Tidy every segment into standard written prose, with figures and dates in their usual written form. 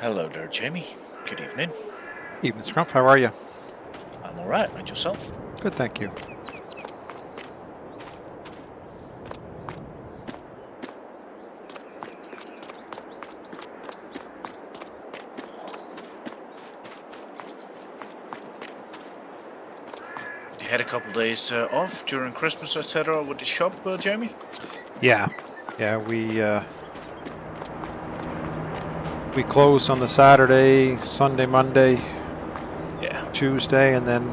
Hello there, Jamie. Good evening. Evening, Scrump. How are you? I'm alright, and yourself? Good, thank you. You had a couple of days off during Christmas, etc. with the shop, Jamie? Yeah, we closed on the Saturday, Sunday, Monday, Yeah. Tuesday, and then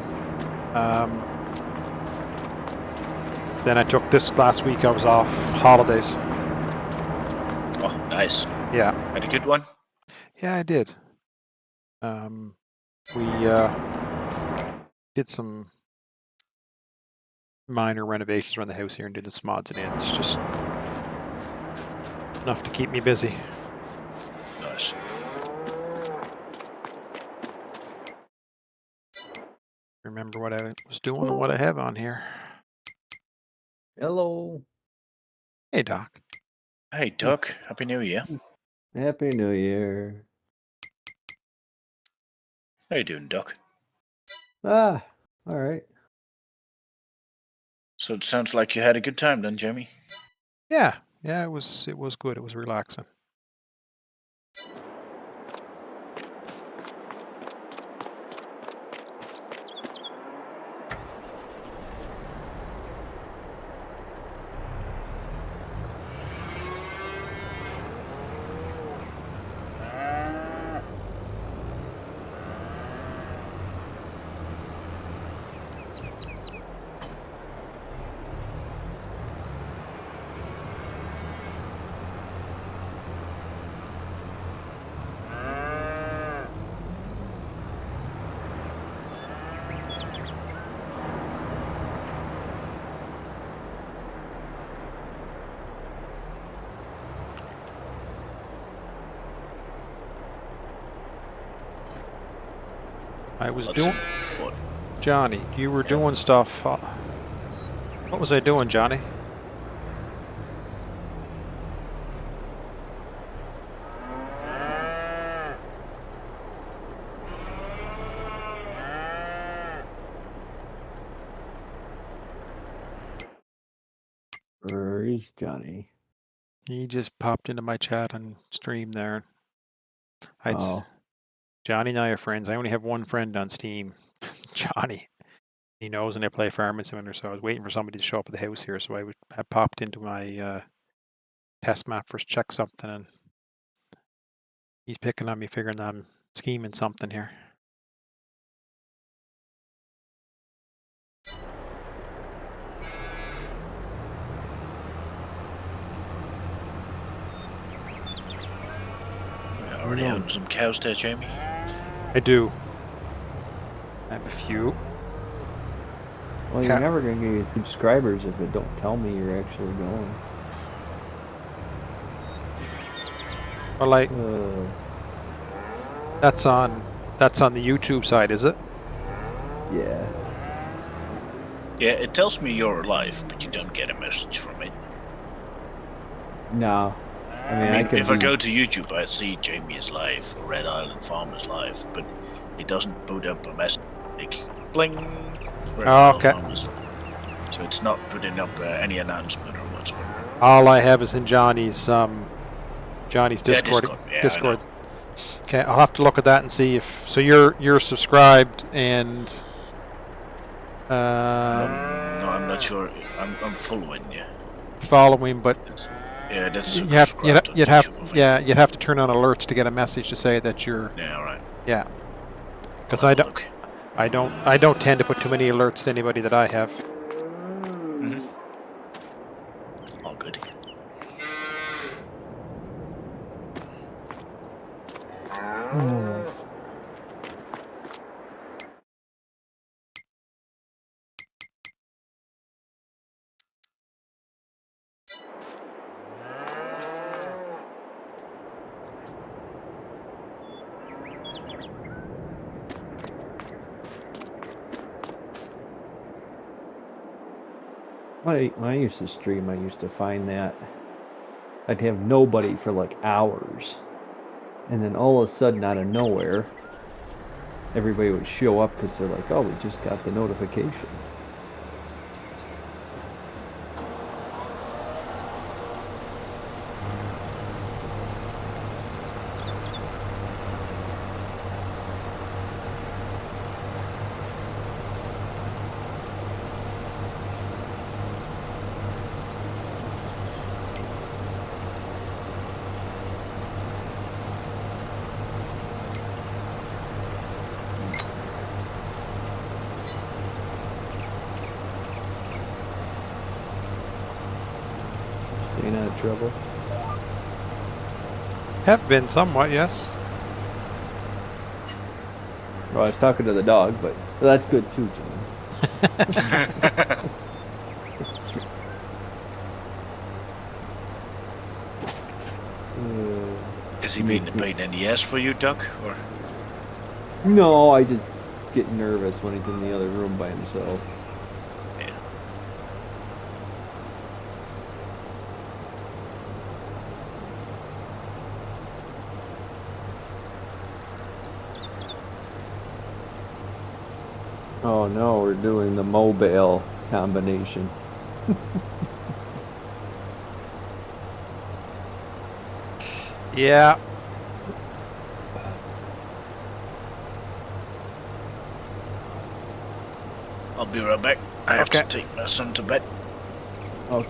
I took this last week. I was off holidays. Oh, nice. Yeah. Had a good one? Yeah, I did. We did some minor renovations around the house here and did some odds and ends. Just enough to keep me busy. Nice. Remember what I was doing and what I have on here. Hello. Hey, Doc. Hey, Doc. Happy New Year. Happy New Year. How you doing, Doc? All right. So it sounds like you had a good time then, Jamie. Yeah, it was good. It was relaxing. I was doing... What? Johnny, you were doing stuff. What was I doing, Johnny? Where is Johnny? He just popped into my chat and stream there. Oh. Johnny and I are friends. I only have one friend on Steam, Johnny. He knows, and I play Farming Simulator, so I was waiting for somebody to show up at the house here, so I popped into my test map for check something, and he's picking on me, figuring that I'm scheming something here. Already own some cows there, Jamie? I do. I have a few. Well, you're never going to get subscribers if it don't tell me you're actually going. Well, like, that's on the YouTube side, is it? Yeah. Yeah, it tells me you're alive, but you don't get a message from it. No. I mean, if I go to YouTube, I see Jamie is live, or Red Island Farm is live, but it doesn't boot up a message like bling. Oh, okay. So it's not putting up any announcement or whatsoever. All I have is in Johnny's Discord. Yeah, Discord. Okay, I'll have to look at that and see if so. You're subscribed and. No, I'm not sure. I'm following you. Following, but. Yeah, that's you'd have to turn on alerts to get a message to say that you're. Yeah, right. Yeah. Because I don't tend to put too many alerts to anybody that I have. All good. When I used to stream, I used to find that I'd have nobody for like hours. And then all of a sudden, out of nowhere, everybody would show up because they're like, oh, we just got the notification. Staying out of trouble. Have been somewhat, yes. Well, I was talking to the dog, but that's good too, Jimmy. Is he being a pain in the ass for you, Duck? Or No, I just get nervous when he's in the other room by himself. yeah. Oh no, we're doing the mobile combination. Yeah. I'll be right back. I have Okay. to take my son to bed. Okay.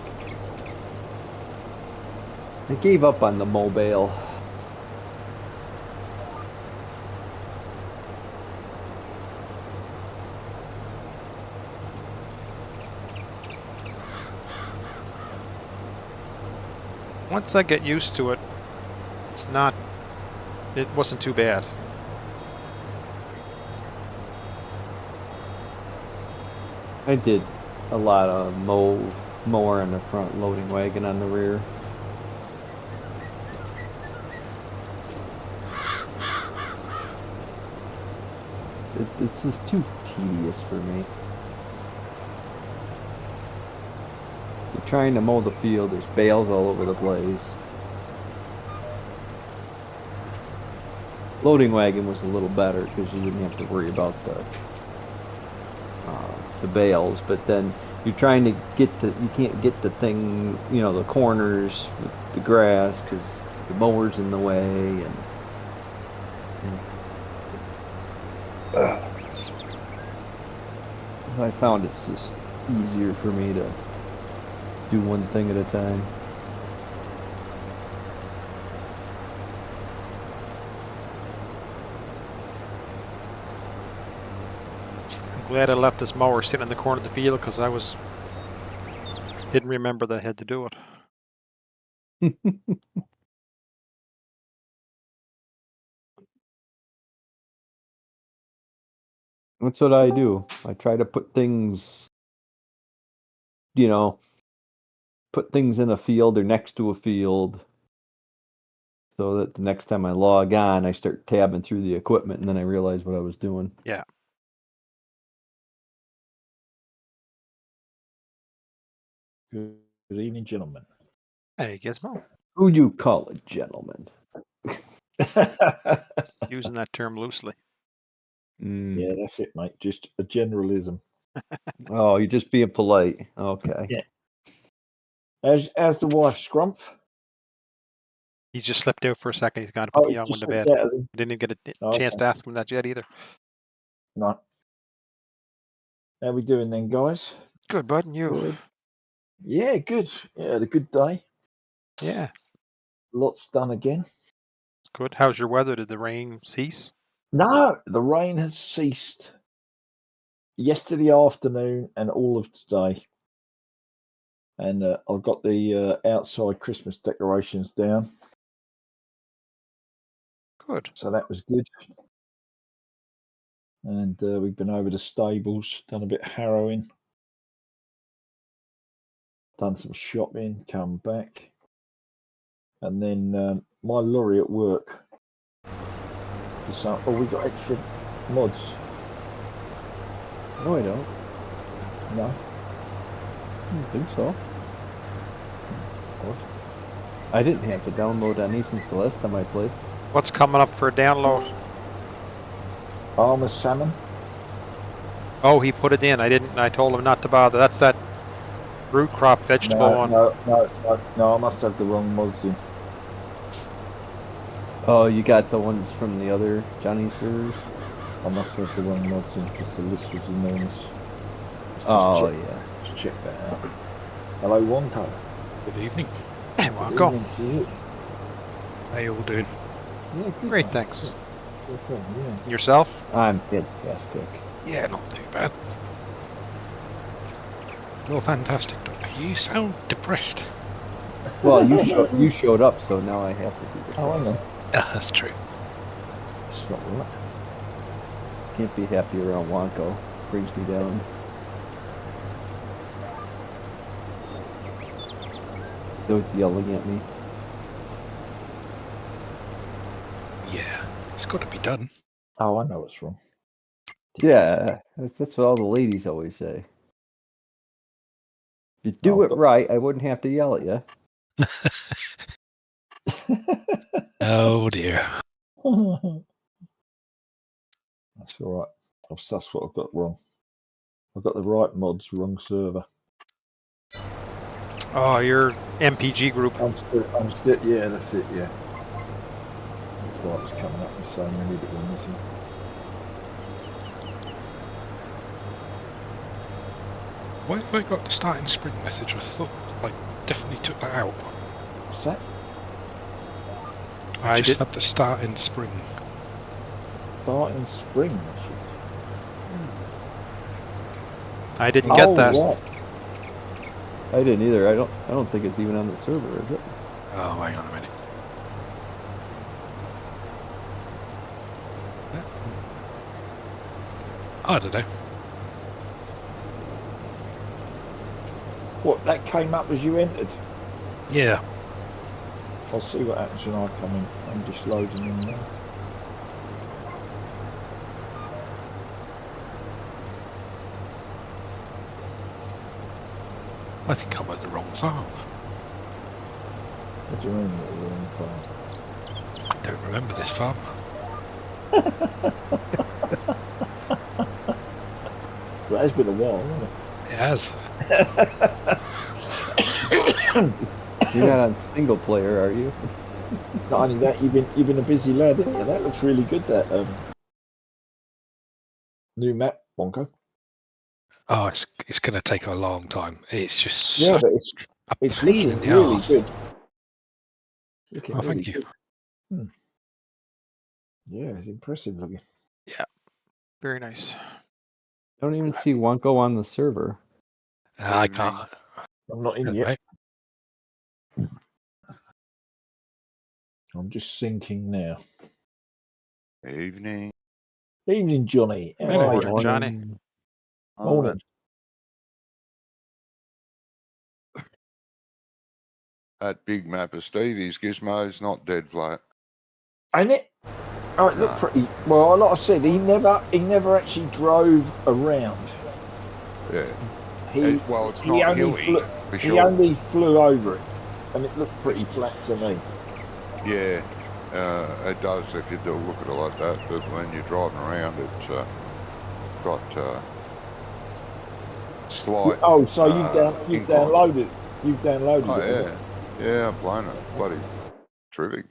I gave up on the mobile. Once I get used to it, it wasn't too bad. I did a lot of mower on the front, loading wagon on the rear. It's just too tedious for me. You're trying to mow the field, there's bales all over the place. Loading wagon was a little better because you didn't have to worry about the bales, but then you're trying to you can't get the thing, the corners with the grass because the mower's in the way, and I found it's just easier for me to do one thing at a time. I'm glad I left this mower sitting in the corner of the field because didn't remember that I had to do it. That's what I do. I try to put things, put things in a field or next to a field so that the next time I log on, I start tabbing through the equipment and then I realize what I was doing. Yeah. Good evening, gentlemen. Hey, Gizmo. Who you call a gentleman? Using that term loosely. Yeah, that's it, mate. Just a generalism. Oh, you're just being polite. Okay. Yeah. As the wife Scrumph. He's just slipped out for a second. He's gone to put the young one to bed. I didn't even get a chance to ask him that yet either. No. How we doing then, guys? Good, bud. And you? Good. Yeah, good. Yeah, had a good day. Yeah. Lots done again. It's good. How's your weather? Did the rain cease? No, the rain has ceased yesterday afternoon and all of today. And I've got the outside Christmas decorations down. Good. So that was good. And we've been over to stables, done a bit of harrowing, done some shopping, come back. And then my lorry at work. So, we got extra mods. No, I don't. No. I don't think so. What? I didn't have to download any since the last time I played. What's coming up for a download? Armour salmon. Oh, he put it in. I didn't. I told him not to bother. That's that root crop vegetable one. No, I must have the wrong mods in. Oh, you got the ones from the other Johnny servers? I must have the wrong mods in because the list was enormous. Oh, check, yeah. Just check that out. Hello, Wonko. Good evening. Hey, Good Wonko. evening to you. How you all doing? Yeah, good, Great, mate. thanks. Good fun, yeah. Yourself? I'm fantastic. Yeah, not too bad. You're fantastic, Doctor. You sound depressed. Well, you showed up, so now I have to do it. Oh, hang on. Yeah, that's true. It's not right. Can't be happy around Wonko. Brings me down. Those yelling at me. Yeah, it's got to be done. Oh, I know what's wrong. Yeah, that's what all the ladies always say. If you do Oh, it right, I wouldn't have to yell at you. Oh dear. That's all right. That's what I've got wrong. I've got the right mods, wrong server. Oh, your MPG group. I'm still, yeah, that's it, yeah. That's why it was coming up with so many that were missing. Why have I got the starting spring message? I thought I definitely took that out. What's that? I I just did. had the start in spring. Starting spring, actually. I didn't get Oh, that. right. I didn't either. I don't think it's even on the server, is it? Oh, hang on a minute. I don't know. What, that came up as you entered? Yeah. I'll see what happens when I come in. I'm just loading in now. I think I'm at the wrong farm. What do you mean at the wrong farm? I don't remember this farm. Well, it's been a while, hasn't it? It has. You're not on single player, are you? Not only that, you've been a busy lad, haven't you? That looks really good. That new map, Wonko. Oh, it's going to take a long time. It's just Yeah, such but a it's pain looking in the really arse. good. Looking Oh, really thank you. good. Yeah, it's impressive looking. Very nice. Don't even see Wonko on the server. I can't. I'm not in yet. Right. I'm just syncing now. Evening. Evening, Johnny. How Hello, are you? Morning, Johnny. Morning. That big map of Stevie's Gizmo's not dead flat. Ain't it? Oh, it looked No. pretty. Well, like I said, he never actually drove around. Yeah. He Well, it's he not only hilly, flew, for he sure. only flew over it, and it looked pretty flat to me. Yeah, it does if you do look at it like that. But when you're driving around, it's got slight. Oh, so you've inclines. downloaded. You've downloaded Oh it. yeah, yeah. I'm playing it. Bloody terrific.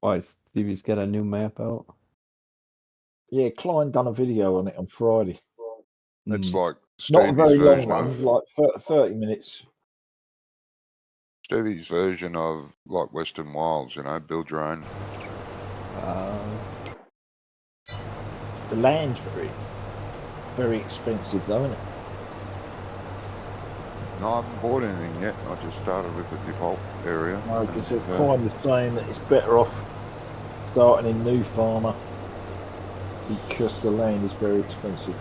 Why, Stevie's got a new map out? Yeah, Klein done a video on it on Friday. It's Hmm. like Not a Stevie's very long version one, of like 30 minutes. Stevie's version of like Western Wilds. You know, build your own. The land's very expensive, though, isn't it? No, I haven't bought anything yet. I just started with the default area. No, because and, Klein was saying that it's better off starting a new farmer because the land is very expensive.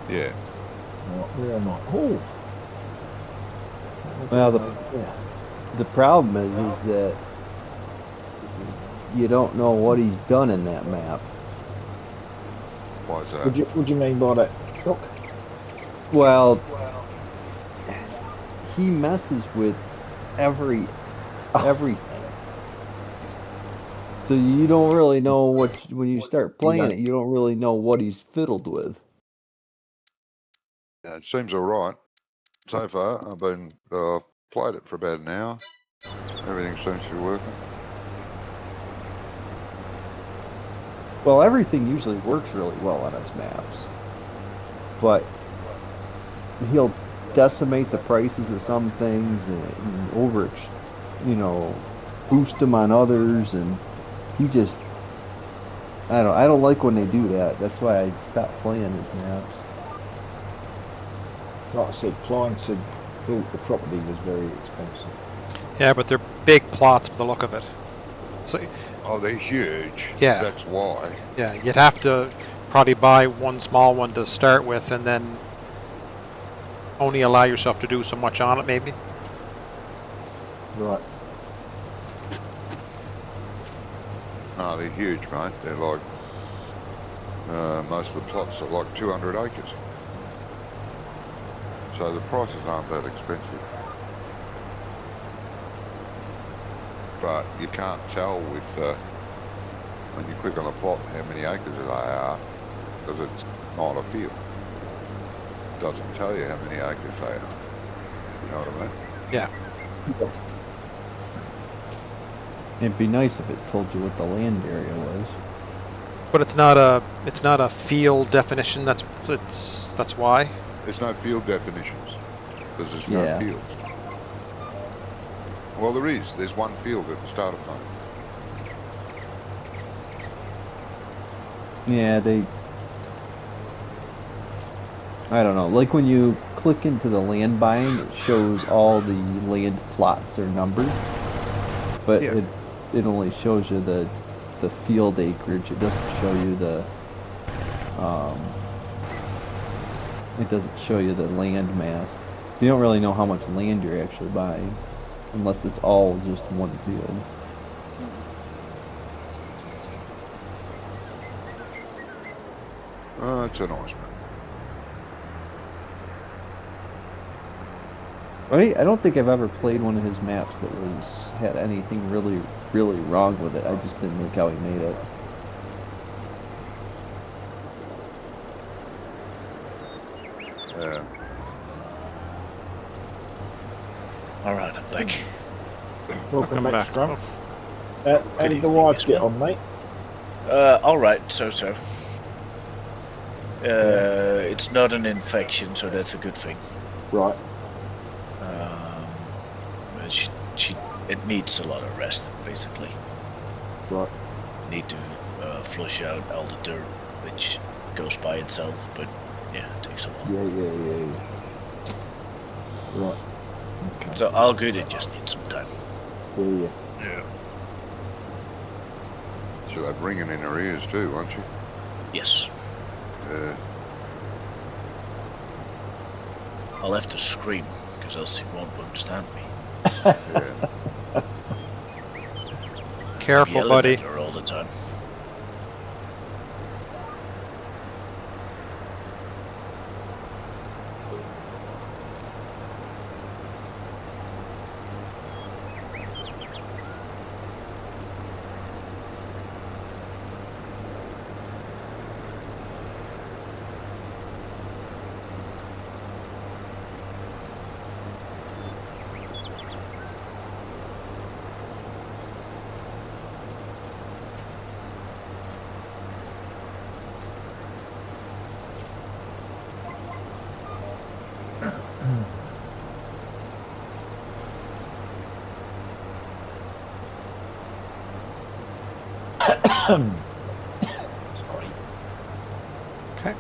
yeah. Right, where am I? Oh. Well, Yeah. the problem is that you don't know what he's done in that map. Why is that? What do you mean by that, Doc? Well, he messes with everything. So you don't really know when you start playing don't. it, you don't really know what he's fiddled with. Yeah, it seems all right so far. I've been played it for about an hour. Everything seems to be working. Well, everything usually works really well on his maps, but he'll decimate the prices of some things and boost them on others, and he just I don't like when they do that. That's why I stopped playing his maps. Like I said, clients had thought the property was very expensive. Yeah, but they're big plots by the look of it. So, Oh, they're huge. Yeah. That's why. yeah, you'd have to probably buy one small one to start with, and then only allow yourself to do so much on it, maybe. Right. No, they're huge, mate. They're like, most of the plots are like 200 acres. So the prices aren't that expensive. But you can't tell with, when you click on a plot how many acres they are, because it's not a field. It doesn't tell you how many acres they are. You know what I mean? Yeah. It'd be nice if it told you what the land area was. But it's not a field definition. That's why. There's no field definitions, because there's Yeah. no fields. Well, there is. There's one field at the start of time. Yeah, I don't know. Like when you click into the land buying, it shows all the land plots are numbered, but Yeah. it only shows you the field acreage. It doesn't show you the land mass. You don't really know how much land you're actually buying, unless it's all just one field. It's a nice one. I don't think I've ever played one of his maps that had anything really, really wrong with it. I just didn't like how he made it. Yeah. All right, I'm back. Welcome Come back, back. Scrum. Oh, How did the evening, wife as get well. on, mate? All right, so. It's not an infection, so that's a good thing. Right. It needs a lot of rest, basically. Right. Need to flush out all the dirt, which goes by itself, but yeah, it takes a while. Yeah. Right. Okay. So all good, it just needs some time. Yeah. Yeah. She'll have ringing in her ears too, won't she? Yes. I'll have to scream, because else he won't understand me. Yeah. Careful, Yelling buddy. at her all the time. Sorry. Okay.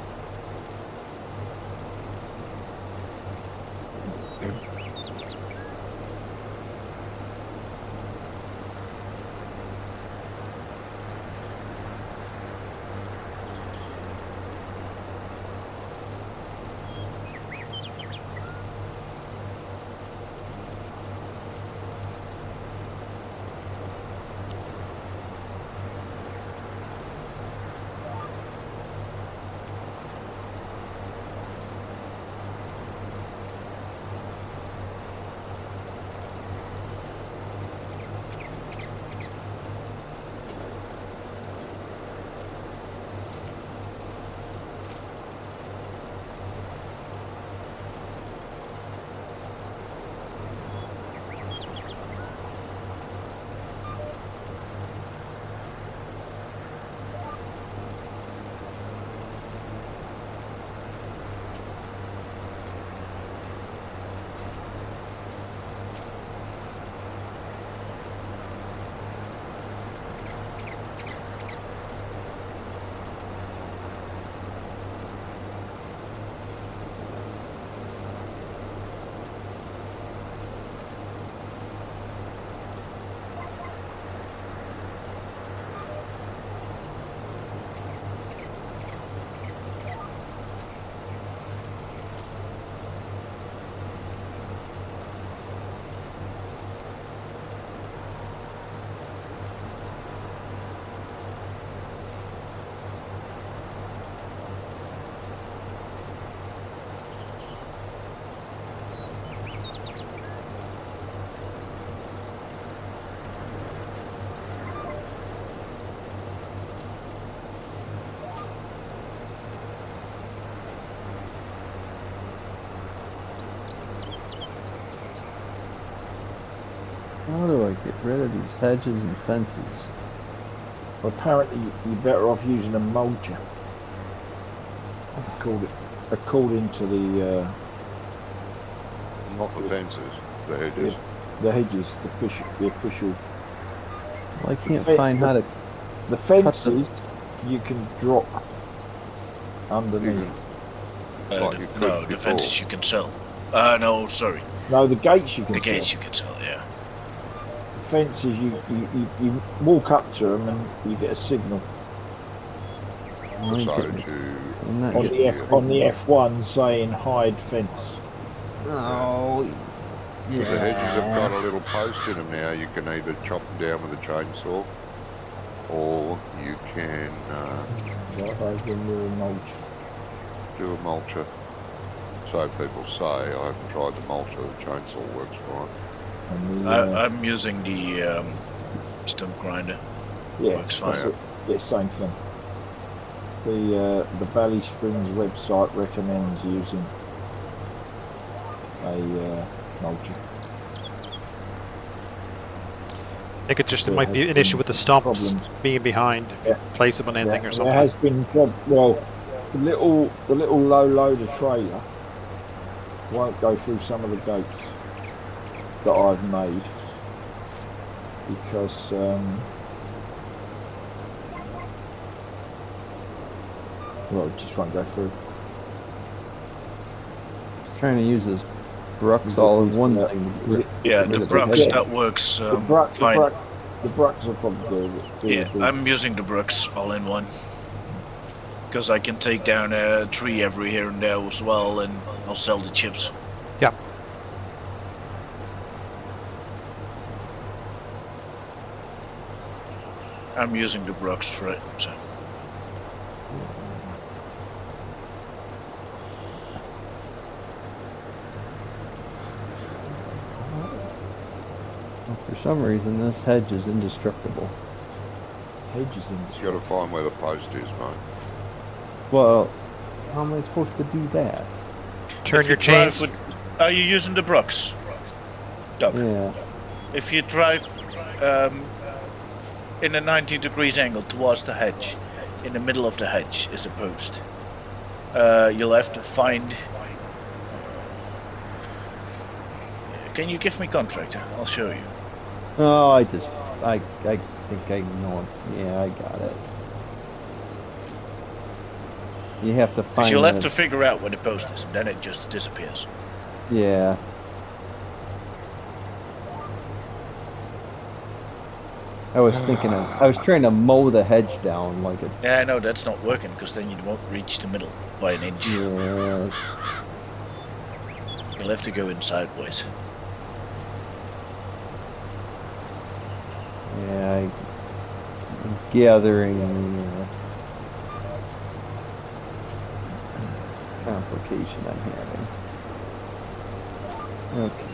How do I get rid of these hedges and fences? Well, apparently, you're better off using a mulcher. According to the Not the fences, the hedges. the hedges, the official. Well, I can't Fe- find how to. The fences you can drop underneath. Like you could no, the before. fences you can sell. No, sorry. No, the gates you can. The sell. gates you can sell, yeah. Fences, you walk up to them and you get a signal My So goodness. I'm not on getting the it. on the F1 saying hide fence. Oh, yeah. But the hedges have got a little post in them now. You can either chop them down with a chainsaw, or you can Like those when you're a mulch. do a mulcher. So people say. I haven't tried the mulcher. The chainsaw works fine. And the, I'm using the stump grinder. yeah, works that's fine. it. Yeah, same thing. The BallySpring website recommends using a mulcher. I think it just There might be has an issue been with the stumps problems. being behind. If you Yeah. place them on anything or There something. has been well, the little low loader trailer won't go through some of the gates that I've made because well, it just won't go through. Trying to use this Brooks all in one Yeah. thing. Yeah, Rid the of the Brooks, hedge. that works The fine. Brooks will probably do Yeah, do- I'm using the Brooks all in one. Because I can take down a tree every here and there as well, and I'll sell the chips. Yeah. I'm using the Brooks for it, so. For some reason, this hedge is indestructible. hedges in You got to find where the post is, mate. Well, how am I supposed to do that? Turn If your you drive chains. with- Are you using the Brooks, Doug? Yeah. If you drive in a 90 degrees angle towards the hedge, in the middle of the hedge is a post. You'll have to find. Can you give me contractor? I'll show you. Oh, I think I know it. Yeah, I got it. You have to Because find. you'll have the- to figure out where the post is, and then it just disappears. Yeah. I was thinking of. I was trying to mow the hedge down like a. Yeah, no, that's not working because then you won't reach the middle by an inch. Yeah. You'll have to go in sideways. Yeah. I'm gathering complication I'm having. Okay.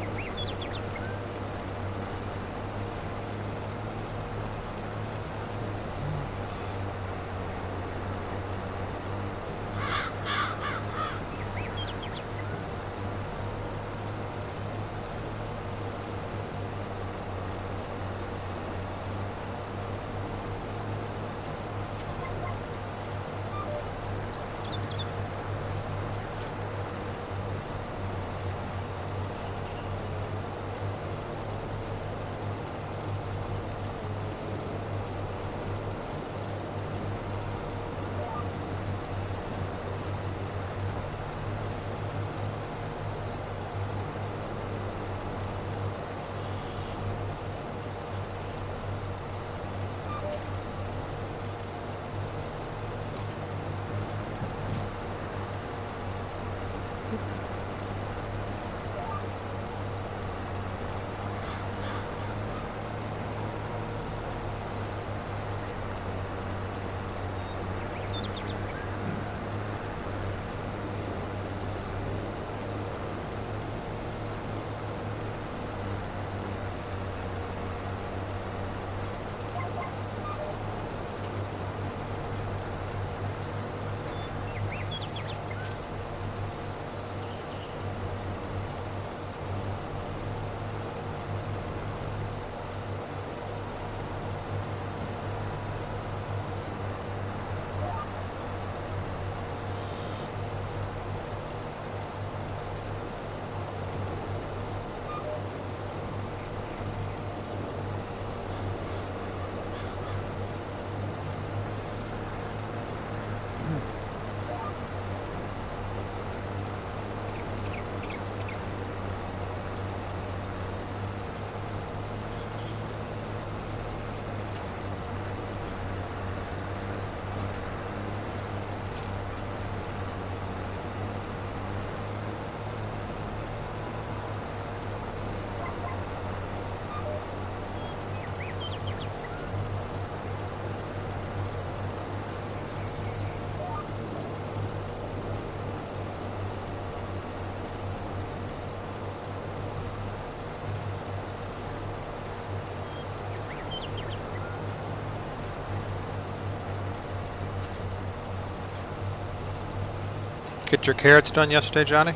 Get your carrots done yesterday, Johnny?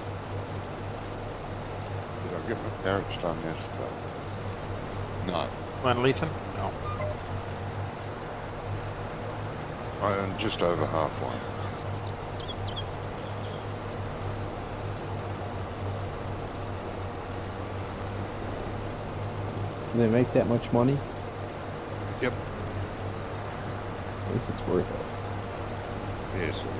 Did I get my carrots done yesterday? No. On Lethan? No. I am just over halfway. Do they make that much money? Yep. At least it's worth it. Yes, it is.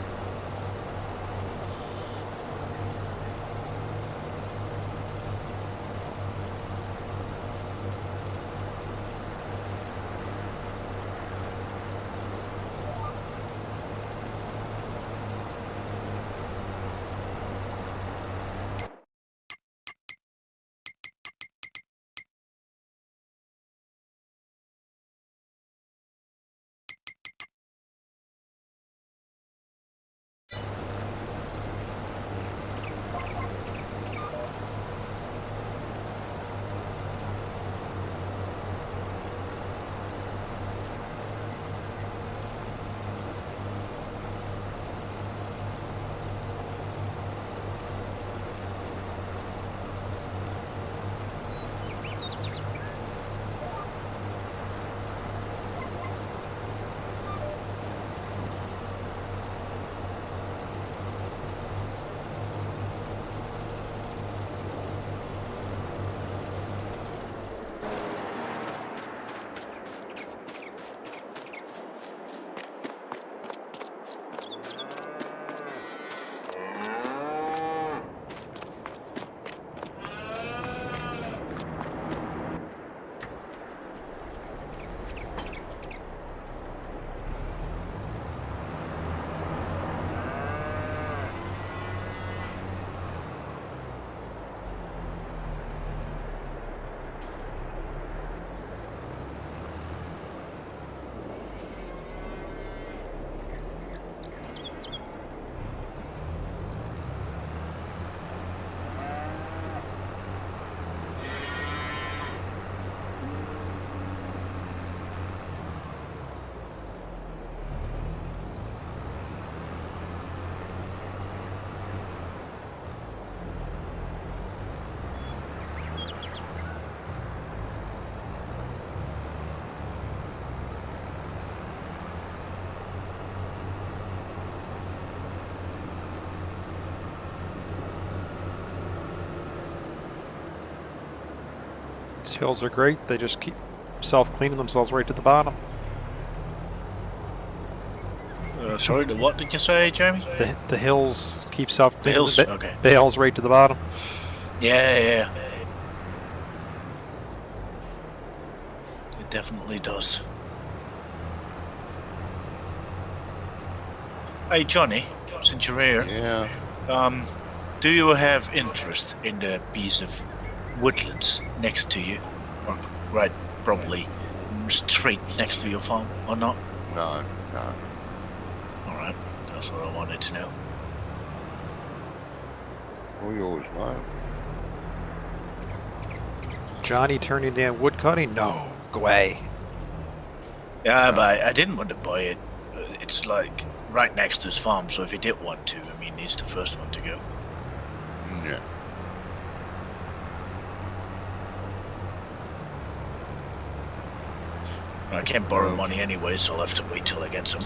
These hills are great. They just keep self-cleaning themselves right to the bottom. Sorry, what did you say, Jamie? The hills keep self-cleaning. The hills, okay. Bales right to the bottom. Yeah. It definitely does. Hey, Johnny, since you're here, Yeah. do you have interest in the piece of woodlands next to you? Or right, probably straight next to your farm, or not? No. Alright, that's what I wanted to know. All yours, mate. Johnny turning down wood cutting? No. Go away. Yeah, but I didn't want to buy it. It's like right next to his farm, so if he did want to, I mean, he's the first one to go. Yeah. I can't borrow money anyway, so I'll have to wait till I get some.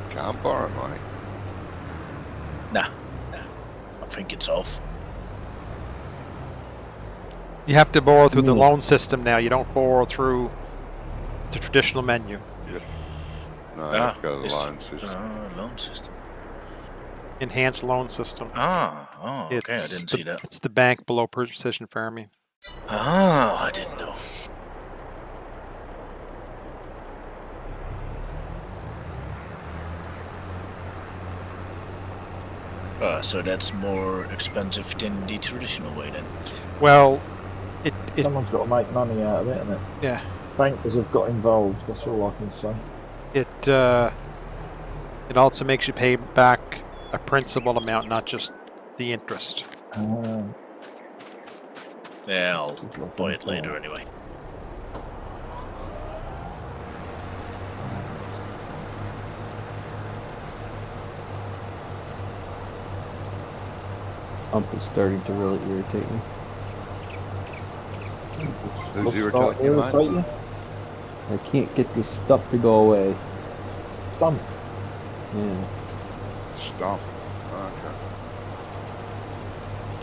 Can't borrow money. Nah. I think it's off. You have to borrow through the loan system now. You don't borrow through the traditional menu. No, you have to go to the loan system. Loan system. Enhanced loan system. Okay, I didn't see that. It's the bank below precision farming. I didn't know. So that's more expensive than the traditional way then? Well, Someone's got to make money out of it, isn't it? Yeah. Bankers have got involved, that's all I can say. It also makes you pay back a principal amount, not just the interest. Yeah, I'll buy it later anyway. Hump is starting to really irritate me. Does What's start irritate you, mate? irritate you? I can't get this stuff to go away. Stump. Yeah. Stump. Okay.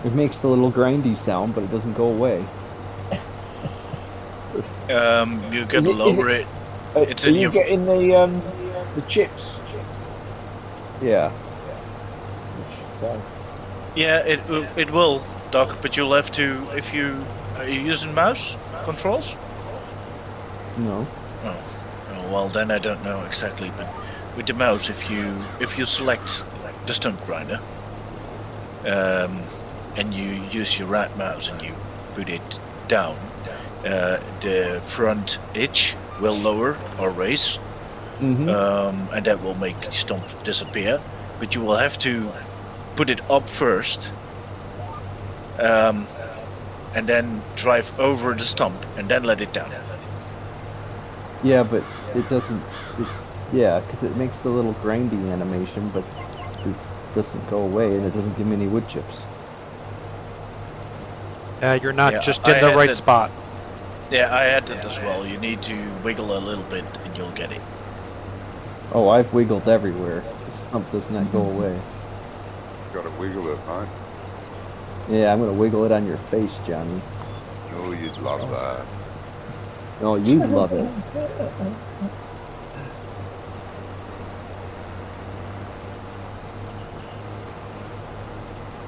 It makes the little grindy sound, but it doesn't go away. You Is gotta it- is lower it. It's Are in you your. getting the chips? Yeah. Okay. Yeah, it will, Doc. But you'll have to if you are you using mouse controls. No. Oh, well then I don't know exactly, but with the mouse, if you select the stump grinder, and you use your right mouse and you put it down, the front edge will lower or raise, Mm-hmm. and that will make the stump disappear. But you will have to put it up first, and then drive over the stump and then let it down. Yeah, but it doesn't. Yeah, because it makes the little grindy animation, but it doesn't go away, and it doesn't give me any wood chips. You're not Yeah, just I in the had right that- spot. Yeah, I had that as well. You need to wiggle a little bit and you'll get it. Oh, I've wiggled everywhere. The stump does not go away. Gotta wiggle it, mate. Yeah, I'm gonna wiggle it on your face, Johnny. Oh, you'd love that. Oh, you love it.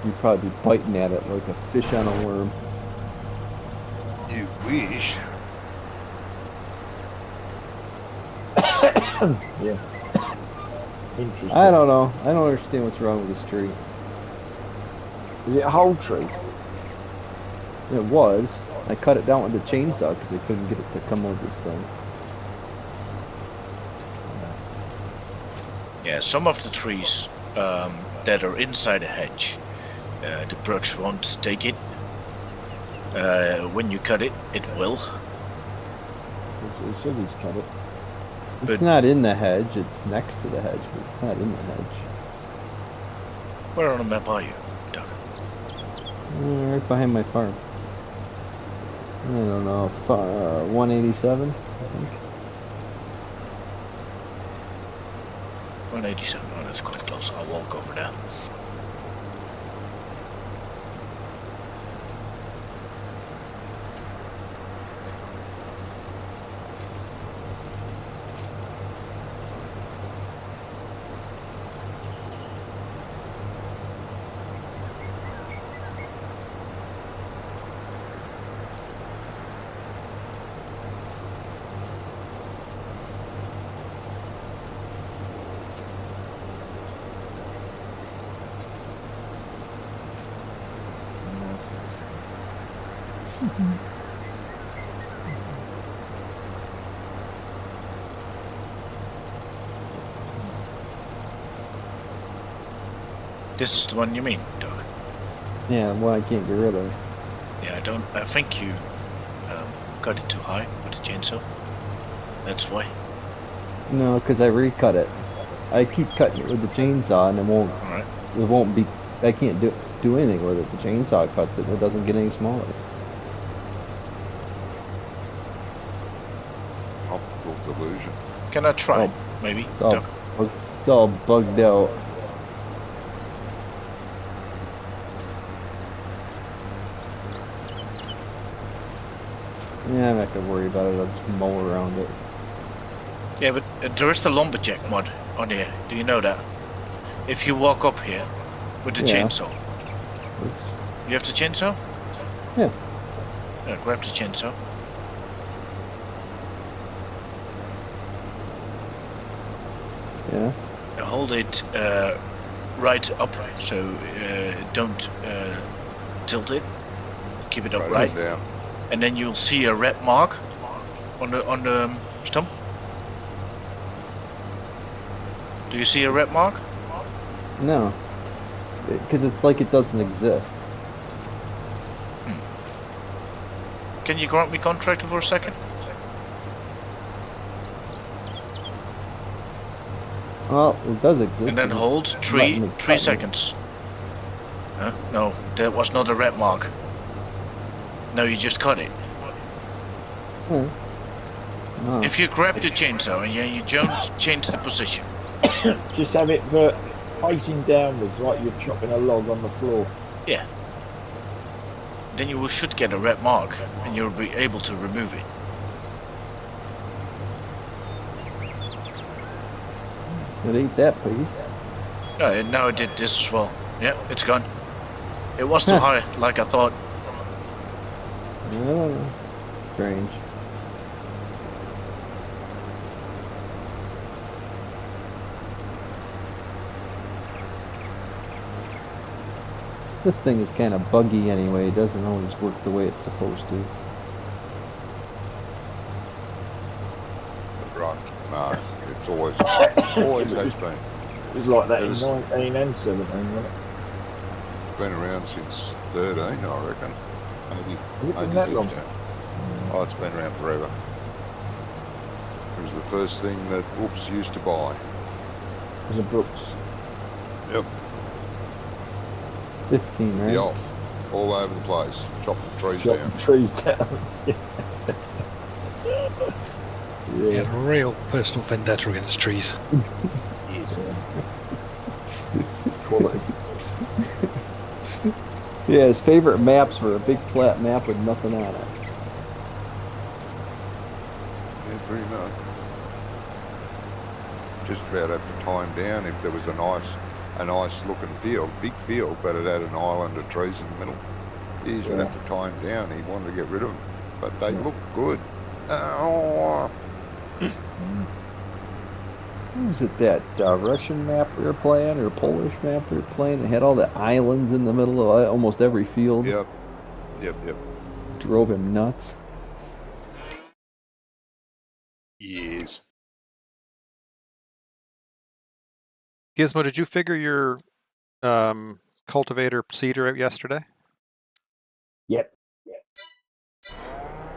You'd probably be biting at it like a fish on a worm. You wish. Yeah. Interesting. I don't know. I don't understand what's wrong with this tree. Is it a whole tree? It was. I cut it down with the chainsaw because I couldn't get it to come with this thing. Yeah, some of the trees that are inside a hedge, the brush won't take it. When you cut it, it will. He said he's cut it. It's But- not in the hedge. It's next to the hedge, but it's not in the hedge. Where on the map are you, Doc? Right behind my farm. I don't know. 187, I think. 187. Oh, that's quite close. I'll walk over there. This is the one you mean, Doc? Yeah, one I can't get rid of. Yeah, I don't. I think you cut it too high with the chainsaw. That's why. No, because I recut it. I keep cutting it with the chainsaw, and it won't. All right. It won't be. I can't do anything with it. The chainsaw cuts it. And it doesn't get any smaller. Optical delusion. Can I try? Oh. Maybe, Oh. Doc. It's all bugged out. Yeah, I'm not gonna worry about it. I'll just mow around it. Yeah, but there is the lumberjack mod on here. Do you know that? If you walk up here with the Yeah. chainsaw, you have the chainsaw? Yeah. Yeah, grab the chainsaw. Yeah. Hold it right up, so don't tilt it. Keep it upright, Right down. and then you'll see a red mark on the stump. Do you see a red mark? No. Because it's like it doesn't exist. Can you grant me contractor for a second? Well, it does exist. And then it's hold letting three me cut it. seconds. No, that was not a red mark. No, you just cut it. Oh. If you grab the chainsaw and you don't change the position. Just have it facing downwards, like you're chopping a log on the floor. Yeah. Then you should get a red mark, and you'll be able to remove it. It ate that piece. Yeah, and now it did this as well. Yeah, it's gone. It was too high, like I thought. Oh, strange. This thing is kind of buggy anyway. It doesn't always work the way it's supposed to. Right. No, it's always has been. It was like that It in was- 19 and 17, wasn't it? Been around since 13, I reckon. Maybe. Has it been maybe that long? 15. Oh, it's been around forever. It was the first thing that Whoops used to buy. It was a Brooks. Yep. 15, right? Be off. All over the place. Chopping trees Chop down. the trees down. He Yeah. had a real personal vendetta against trees. Yes. Quality. Yeah, his favorite maps were a big flat map with nothing on it. Yeah, pretty much. Just about have to time down if there was a nice looking field, big field, but it had an island of trees in the middle. He's would have to time down. He wanted to get rid of them, but they look good. Oh. Was it that Russian map we were playing or Polish map we were playing that had all the islands in the middle of almost every field? Yep. Drove him nuts. Yes. Gizmo, did you figure your cultivator seeder out yesterday? Yep.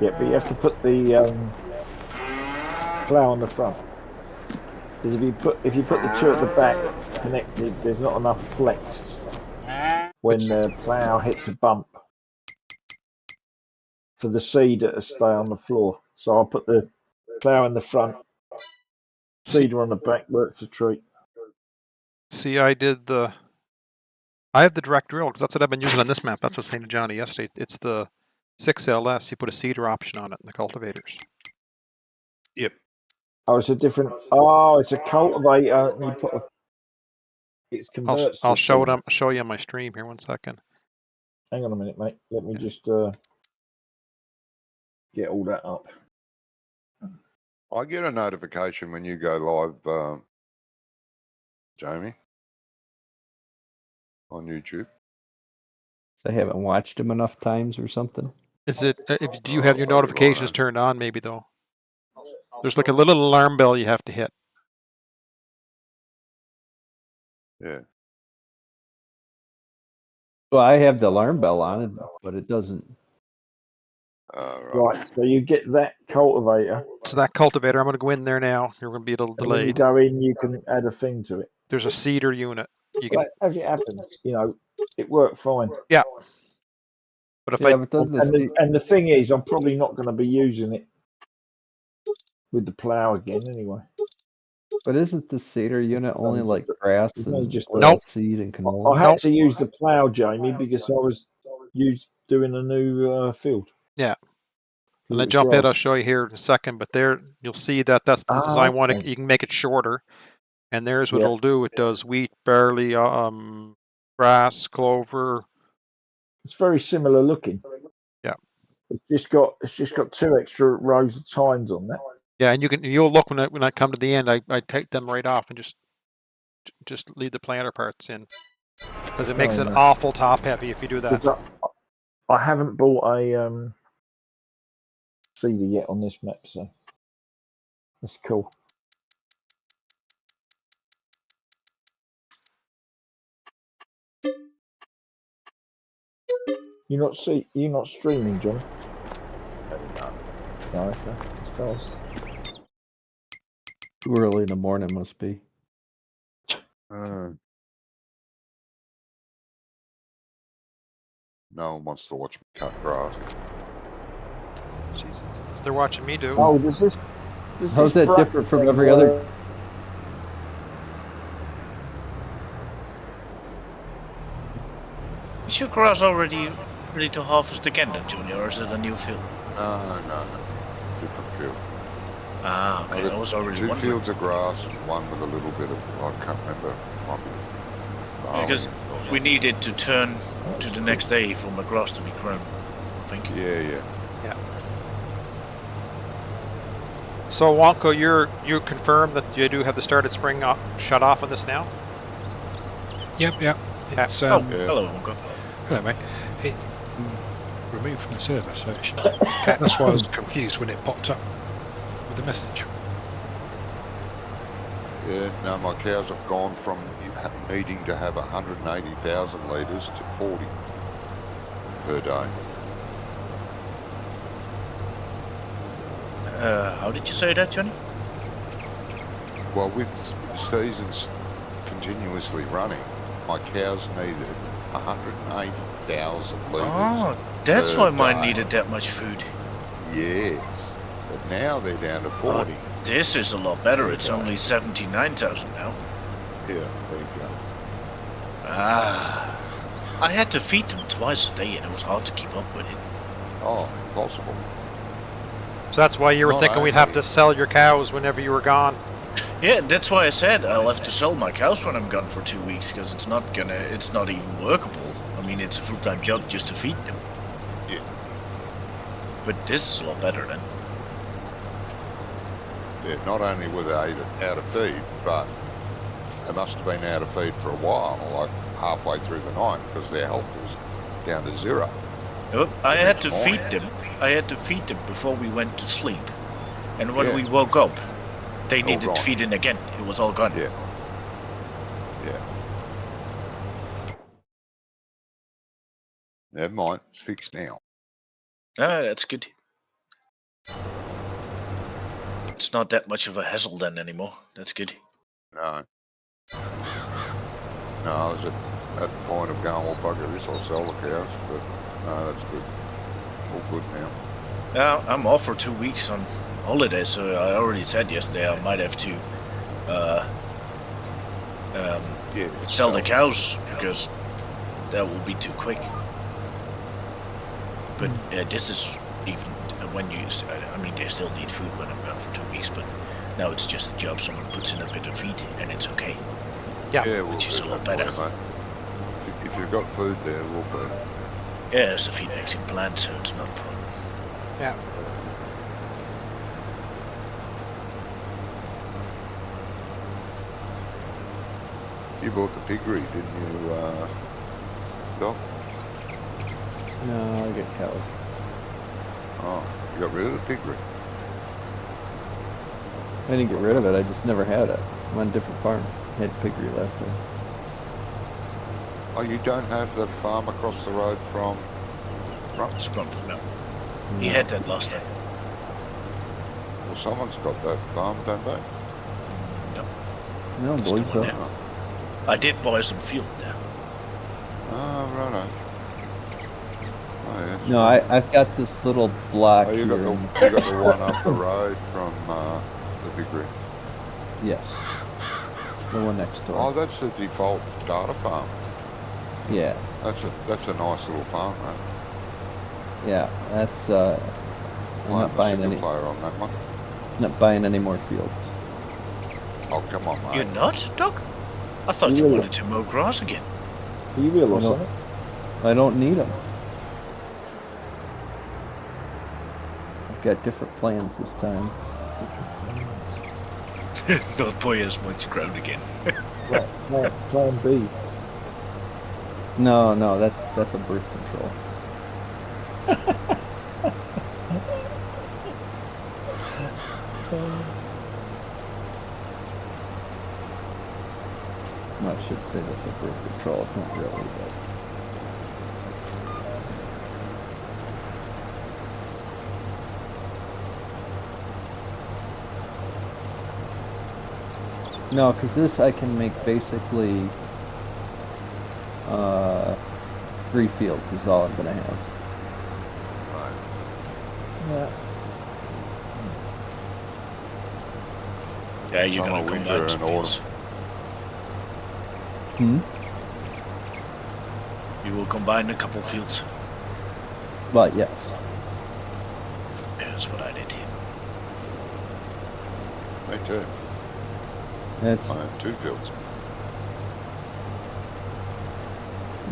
Yep, but you have to put the plough on the front. Because if you put the two at the back connected, there's not enough flex when the plough hits a bump for the seeder to stay on the floor. So I'll put the plough in the front, seeder on the back, works a treat. See, I have the direct drill because that's what I've been using on this map. That's what I was saying to Johnny yesterday. It's the 6LS. You put a seeder option on it in the cultivators. Yep. Oh, it's a different. Oh, it's a cultivator. And you put it's converts. I'll to show seeder. show you on my stream here. 1 second. Hang on a minute, mate. Let me just get all that up. I get a notification when you go live, Jamie, on YouTube. I haven't watched him enough times or something. Is it? Do you have your Oh, notifications right. turned on? Maybe though. There's like a little alarm bell you have to hit. Yeah. Well, I have the alarm bell on it, but it doesn't. Right, so you get that cultivator. So that cultivator, I'm going to go in there now. You're going to be a little And when you delayed. go in, you can add a thing to it. There's a seeder unit. You can, But as it happens, it worked fine. but if Yeah, but doesn't And the thing is, I'm probably not going to be using it with the plough again anyway. But isn't the seeder unit only like grass It's only and just- oilseed and I canola? had to use the plough, Jamie, because I was doing a new field. Yeah. Because And I it was jump in, grass. I'll show you here in a second. But there, you'll see that that's the design one. okay. You can make it shorter. And there's what Yeah. it'll do. It does wheat, barley, grass, clover. It's very similar looking. Yeah. It's just got 2 extra rows of tines on that. Yeah, and you'll look when I come to the end. I take them right off and just leave the planter parts in because it makes Oh, it no. awful top heavy if you do that. 'Cause I haven't bought a seeder yet on this map, so that's cool. You're not streaming, John? No, okay. That's fast. Too early in the morning must be. No one wants to watch me cut grass. Jeez, they're watching me do. Oh, does this How's that frack different from thing every other? work? Is your grass already ready to harvest again then, Junior, or is it a new field? No. Different field. Ah, okay, I was already Two wondering. fields of grass and one with a little bit of, I can't remember. Might be barley Because or we needed to turn to the next day for my grass to be grown, I think. Yeah. So Wonko, you confirm that you do have the start at spring shut off on this now? Yep. It's Oh, Yeah. hello, Uncle. hello, mate. It removed from the server, so it should, that's why I was confused when it popped up with the message. Yeah, no, my cows have gone from needing to have 180,000 litres to 40 per day. How did you say that, Johnny? Well, with seasons continuously running, my cows needed 180,000 litres. Oh, that's why mine day. needed that much food. Yes, but now they're down to 40. This is a lot better. It's only 79,000 now. Yeah, there you go. Ah. I had to feed them twice a day and it was hard to keep up with it. Oh, impossible. So that's why you were No, thinking I we'd have agree. to sell your cows whenever you were gone. Yeah, that's why I said I'll have to sell my cows when I'm gone for 2 weeks because it's not even workable. I mean, it's a full-time job just to feed them. Yeah. But this is a lot better then. Yeah, not only were they out of feed, but they must have been out of feed for a while, like halfway through the night, because their health was down to zero. Oh, I The had next to morning. feed them. I had to feed them before we went to sleep. And when Yeah. we woke up, they All needed gone. feeding again. It was all gone. Yeah. Yeah. Never mind, it's fixed now. Ah, that's good. It's not that much of a hassle then anymore. That's good. No. No, I was at the point of going, well, bugger this, I'll sell the cows, but no, that's good. All good now. Yeah, I'm off for 2 weeks on holiday, so I already said yesterday I might have to Yeah. sell the cows because that will be too quick. But this is even when you, I mean, they still need food when I'm gone for 2 weeks, but now it's just a job. Someone puts in a bit of feed and it's okay. Yeah. Yeah, we'll Which is do a lot that for better. you, mate. If you've got food there, we'll put it. Yeah, there's a feed mixing plant, so it's not a problem. Yeah. You bought the piggery, didn't you, Doc? No, I get cows. Oh, you got rid of the piggery. I didn't get rid of it. I just never had it. I'm on a different farm. I had piggery last time. Oh, you don't have the farm across the road from Scrumpf, no. He No. had that last time. Well, someone's got that farm, don't they? No, I don't there's believe no so. one there. I did buy some field there. Oh, righto. Oh, yes. No, I've got this little block Oh, you here. got the one up the road from the piggery. Yes. The one next door. Oh, that's the default data farm. Yeah. That's a nice little farm, mate. Yeah. That's I'm Playing not the buying single any player on that one. not buying any more fields. Oh, come on, mate. You're not, Doc? I thought you Yeah. wanted to mow grass again. Are you real or No. something? I don't need them. I've got different plans this time. Not buy as much ground again. Plan B. No, that's a birth control. No, I should say that's a birth control. It's not really, but no, because this I can make basically 3 fields is all I'm gonna have. Right. Yeah. Yeah, you're Summer, gonna winter, combine some and autumn. fields. Hmm? You will combine a couple fields. But yes. Yeah, that's what I did. Me too. It's I have 2 fields.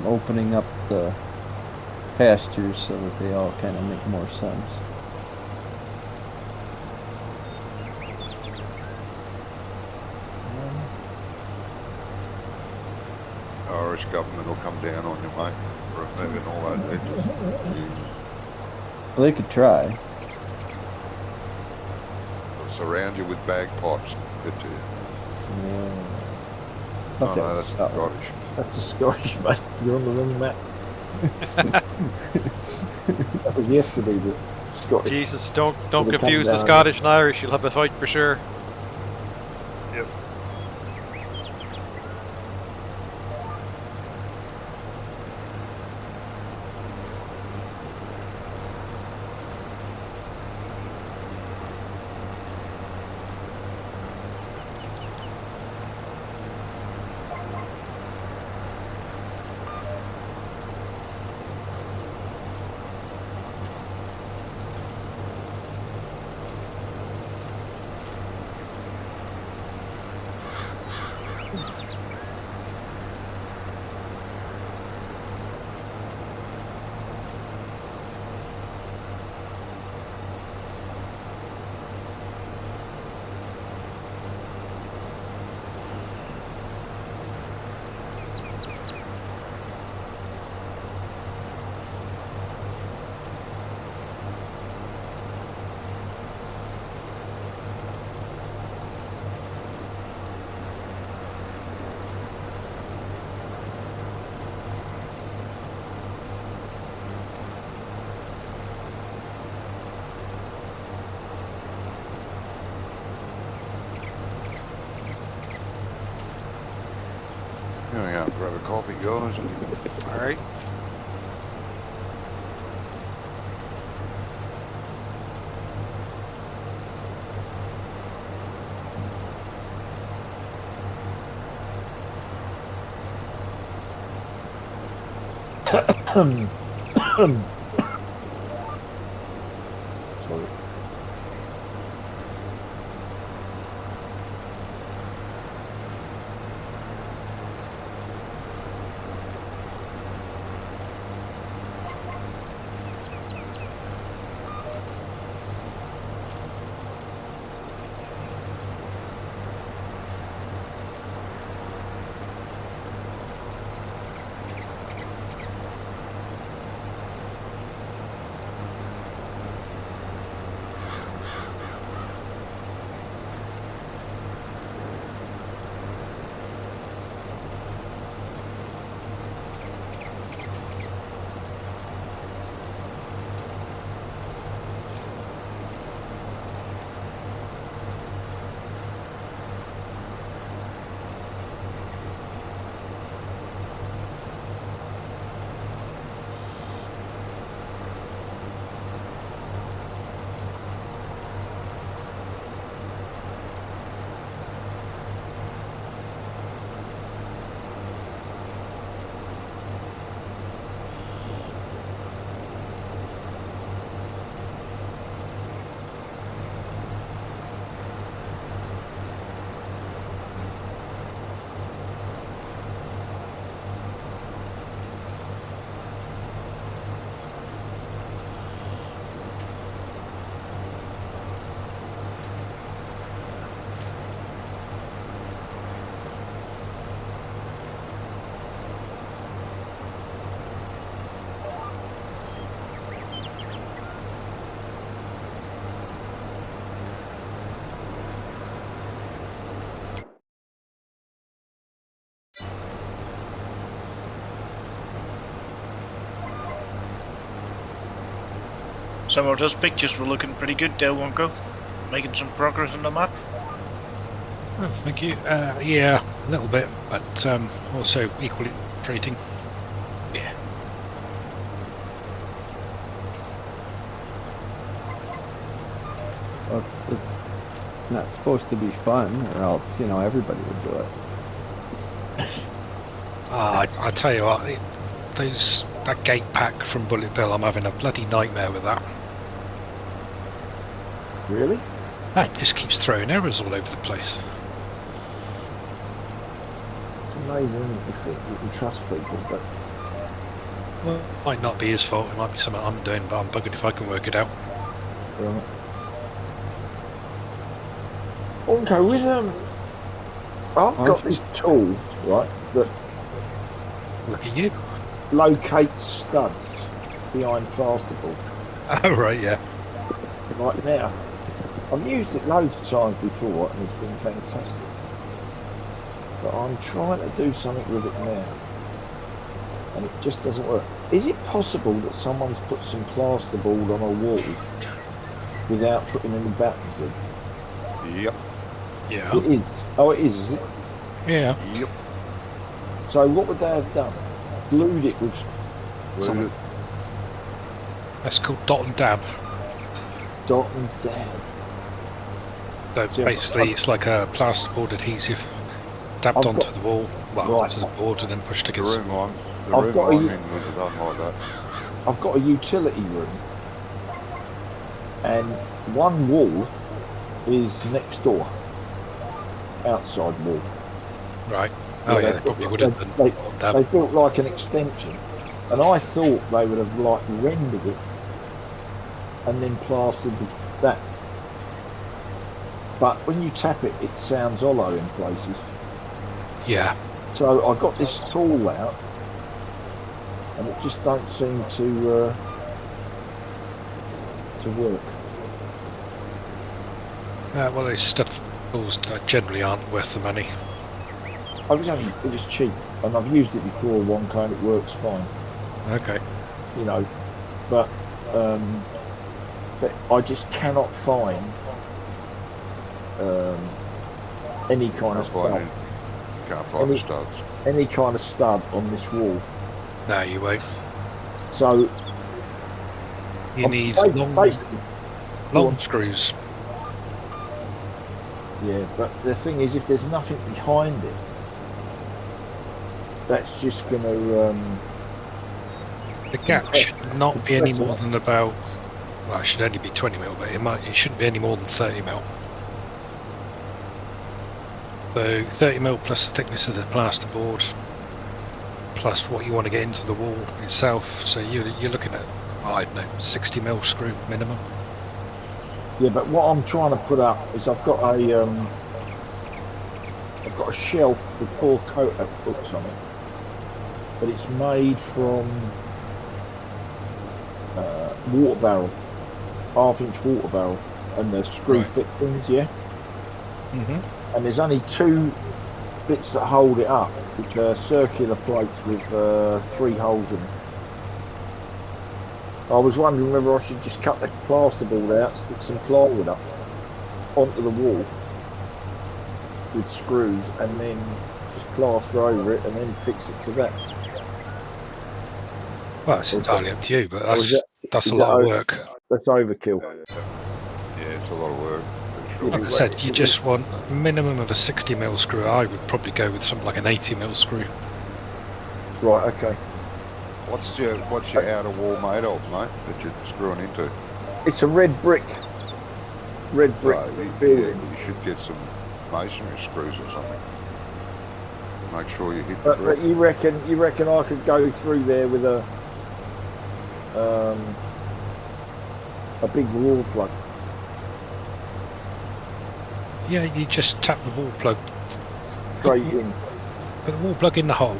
opening up the pastures so that they all kind of make more sense. Irish government will come down on you, mate, for removing all those hedges. Well, they could try. They'll surround you with bagpipes. Get to you. Yeah. Oh Thought no, that was that's Scotland. Scottish. That's the Scottish, mate. You're on the wrong map. That was yesterday, the Scottish. Jesus, don't Would have come confuse the down. Scottish and Irish. You'll have a fight for sure. Yep. Here we are, grab a coffee, guys. All right. Sorry. Some of those pictures were looking pretty good there, Wonko. Making some progress on the map. Oh, thank you. Yeah, a little bit, but also equally frustrating. Yeah. It's not supposed to be fun, or else, you know, everybody would do it. I tell you what, that gate pack from Bullet Bill, I'm having a bloody nightmare with that. Really? It just keeps throwing errors all over the place. It's amazing that you think you can trust people, but Well, it might not be his fault, it might be something I'm doing, but I'm buggered if I can work it out. right. Okay, with I've got this tool, right, that Look at you. locates studs behind plasterboard. Oh, right, yeah. Right now, I've used it loads of times before and it's been fantastic. But I'm trying to do something with it now, and it just doesn't work. Is it possible that someone's put some plasterboard on a wall without putting any buttons in? Yep. Yeah. It is. Oh, it is it? Yeah. Yep. So what would they have done? Glued it with Well, something. That's called dot and dab. Dot and dab. So Yeah, basically, it's like a plasterboard adhesive dabbed I've onto got- the wall, well, Right. onto the board, and then pushed the against. room line. The I've room got a- lining was done like that. I've got a utility room, and one wall is next door, outside wall. Right. Oh yeah, they probably would have done. They dot and dab. built like an extension, and I thought they would have like rendered it and then plastered that. But when you tap it, it sounds hollow in places. Yeah. So I got this tool out, and it just don't seem to work. Well, these stuff tools generally aren't worth the money. It was cheap, and I've used it before, one kind, it works fine, Okay. you know, but I just cannot find any kind of Can't find stud, it. Can't find the studs. any kind of stud on this wall. No, you won't. So You I'm need basically, long screws. yeah, but the thing is, if there's nothing behind it, that's just going to The gap should not be any more than about. Well, it should only be 20 mil, but it shouldn't be any more than 30 mil. So 30 mil plus the thickness of the plasterboard, plus what you want to get into the wall itself. So you're looking at, I don't know, 60 mil screw minimum. yeah. But what I'm trying to put up is I've got a shelf with 4 coat hooks on it, but it's made from water barrel, 1/2-inch water barrel, and the screw Right. fit things, yeah. Mm-hmm. And there's only 2 bits that hold it up, which are circular plates with 3 holes in them. I was wondering whether I should just cut the plasterboard out, stick some plywood up onto the wall with screws, and then just plaster over it and then fix it to that. Well, it's entirely up to you, but Or is that's is a that lot of over- work. That's overkill. Yeah, it's a lot of work. For sure. Like I said, you just want a minimum of a 60 mil screw. I would probably go with something like an 80 mil screw. Right, okay. What's your outer wall made of, mate? That you're screwing into? It's a red brick. Red brick Right, you building. should get some masonry screws or something. Make sure you hit the But brick. you reckon I could go through there with a big wall plug? Yeah, you just tap the wall plug, Straight in. put the wall plug in the hole,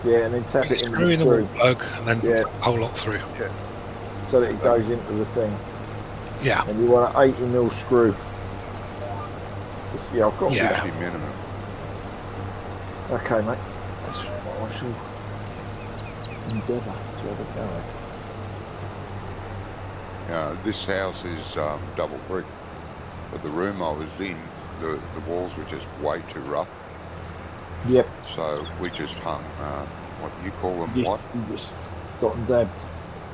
Yeah, and then tap put it the in screw the in the wall screw plug, and then Yeah. put the whole lot through. so that it goes into the thing. Yeah, And you want an 80 mil screw. Yeah, I've got Yeah. 60 minimum. Okay, mate. That's what I shall endeavour to have a go at. This house is double brick, but the room I was in, the walls were just way too rough. Yep. So we just hung, what you call them, You what? just dot and dabbed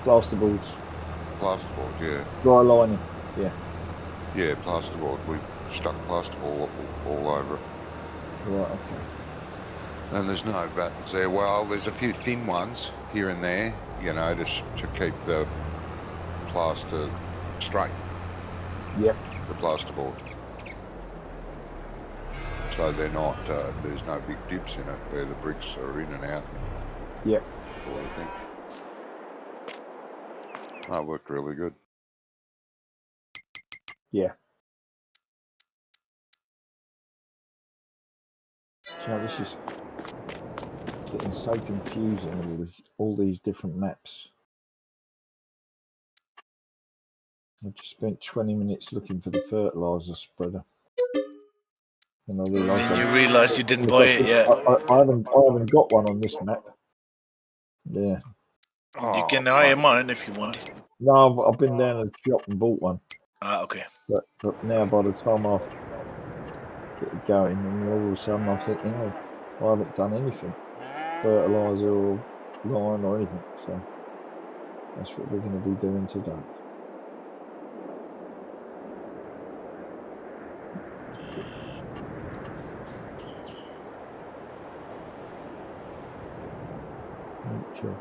plasterboards, Plasterboard, yeah. dry lining. Yeah. Yeah, plasterboard. We stuck plasterboard all over it. Right, okay. And there's no battens there. Well, there's a few thin ones here and there, you know, to keep the plaster straight. Yep. The plasterboard. So they're not, there's no big dips in it where the bricks are in and out. Yep. Sort of thing. That worked really good. Yeah. So this is getting so confusing with all these different maps. I just spent 20 minutes looking for the fertilizer spreader. And I realised Then you realised you didn't buy it yet. I haven't got one on this map. Yeah. You can Oh, hire mate. mine if you want. No, I've been down to the shop and bought one. Ah, okay. But now by the time I've get it going, and all of a sudden I'm thinking, oh, I haven't done anything, fertilizer or line or anything. So that's what we're going to be doing today. Sure.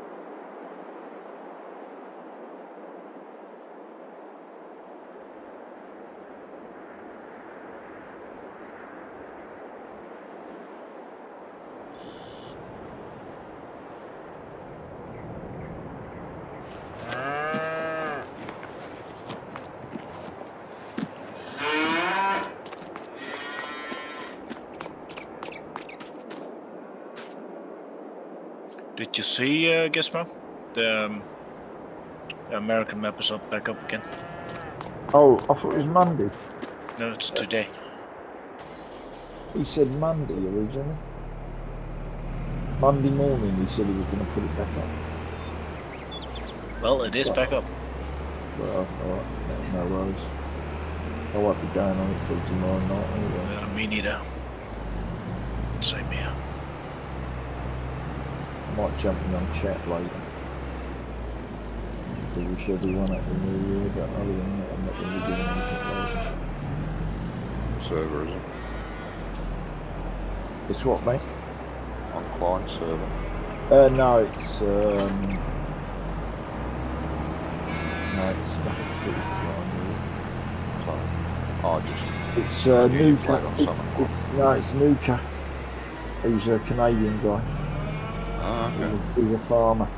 Did you see, Gizmo? The American map is back up again. Oh, I thought it was Monday. No, it's today. He said Monday originally. Monday morning he said he was going to put it back up. Well, it is back up. Well, alright, no worries. I won't be going on it till tomorrow night anyway. Me neither. Same here. I might jump in on chat later. To wish everyone at the new year, but other than that I'm not going to be doing anything later. Server, is it? It's what, mate? On client server. No, it's nothing to do with client really. So, oh, just It's you Nuka. played on something. No, it's Nuka. He's a Canadian guy. Oh, okay. He's a farmer.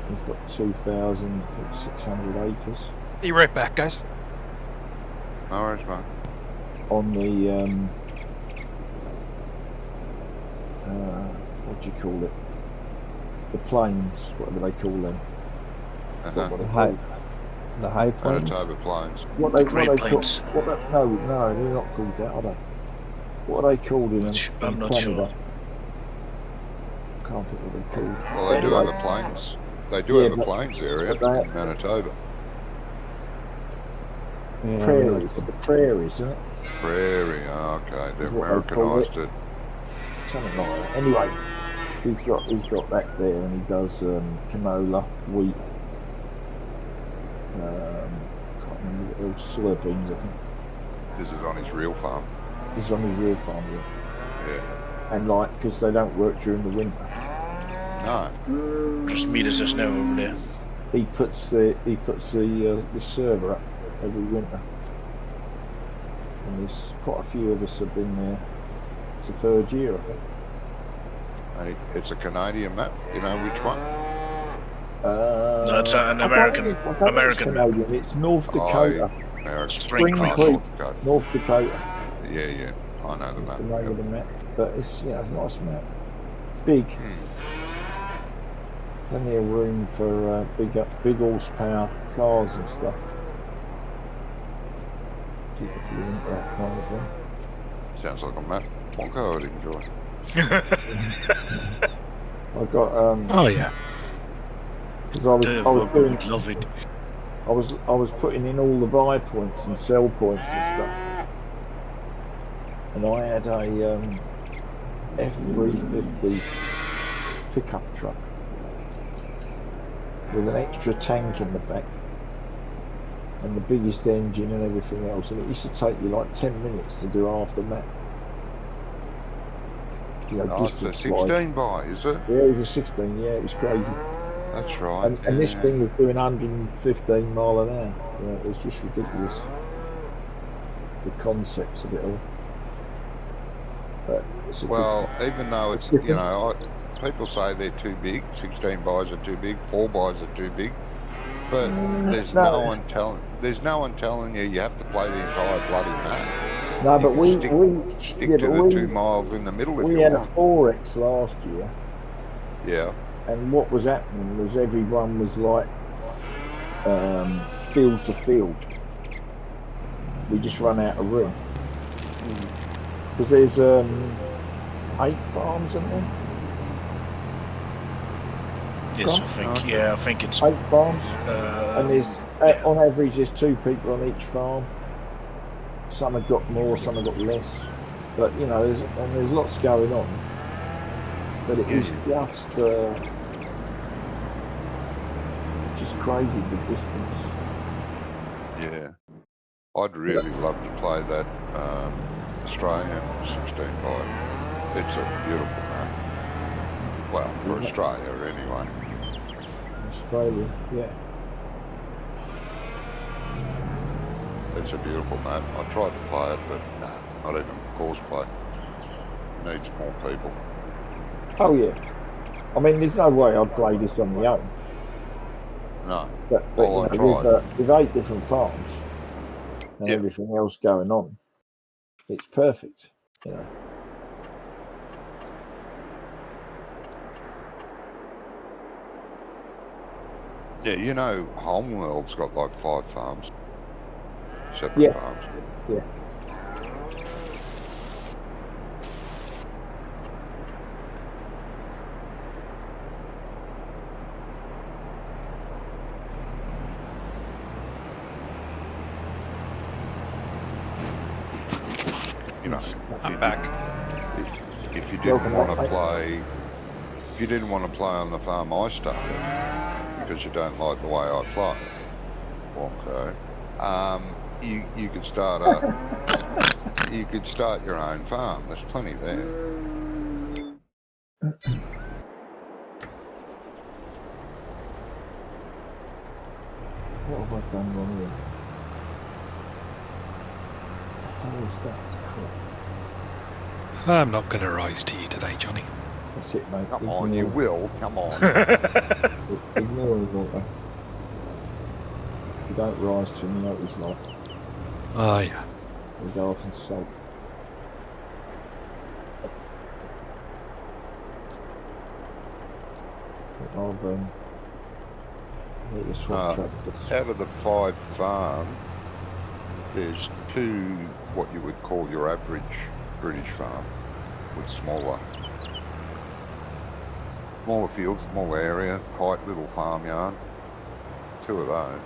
He's got 2,600 acres Be right back, guys. No worries, mate. on the what do you call it? The plains, whatever they call them. What Uh-huh. they High- call- The high plains. Manitoba Plains. What they Great Plains. call? No, they're not called that, are they? What are they called in I'm not Canada? sure. Can't think what they're called. Well, they do have Anyway, a plains. They do Yeah, have a but- plains area but they- in Manitoba. Yeah, prairies, the prairies, isn't it? Prairie, oh, okay. They've What they call Americanised it. Something like that. Anyway, he's got that there, and he does canola, wheat. Can't remember what else. Soybeans, I think. This is on his real farm. He's on his real farm, yeah. Yeah. And like, because they don't work during the winter, No. Just meters of snow over there. he puts the server up every winter. And there's quite a few of us have been there. It's the third year, I think. And it's a Canadian map. You know which one? No, it's an I don't American- think it's American map. Canadian. It's North Dakota. American. Spring Creek. North Dakota. North Dakota. Yeah, yeah. I know the That's map. the name Yep. of the map. But it's it's a nice map. Big. Plenty of room for big horsepower cars and stuff. If you want that kind of thing. Sounds like a map Wonka would enjoy. I got Oh yeah. because I was Wonka doing, would love it. I was putting in all the buy points and sell points and stuff. And I had a F350 pickup truck with an extra tank in the back. and the biggest engine and everything else, and it used to take you like 10 minutes to do half the map. You know, Oh, it's a distance-wise. 16 by, is it? Yeah, it was a 16. Yeah, it was crazy. That's right. And this yeah. thing was doing 115 mile an hour. You know, it was just ridiculous. The concepts of it all. But it's a Well, even though it's, you know, people say they're too big, 16 buys are too big, 4 buys are too big, but there's no one telling you you have to play the entire bloody map. no, You but can we stick yeah, to but the we 2 miles in the middle if we you had a want. 4X last year, Yeah. and what was happening was everyone was like field to field. We just run out of room because there's 8 farms in there. Yes, Gone? I think. Okay. Yeah, I think it's. 8 farms, and there's yeah. on average there's 2 people on each farm. Some have got more, some have got less, but you know, there's lots going on. But it is just crazy the distance. Yeah. I'd really love to play that Australian 16 by. It's a beautiful map. Well, for Yeah. Australia anyway. Australia, yeah. It's a beautiful map. I tried to play it, but nah, not even course play. Needs more people. Oh yeah. I mean, there's no way I'd play this on my own. No. But Well, I you know, tried. with 8 different farms and Yeah. everything else going on, it's perfect. You know. Yeah, you know, Homeworld's got like 5 farms. Separate farms. Yeah. You know, I'm back. if you didn't Welcome want back, to mate. play, if you didn't want to play on the farm I started because you don't like the way I play, okay, you could start you could start your own farm. There's plenty there. What have I done wrong here? How is that? I'm not going to rise to you today, Johnny. That's it, mate. Come on, you will. Come on. Ignore him, Walter. If you don't rise to him, you know what he's like. Oh, yeah. He'll go off and sulk. I've need to swap tractors. Out of the 5 farms, there's 2 what you would call your average British farm with smaller fields, smaller area, tight little farmyard. 2 of those.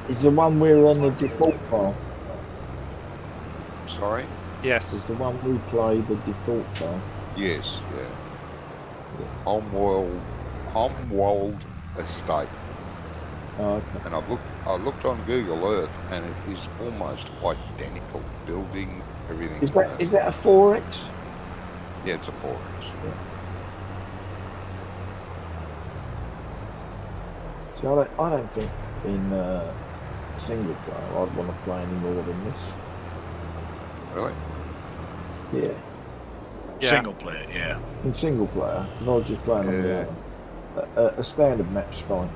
Is the one we're on the default farm? Sorry? Is Yes. the one we play the default farm? Yes, yeah. Homeworld Estate. Oh, okay. And I looked on Google Earth and it is almost identical. Building, everything. Is that a 4X? Yeah, it's a 4X. See, I don't think in single player I'd want to play any more than this. Really? Yeah, Yeah. Single player, yeah. in single player, not just playing on the own. A standard match's fine.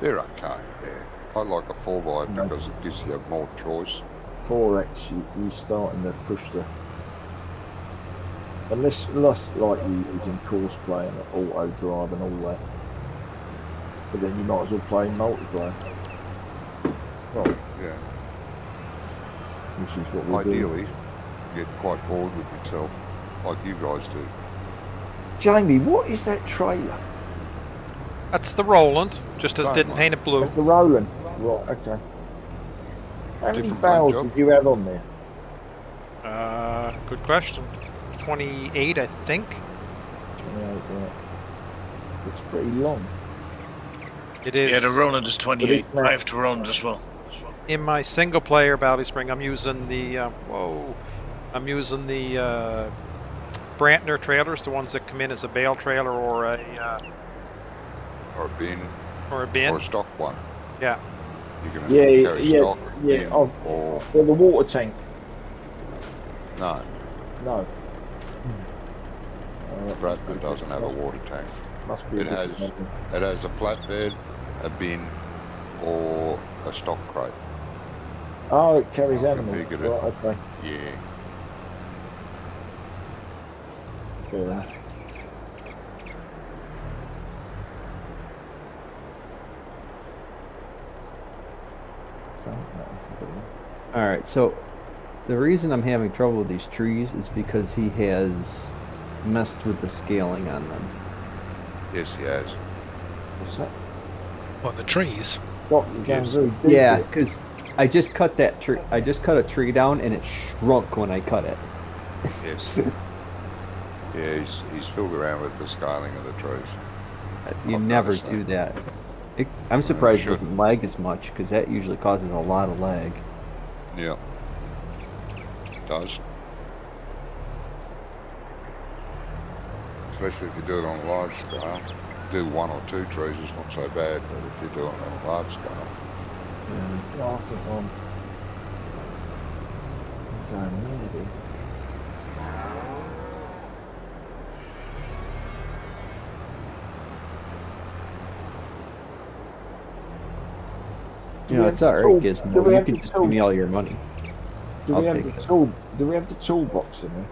They're okay, yeah. I like a 4x because it gives you more choice. 4X, you're starting to push the... Unless like you using course play and auto drive and all that. But then you might as well play multiplayer. Well, Yeah. which is what we do. Ideally, get quite bored with yourself, like you guys do. Jamie, what is that trailer? That's the Roland, just as Same didn't one. paint it blue. That's the Roland. Right, okay. How many Different barrels paint job. did you have on there? Good question. 28, I think. 28, right. It's pretty long. It is. Yeah, the Roland is 28. But I have the Roland as well. In my single player BallySpring, I'm using the Brantner trailers, the ones that come in as a bale trailer or a bin, or a bin. or a stock one. Yeah. You can Yeah, carry yeah, stock, yeah. bin, Or or the water tank. no. No. Bradford doesn't have a water tank. Must be. It has a flatbed, a bin, or a stock crate. Oh, it carries You animals. configured Right, it. okay. Yeah. Fair enough. All right, so the reason I'm having trouble with these trees is because he has messed with the scaling on them. Yes, he has. What's that? What, the trees? Stop, you're going Yes. very deep Yeah, here. because I just cut that tree. I just cut a tree down, and it shrunk when I cut it. Yes. Yeah, he's filled around with the scaling of the trees. You I've never noticed do that. that. I'm surprised it shouldn't. doesn't lag as much, because that usually causes a lot of lag. Yeah. Does. Especially if you do it on a large scale. Do one or two trees, it's not so bad, but if you do it on a large scale. Yeah. No, I think I'm going mad here. Do You know, we it's have all the right, tool- Gizmo. do we You have can the just tool- give me all your money. Do I'll we have take the it. tool? Do we have the toolbox in there?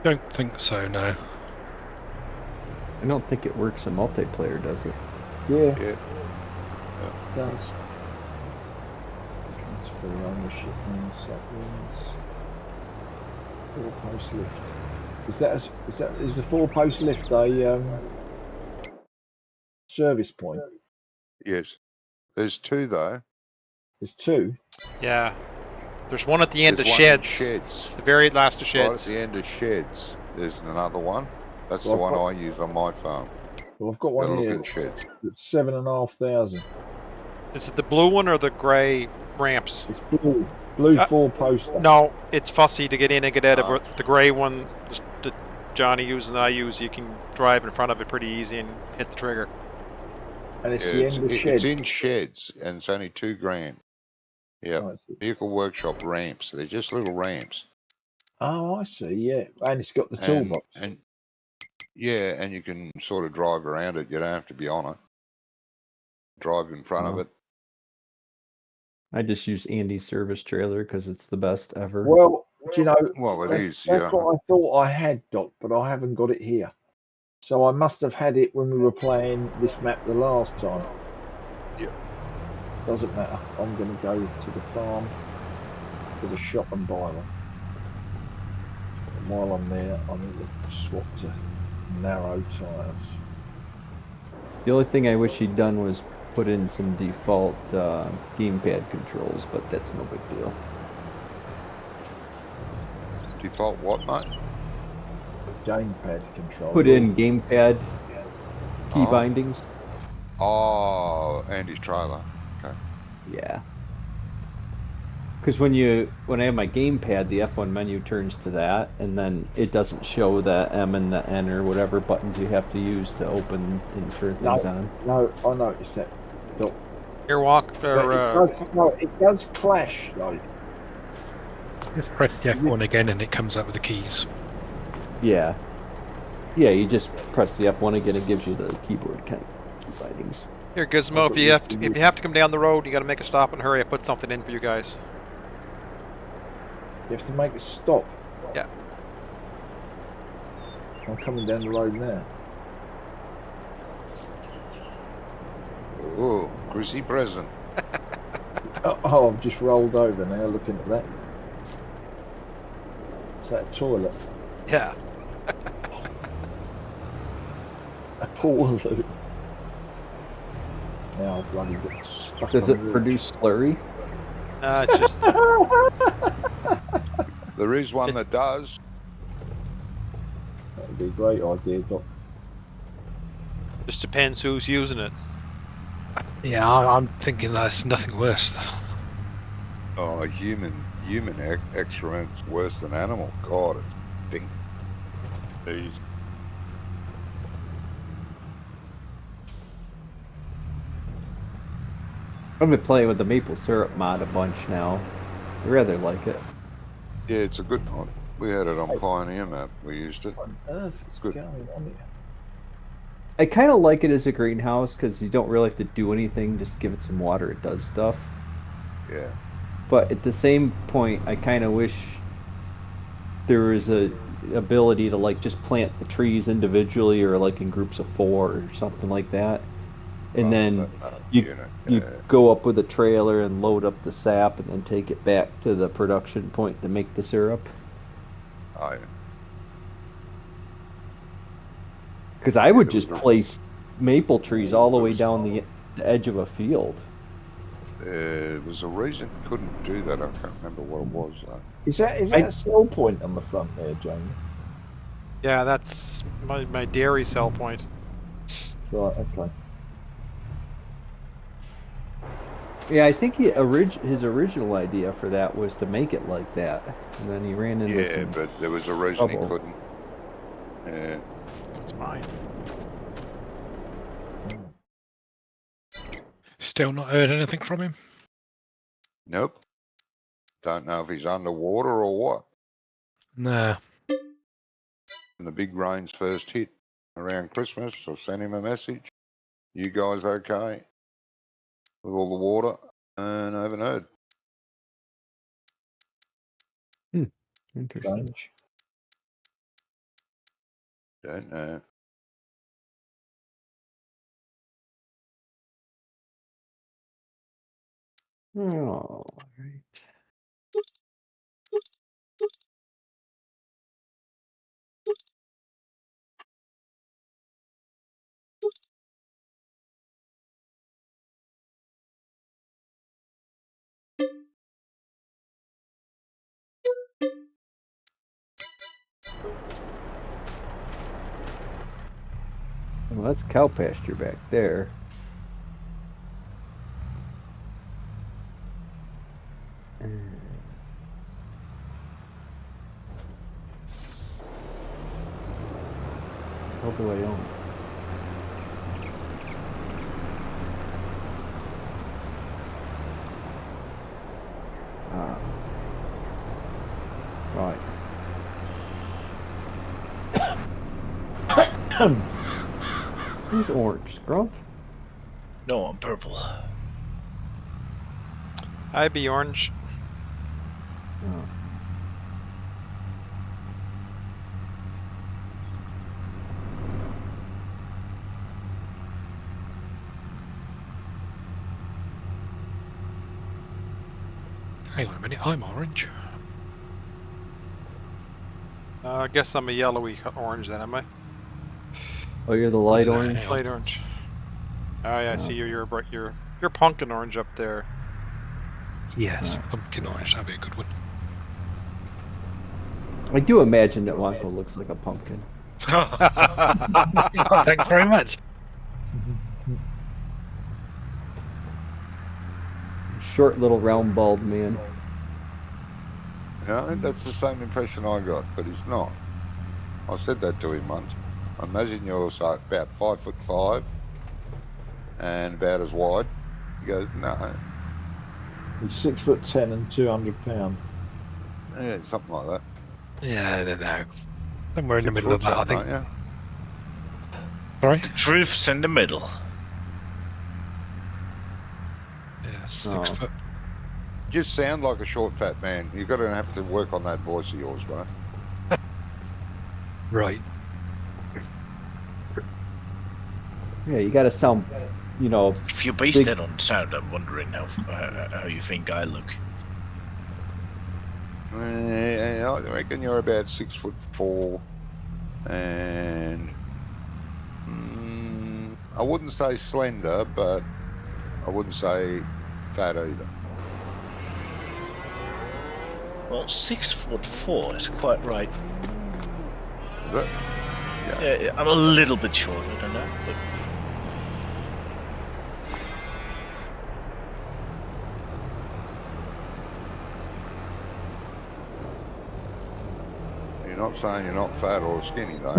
Don't think so, no. I don't think it works in multiplayer, does it? Yeah, Yeah. it does. Transfer ownership and settings. 4-post lift. Is the 4-post lift a service point? Yes. There's two though. There's two. Yeah. There's one at the end There's of one in sheds. sheds. The very last of Right at sheds. the end of sheds. There's another one. That's Well, the I've one got- I use on my farm. Well, I've got Got one to look here. in sheds. It's 7,500. Is it the blue one or the grey ramps? It's blue Uh, 4-poster. No, it's fussy to get in and get out Ah. of it. The grey one that Johnny uses and I use, you can drive in front of it pretty easy and hit the trigger. And it's Yeah, the it's, end of it- shed. it's in sheds and it's only $2,000. Yeah. Right. Vehicle workshop ramps. They're just little ramps. Oh, I see. Yeah, and it's got the And, toolbox. and yeah, and you can sort of drive around it. You don't have to be on it. Drive in front of Oh. it. I just use Andy's service trailer because it's the best ever. Well, do you know? Well, it is, That's yeah. what I thought I had, Doc, but I haven't got it here. So I must have had it when we were playing this map the last time. Yep. Doesn't matter. I'm going to go to the farm, to the shop and buy one. And while I'm there, I need to swap to narrow tyres. The only thing I wish he'd done was put in some default gamepad controls, but that's no big deal. Default what, mate? Gamepad control. Put in gamepad key Oh. bindings. Oh, Andy's trailer. Okay. Yeah. Because when I have my gamepad, the F1 menu turns to that, and then it doesn't show the M and the N or whatever buttons you have to use to open and turn things on. No, I noticed that. Doc. Airwalk or It does clash though. Just press the F1 again and it comes up with the keys. Yeah. Yeah, you just press the F1 again, it gives you the keyboard key bindings. here, Gizmo. If you have to come down the road, you got to make a stop and hurry. I put something in for you guys. You have to make a stop. Yeah. I'm coming down the road now. Oh, Chrissy present. Oh, I've just rolled over now looking at that. Is that a toilet? Yeah. A pool. Now I've bloody got stuck Does on it the produce slurry? It's just There is one that does. That would be a great idea, Doc. Just depends who's using it. Yeah, I'm thinking that's nothing worse. Oh, human excrement's worse than animal. God, it stinks. Jeez. I've been playing with the maple syrup mod a bunch now. I rather like it. Yeah, it's a good mod. We had it on Pioneer Map. We used it. What on earth is Good. going on here? I kind of like it as a greenhouse because you don't really have to do anything. Just give it some water, it does stuff. Yeah. But at the same point, I kind of wish there was a ability to like just plant the trees individually or like in groups of 4 or something like that. And Oh, then that you unit, you yeah. go up with a trailer and load up the sap and then take it back to the production point to make the syrup. Oh, yeah. Because I Yeah, would there was just a- place maple trees all the there way was- down the edge of a field. There was a reason you couldn't do that. I can't remember what it was, though. Is that a sell point on the front there, Jamie? Yeah, that's my dairy sell point. Right, okay. Yeah, I think his original idea for that was to make it like that, and then he ran into Yeah, some. but there was a reason he trouble. couldn't. Yeah. That's mine. Still not heard anything from him? Nope. Don't know if he's underwater or what. Nah. When the big rains first hit around Christmas, I sent him a message. You guys okay? With all the water? And I haven't heard. Interesting. Strange. Don't know. Oh, right. Well, that's cow pasture back there. How do I own? Right. Who's orange? Scruff? No, I'm purple. I'd be orange. Oh. Hang on a minute, I'm orange. I guess I'm a yellowy orange then, am I? Oh, you're the light the orange? hell? Light orange. Oh yeah, I see you're bright. You're pumpkin orange up there. Yes, Right. pumpkin orange, that'd be a good one. I do imagine that Wonko looks like a pumpkin. Thanks very much. Short little round bald man. You know, that's the same impression I got, but he's not. I said that to him once. I imagine you're about 5'5" and about as wide. He goes, no. He's 6'10" and 200 £. Yeah, something like that. Yeah, I don't know. Somewhere in the 6 middle of foot that, I something, think. aren't Sorry? The truth's in the middle. Yeah, 6 Oh. foot. you? Just sound like a short, fat man. You're going to have to work on that voice of yours, right? Right. Yeah, you gotta sound, you know. If you base Big- that on sound, I'm wondering how you think I look. I reckon you're about 6'4", and I wouldn't say slender, but I wouldn't say fat either. Well, 6'4" is quite right. Is it? Yeah, I'm a little bit shorter than that, but not saying you're not fat or skinny, though.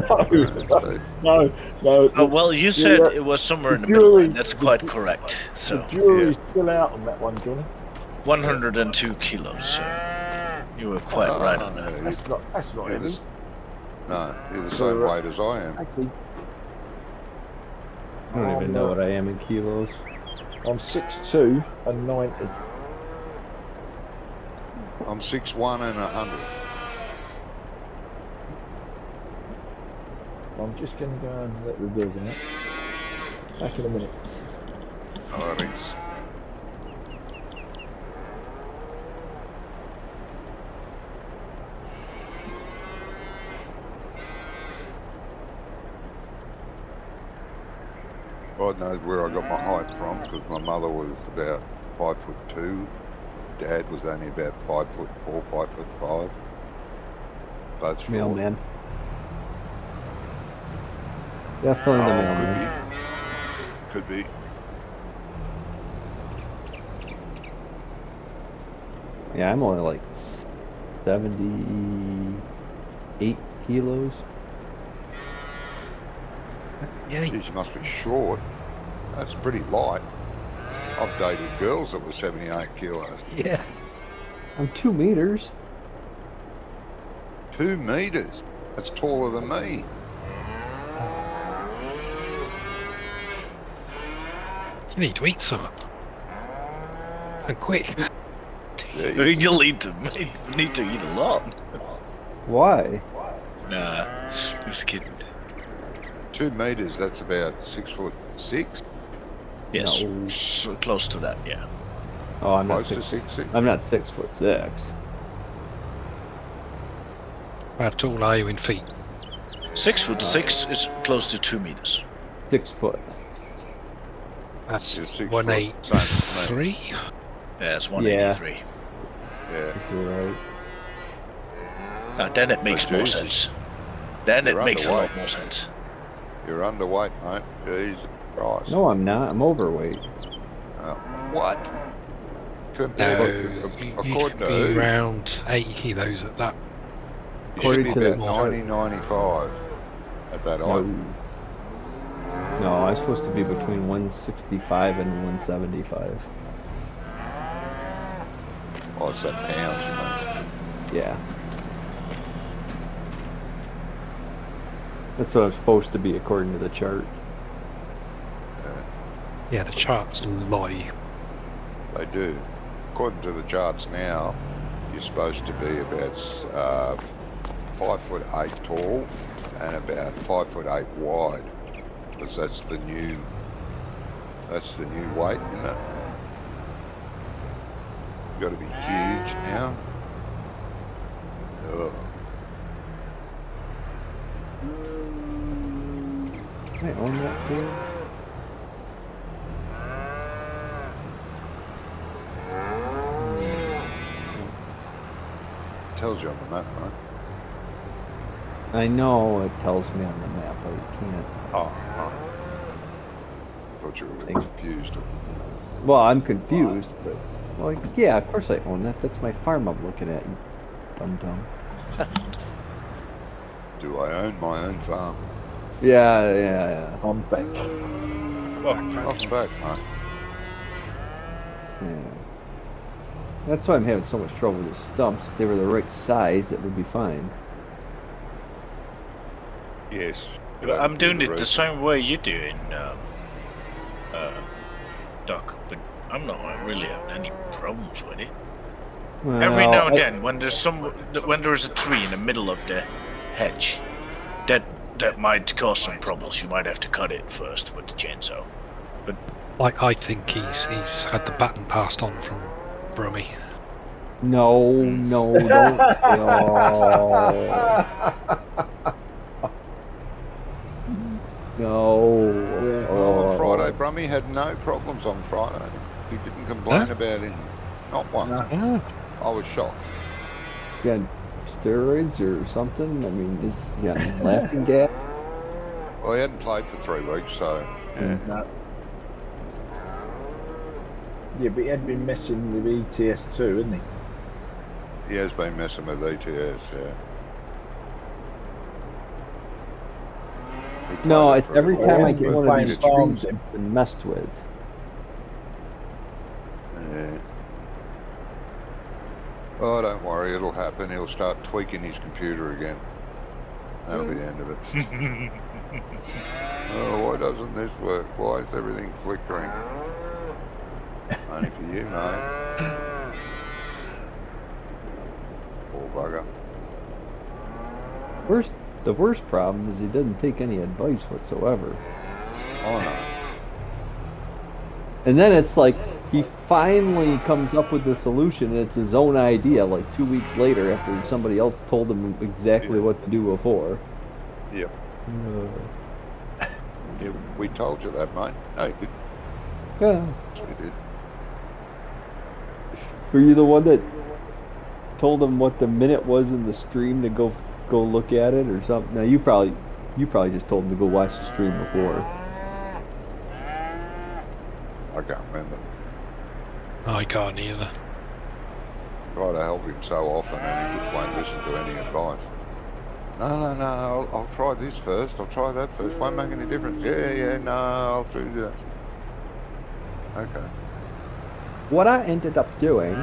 No, no. Oh, well, you said it was somewhere in the middle, and that's quite correct. The So jury's still out on that one, Johnny. 102 kilos. So you were quite right on that. That's not You're heavy. no, you're the same weight as I am. Actually, I don't even know what I am in kilos. I'm 6'2" and 90. I'm 6'1" and 100. I'm just going to go and let the doors out. Back in a minute. Oh, thanks. God knows where I got my height from, because my mother was about 5'2". Dad was only about 5'4", 5'5". Both short. Mailman. Definitely the mailman. Could be. Yeah, I'm only like 78 kilos. Yeah. Geez, you must be short. That's pretty light. I've dated girls that were 78 kilos. Yeah. I'm 2 meters. 2 meters. That's taller than me. You need to eat some. And quick. Yeah, You'll need to eat a lot. Why? Nah, just kidding. 2 meters. That's about 6'6". Yes, No. so close to that. Yeah. Oh, I'm not. Close to 6'6". I'm not 6'6". How tall are you in feet? 6'6" is close to 2 meters. 6 foot. That's You're 6 one foot, eight same as me. 3. Yeah, it's 183. Yeah. You're right. Then it makes more Jesus. sense. Then You're it makes a lot underweight. more sense. You're underweight, mate. Jesus Christ. No, I'm not. I'm overweight. What? Couldn't be, No, according you to should be who? around 80 kilos at that. You should be according to about the- 90, 95 at that No. height. No, I'm supposed to be between 165 and 175. Oh, it's that pounds, you Yeah. That's what I'm supposed to be according to the chart. Yeah, the charts lie. know. They do. According to the charts now, you're supposed to be about 5'8" tall and about 5'8" wide, because that's the new weight, isn't it? You got to be huge now. Ugh. Can I own that too? Tells you on the map, right? I know it tells me on the map, but I can't. Oh, oh. I thought you were Thank- confused. Well, I'm confused, but well, yeah, of course I own that. That's my farm I'm looking at, you dum-dum. Do I own my own farm? Yeah. I'm back. Off back, mate. Yeah. That's why I'm having so much trouble with the stumps. If they were the right size, that would be fine. Yes. I'm doing it the same way you do in Doc, but I'm not really having any problems with it. Every Well, now and then, when there's a tree in the middle of the hedge, that might cause some problems. You might have to cut it first with the chainsaw. Like, I think he's had the baton passed on from Brummy. No, don't. No. Well, on Friday, Brummy had no problems on Friday. He didn't complain Huh? about it. Not one. No. Oh, I was shocked. Got steroids or something? I mean, is he got laughing gas? Well, he hadn't played for 3 weeks, so yeah. No. Yeah, but he had been messing with ETS too, hadn't he? He has been messing with ETS, yeah. He No, played it it's for a every little time while, I He's get been one but of playing these it's- farms. streams, it's been messed with. Yeah. Oh, don't worry, it'll happen. He'll start tweaking his computer again. That'll be the end of it. Oh, why doesn't this work? Why is everything flickering? Only for you, mate. Poor bugger. The worst problem is he doesn't take any advice whatsoever. Oh no. And then it's like he finally comes up with the solution, and it's his own idea. Like 2 weeks later, after somebody else told him exactly Yeah. what to do before. Yep. Yeah, we told you that, mate. No, you did. Yeah. We did. Were you the one that told him what the minute was in the stream to go look at it or something? No, you probably just told him to go watch the stream before. I can't remember. I can't either. Try to help him so often and he just won't listen to any advice. No, I'll try this first, I'll try that first, won't make any difference. Yeah, no, I'll do that. Okay. What I ended up doing,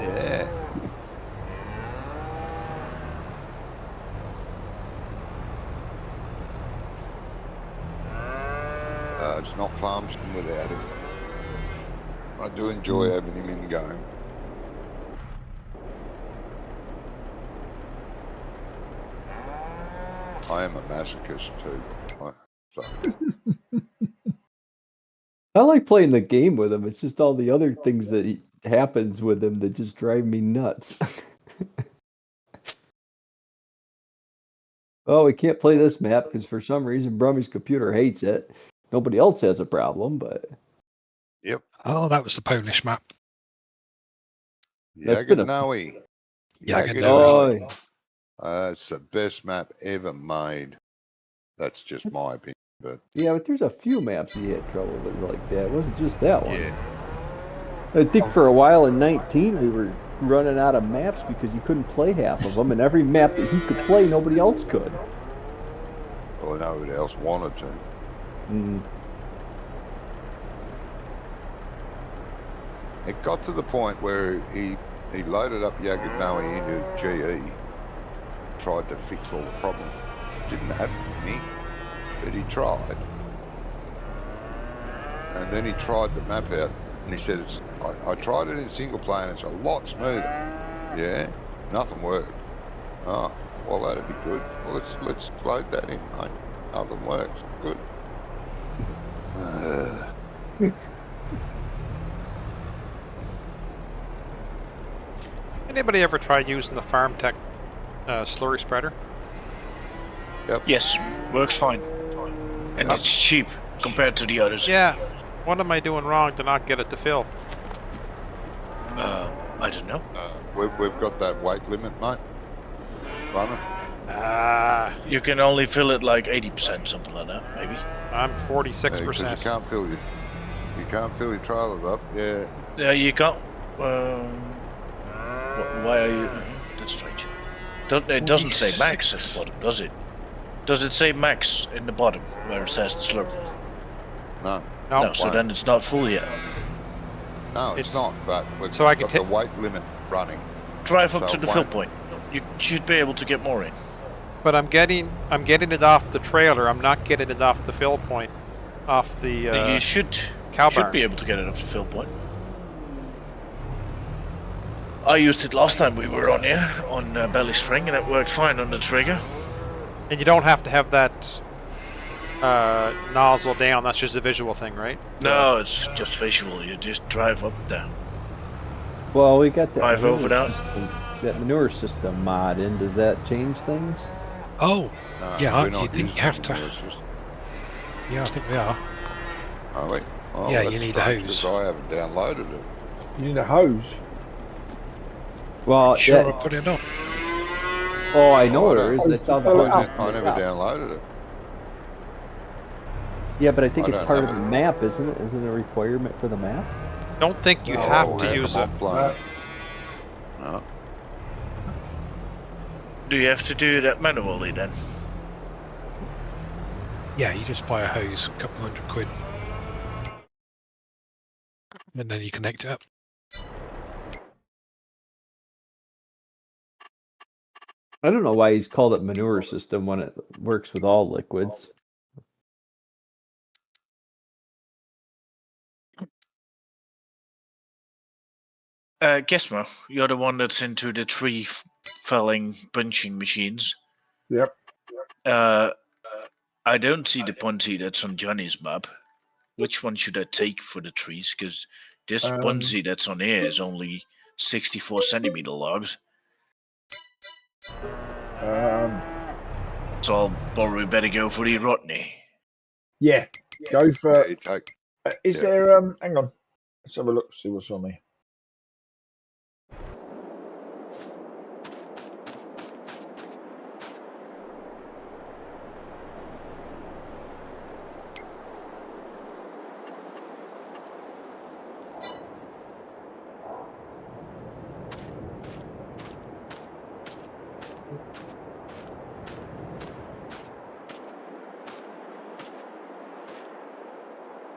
Yeah. It's not Farmston without him. I do enjoy having him in the game. I am a masochist too. So I like playing the game with him. It's just all the other things that happens with him that just drive me nuts. Oh, we can't play this map because for some reason Brummy's computer hates it. Nobody else has a problem, but Oh, that was the Polish map. That's been a- Yaganoe. Yaganoe. It's the best map ever made. That's just my opinion, but yeah, but there's a few maps he had trouble with like that. It wasn't just that one. yeah. I think for a while in 19 we were running out of maps because he couldn't play half of them, and every map that he could play, nobody else could. Well, nobody else wanted to. Mm. It got to the point where he loaded up Yaganoe into GE, tried to fix all the problems. Didn't have any, but he tried. And then he tried the map out, and he said, I tried it in single player and it's a lot smoother. Yeah, nothing worked. Oh, well that'd be good. Well, let's load that in, mate. Nothing works. Good. Anybody ever tried using the Farm Tech slurry spreader? Yes, works fine. And it's cheap compared to the others. Yeah. What am I doing wrong to not get it to fill? I don't know. We've got that weight limit, mate. Running. You can only fill it like 80%, something like that, maybe. I'm Yeah, 'cause 46%. you can't fill your trailers up. Yeah. Yeah, you can't. Why are you? That's strange. It doesn't say max at the bottom, does it? Does it say max in the bottom where it says the slurp? No. No. No, so then it's not full yet. No, it's not. But we've So I can got the weight limit running. Drive up So to the why- fill point. You should be able to get more in. But I'm getting it off the trailer. I'm not getting it off the fill point, off the You should cow barn. be able to get it off the fill point. I used it last time we were on here on BallySpring, and it worked fine on the trigger. And you don't have to have that nozzle down. That's just a visual thing, right? No, it's just visual. You just drive up there. Well, we got that Drive over manure that. system, that manure system mod in. Does that change things? Oh, No, Yeah, we're not you think you using have the to. manure system, yeah, I think we are. are we? Oh, Yeah, you that's need a strange, hose. 'cause I haven't downloaded it. You need a hose. Well, Sure, that- I put it on. oh, I know Oh, there no. is. That's on the Fill it home. up. I never downloaded it. Yeah, but I think I it's don't part of have the it. map, isn't it? Isn't it a requirement for the map? Don't think you Oh, have we'll to use it. them on plane. No. Do you have to do that manually then? Yeah, you just buy a hose, a couple £100, and then you connect it up. I don't know why he's called it manure system when it works with all liquids. Gizmo, you're the one that's into the tree felling bunching machines. Yep. I don't see the Ponzi that's on Johnny's map. Which one should I take for the trees? Because this Ponzi that's on here is only 64 centimeter logs. So I'll probably better go for the Rodney. Yeah. Go for. Yeah, you take. Is yeah. there? Hang on. Let's have a look. See what's on here.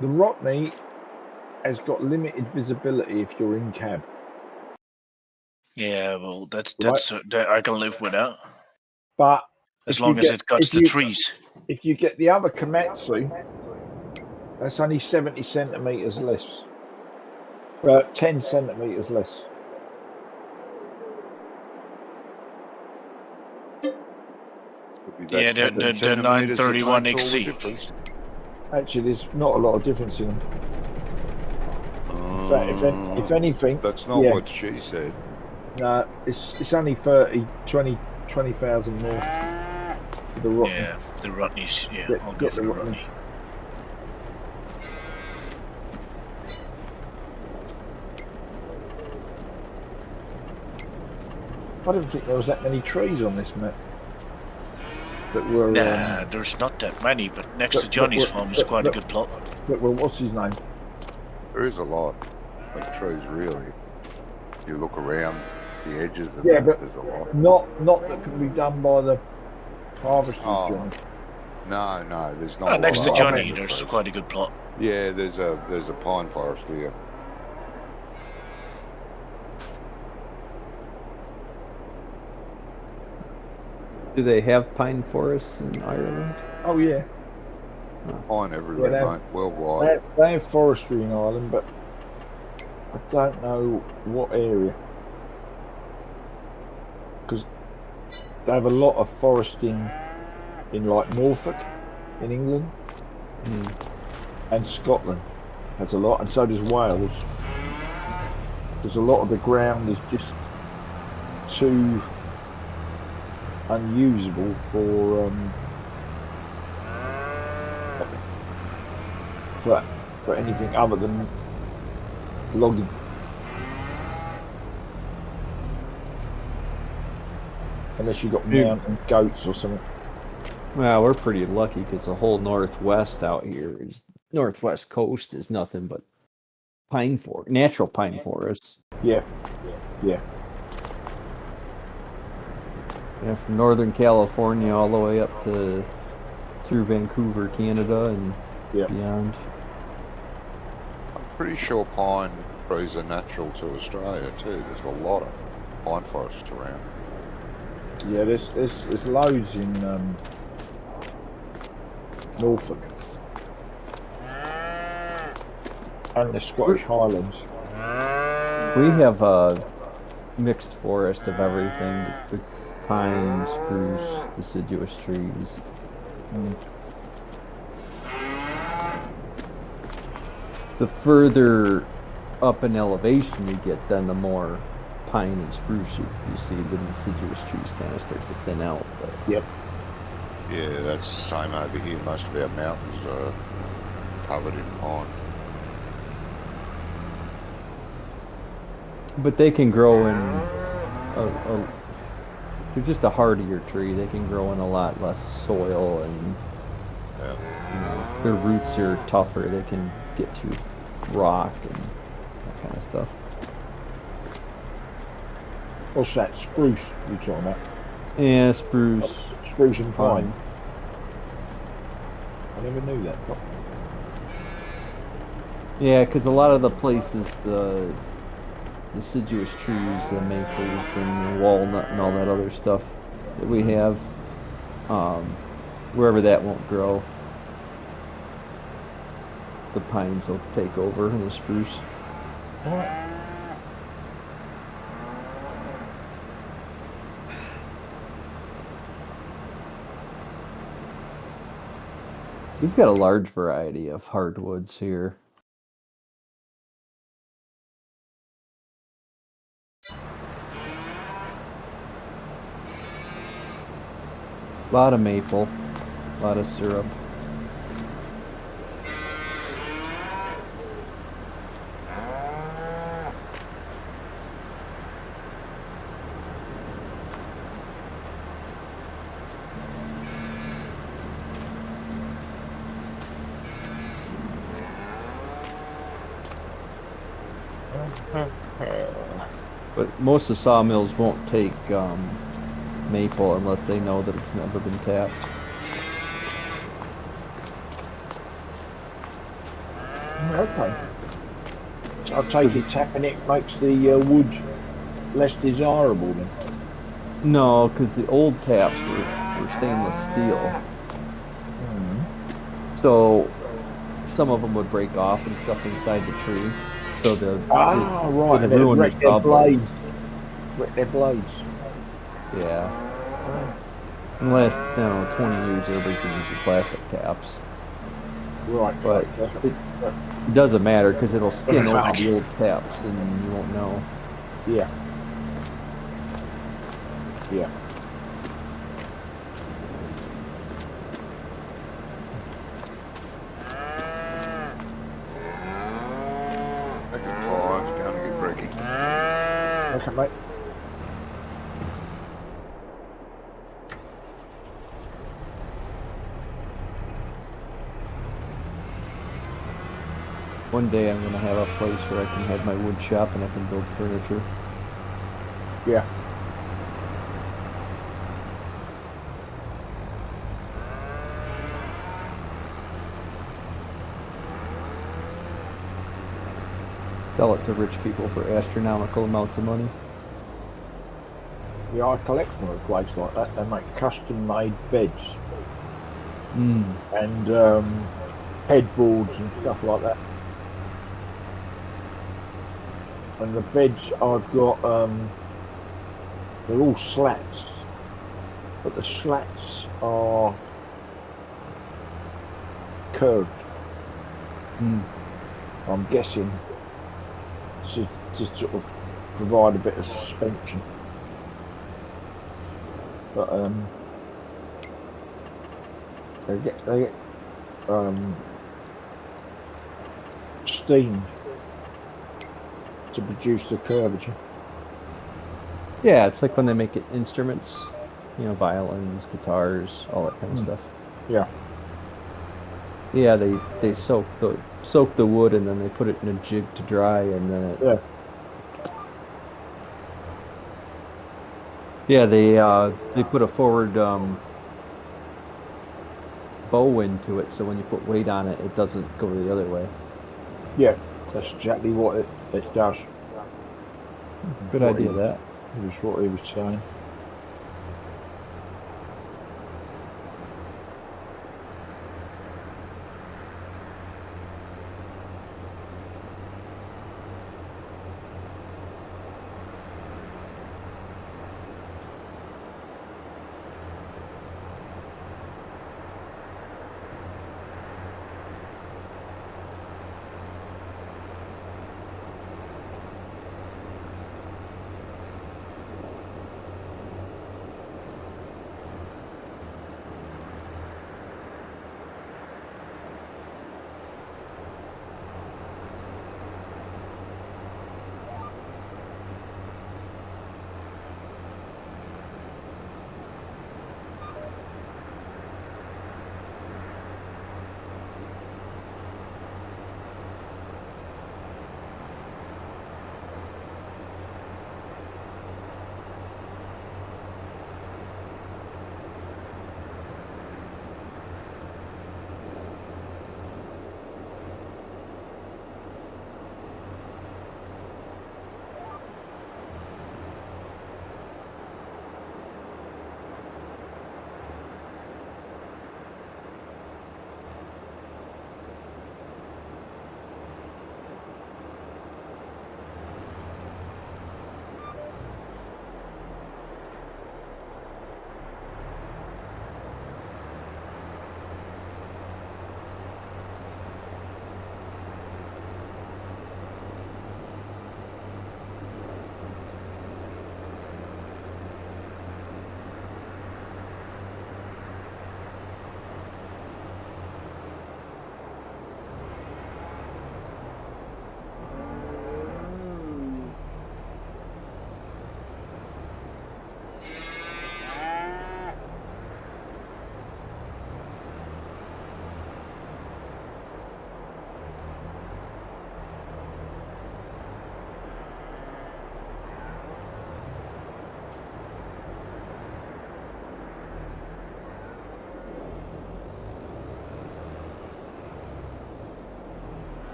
The Rodney has got limited visibility if you're in cab. Yeah, well, that's Right. that I can live with that. But As if long you as get- it cuts if the you- trees. If you get the other Komatsu, that's only 70 centimeters less. 10 centimeters less. Could be Yeah, that the 10 centimetres that 931 makes all the XC. difference. Actually, there's not a lot of difference in them. In fact, if anything, That's not yeah. what she said. No, it's only 20,000 more for the Rodney. Yeah, the Rodneys. Yeah, Get- I'll go get for the the Rodney. Rodney. I didn't think there was that many trees on this map. That were Nah, there's not that many, but next to but- Johnny's but- farm is but- quite a but- good plot. that were what's his name? There is a lot of trees, really. You look around the edges of Yeah, that, but there's a lot. Not that can be done by the harvesters, Oh, Johnny. No, there's not a lot Next of to lot Johnny, harvester there's trees. quite a good plot. Yeah, there's a pine forest here. Do they have pine forests in Ireland? Oh yeah, Pine everywhere, Yeah, mate, worldwide. they have forestry in Ireland, but I don't know what area. Because they have a lot of foresting in like Norfolk, in England, and Scotland has a lot, and so does Wales. Because a lot of the ground is just too unusable for anything other than logging. Unless you've got mountain goats or something. Well, we're pretty lucky because the whole northwest out here is northwest coast is nothing but natural pine forests. Yeah. Yeah, from Northern California all the way up to through Vancouver, Canada, and beyond. I'm pretty sure pine trees are natural to Australia too. There's a lot of pine forests around. Yeah, there's loads in Norfolk and the Scottish Highlands. We have a mixed forest of everything: the pine, spruce, deciduous trees. The further up in elevation you get, then the more pine and spruce you see. The deciduous trees kind of start to thin out. But Yep. Yeah, that's the same over here. Most of our mountains are covered in pine. But they can grow in they're just a hardier tree. They can grow in a lot less soil, and their roots are tougher. They can get through rock and that kind of stuff. What's that? Spruce you talking about? Yeah, spruce. Spruce and pine. I never knew that. Doc. Yeah, because a lot of the places, the deciduous trees, the maples and the walnut and all that other stuff that we have, wherever that won't grow, the pines will take over and the spruce. All right. We've got a large variety of hardwoods here. A lot of maple, a lot of syrup. But most of the sawmills won't take maple unless they know that it's never been tapped. Okay. So I take it tapping it makes the wood less desirable then. No, because the old taps were stainless steel. So some of them would break off and stuff inside the tree. So Right, and it ruin wrecked the their saw blade. blades. Wrecked their blades. Yeah. In the last 20 years, everybody's been using plastic taps. Right, But right. it doesn't matter because it'll skin over Right. the old taps and you won't know. Yeah. Yeah. Second 5, going to get Ricky. Okay, mate. One day I'm going to have a place where I can have my wood shop and I can build furniture. Yeah. Sell it to rich people for astronomical amounts of money. Yeah, I collect from a place like that. They make custom-made beds and headboards and stuff like that. And the beds I've got, they're all slats, but the slats are curved. I'm guessing to sort of provide a bit of suspension. But they get steam to produce the curvature. Yeah, it's like when they make it instruments, violins, guitars, all that kind of stuff. Yeah. Yeah, they soak the wood and then they put it in a jig to dry and then it. Yeah. Yeah, they put a forward bow into it, so when you put weight on it, it doesn't go the other way. Yeah, that's exactly what it does. Good idea, that. It was what he was saying.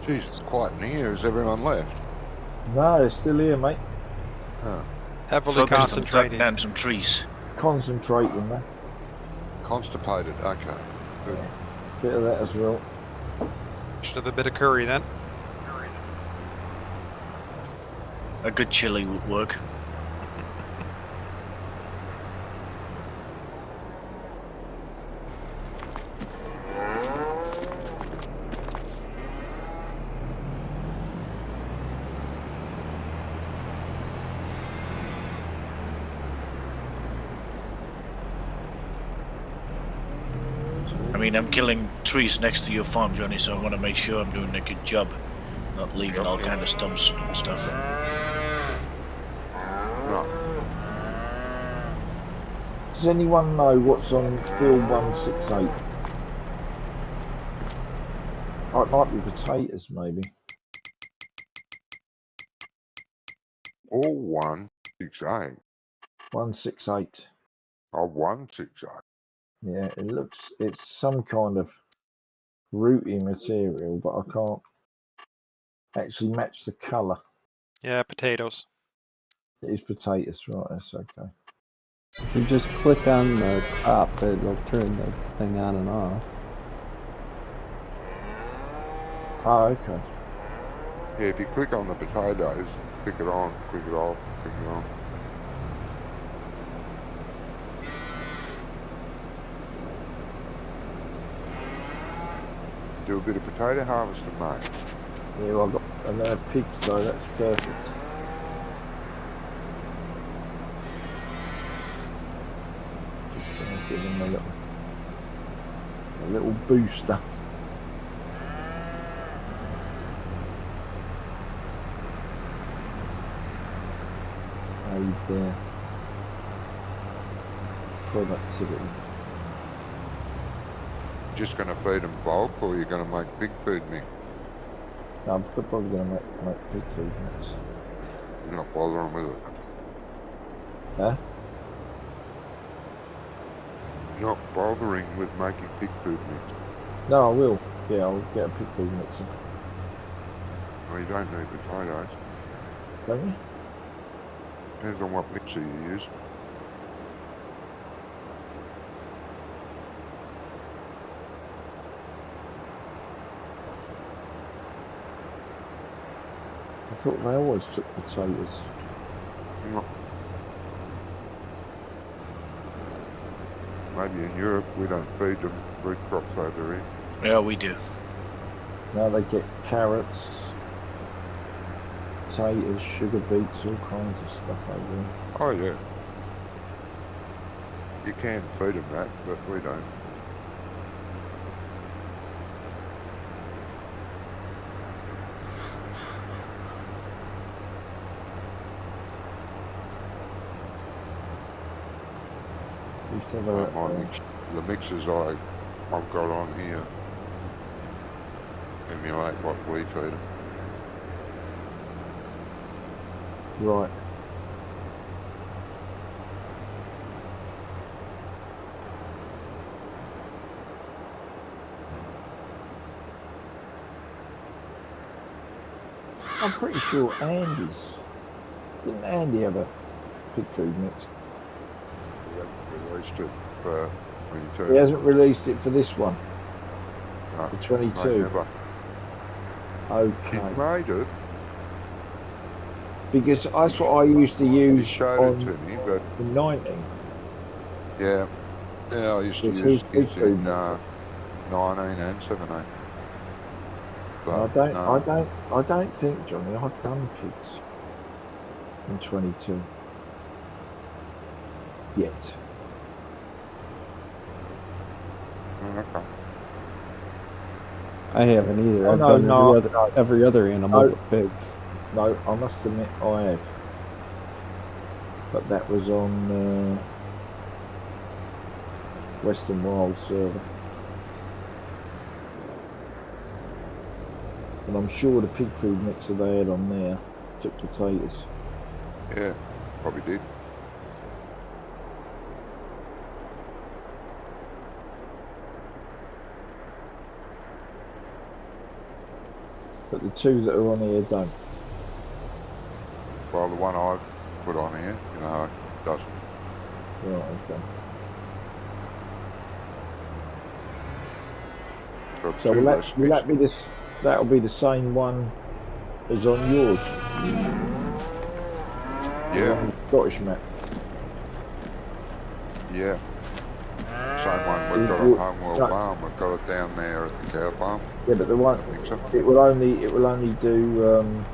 Jeez, it's quite in here. Has everyone left? No, they're still here, mate. Oh, Heavily Focused on concentrating. cutting down some trees. Concentrating, man. constipated. Okay, good. Bit of that as well. Should have a bit of curry then. A good chili would work. I mean, I'm killing trees next to your farm, Johnny, so I want to make sure I'm doing a good job. Not leaving all kind of stumps and stuff. Right. Does anyone know what's on field 168? Oh, it might be potatoes, maybe. All 168. 168. I won 6-0. Yeah, it's some kind of rooty material, but I can't actually match the colour. Yeah, potatoes. It is potatoes, right? That's okay. If you just click on the top, it'll turn the thing on and off. Oh, okay. Yeah, if you click on the potatoes, click it on, click it off, click it on. Do a bit of potato harvesting, mate. Yeah, well, I've got another pig, so that's perfect. Just gonna give him a little booster. Aid productivity. Just going to feed them bulk, or you're going to make pig food mix? No, I'm probably going to make pig food mix. You're not bothering with it. Huh? You're not bothering with making pig food mix. No, I will. Yeah, I'll get a pig food mixer. Well, you don't need potatoes. Don't you? Depends on what mixer you use. I thought they always took potatoes. No. Maybe in Europe we don't feed them root crops over here. Yeah, we do. Now they get carrots, potatoes, sugar beets, all kinds of stuff over there. Oh yeah. You can feed them that, but we don't. Used to have The mixes I've got on here emulate what we feed them. right. I'm pretty sure didn't Andy have a pig food mix? We haven't released it for 22. He hasn't released it for this one, No, for no, 22. never. He Okay. made it. Because that's what I used to He use showed on it to me, but the 19. yeah, I used to It's use his pig this food in mixer. 19 and 17. I But no, don't think, Johnny, I've done pigs in 22 yet. okay. I haven't either. Oh, I've no, done no, every other animal No. but pigs. No, I must admit I have. But that was on Western Wild server. And I'm sure the pig food mixer they had on there took potatoes. Yeah, probably did. But the two that are on here don't. Well, the one I put on here, doesn't. Right, okay. Got So two will recipes. that be this? That'll be the same one as on yours. Yeah, On the Scottish map. yeah. Same one we've got on Homeworld Farm. We've got it down there at the cow farm. Yeah, but the one That mixer. it will only do.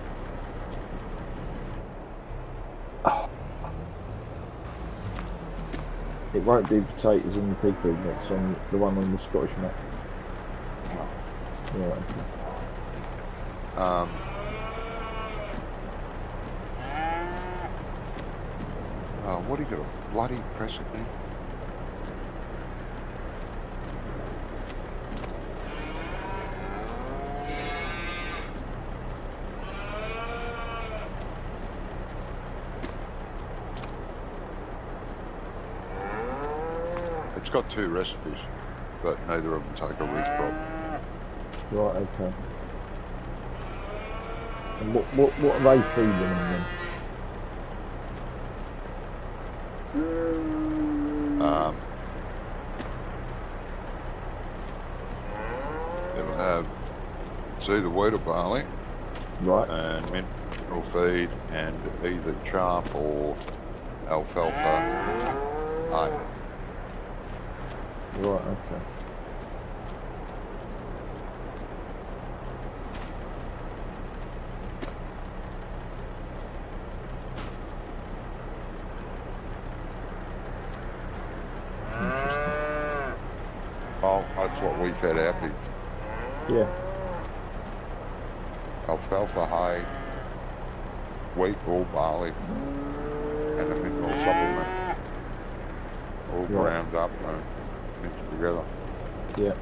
It won't do potatoes in the pig food mix on the one on the Scottish map. Yeah. Okay. What do you got? A bloody pressing thing? got 2 recipes, but neither of them take a root crop. Right, okay. And what are they feeding them then? It'll have, it's either wheat or barley, Right. and mineral feed, and either chaff or alfalfa hay. Right, okay. Interesting. Oh, that's what we fed our pigs. Yeah. Alfalfa hay, wheat or barley, and a mineral supplement. All ground up and mixed together. Yeah.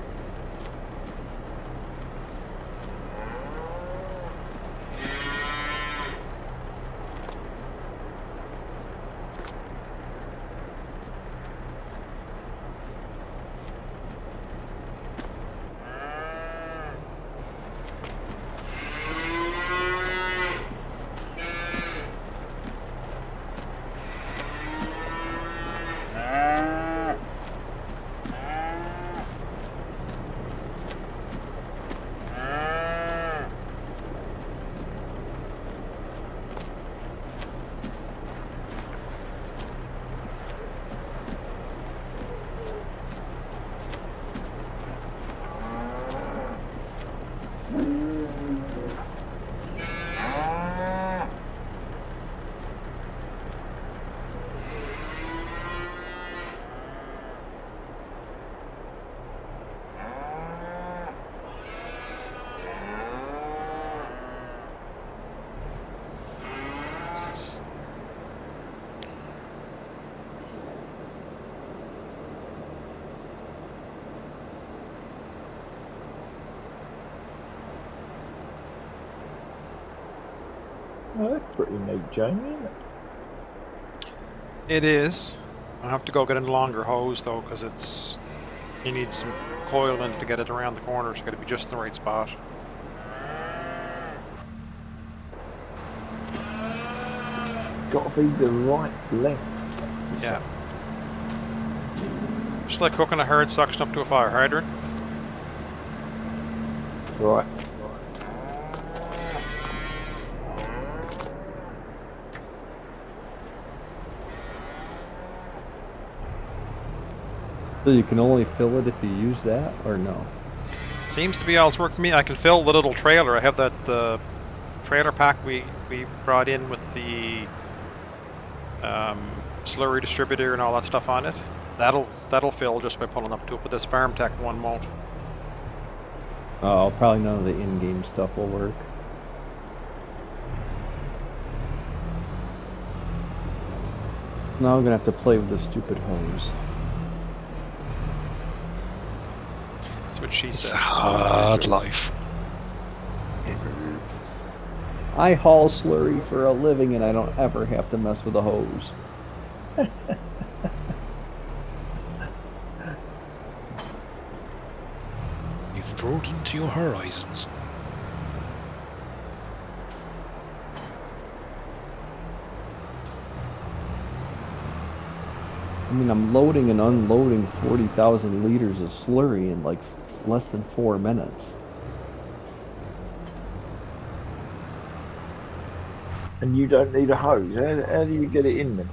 Oh, that's pretty neat, Jamie, isn't it? It is. I have to go get a longer hose though, because it's you need some coil in it to get it around the corner. It's got to be just in the right spot. Got to be the right length. Yeah. Just like hooking a herd suction up to a fire hydrant. Right. So you can only fill it if you use that, or no? Seems to be all it's worked for me. I can fill the little trailer. I have that trailer pack we brought in with the slurry distributor and all that stuff on it. That'll fill just by pulling up to it, but this Farm Tech one won't. Oh, probably none of the in-game stuff will work. Now I'm gonna have to play with this stupid hose. That's what she It's said. a hard life. I haul slurry for a living and I don't ever have to mess with a hose. You've broadened your horizons. I mean, I'm loading and unloading 40,000 liters of slurry in like less than 4 minutes. And you don't need a hose. How do you get it in then?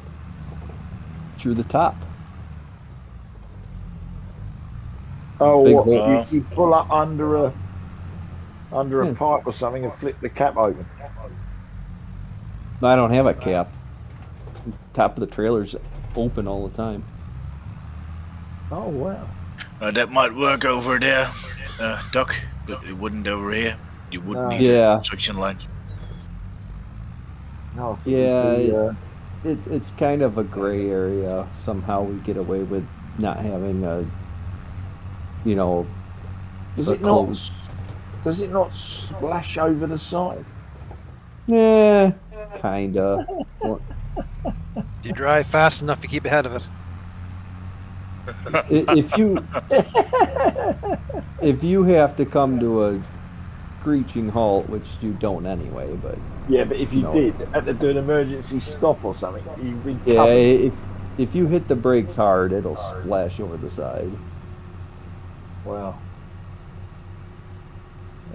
Through the top. Oh, Big what? hole. You pull up under a Yeah. pipe or something and flip the cap open. I don't have a cap. Top of the trailer's open all the time. Oh wow. That might work over there, Doc, but it wouldn't over here. You would No. need Yeah. a suction line. No, I think Yeah, it'd be, it's kind of a gray area. Somehow we get away with not having a, you know, does a it not? closed. Does it not splash over the side? Yeah, kinda. Well, You drive fast enough to keep ahead of it. If you if you have to come to a screeching halt, which you don't anyway, but Yeah, but if you No. did, had to do an emergency stop or something, you'd be yeah, covered. if you hit the brakes hard, it'll splash over the side. Wow.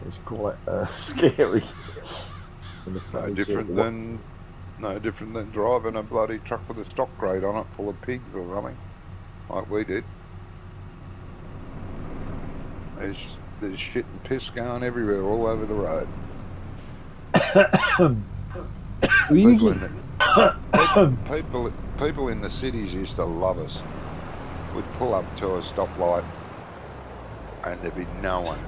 It's quite scary. And the fact No is, different than driving a bloody truck with a stock crate on it full of pigs or something, like we did. There's shit and piss going everywhere, all over the road. We People usually, in the people in the cities used to love us. We'd pull up to a stoplight, and there'd be no one.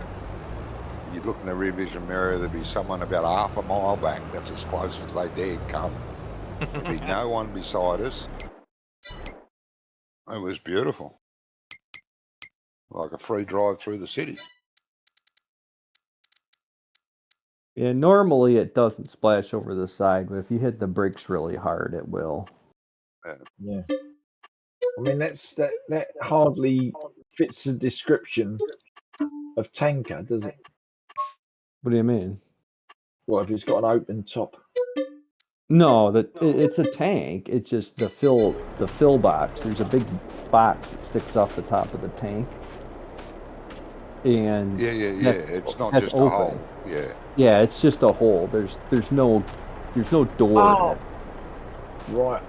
You'd look in the rear vision mirror, there'd be someone about half a mile back. That's as close as they dared come. There'd be no one beside us. It was beautiful. Like a free drive through the city. yeah, normally it doesn't splash over the side, but if you hit the brakes really hard, it will. yeah. I mean, that hardly fits the description of tanker, does it? What do you mean? Well, if it's got an open top. No, it's a tank. It's just the fill box. There's a big box that sticks off the top of the tank, and Yeah. It's not that's just a open. hole. Yeah. Yeah, it's just a hole. There's no door in it. Right.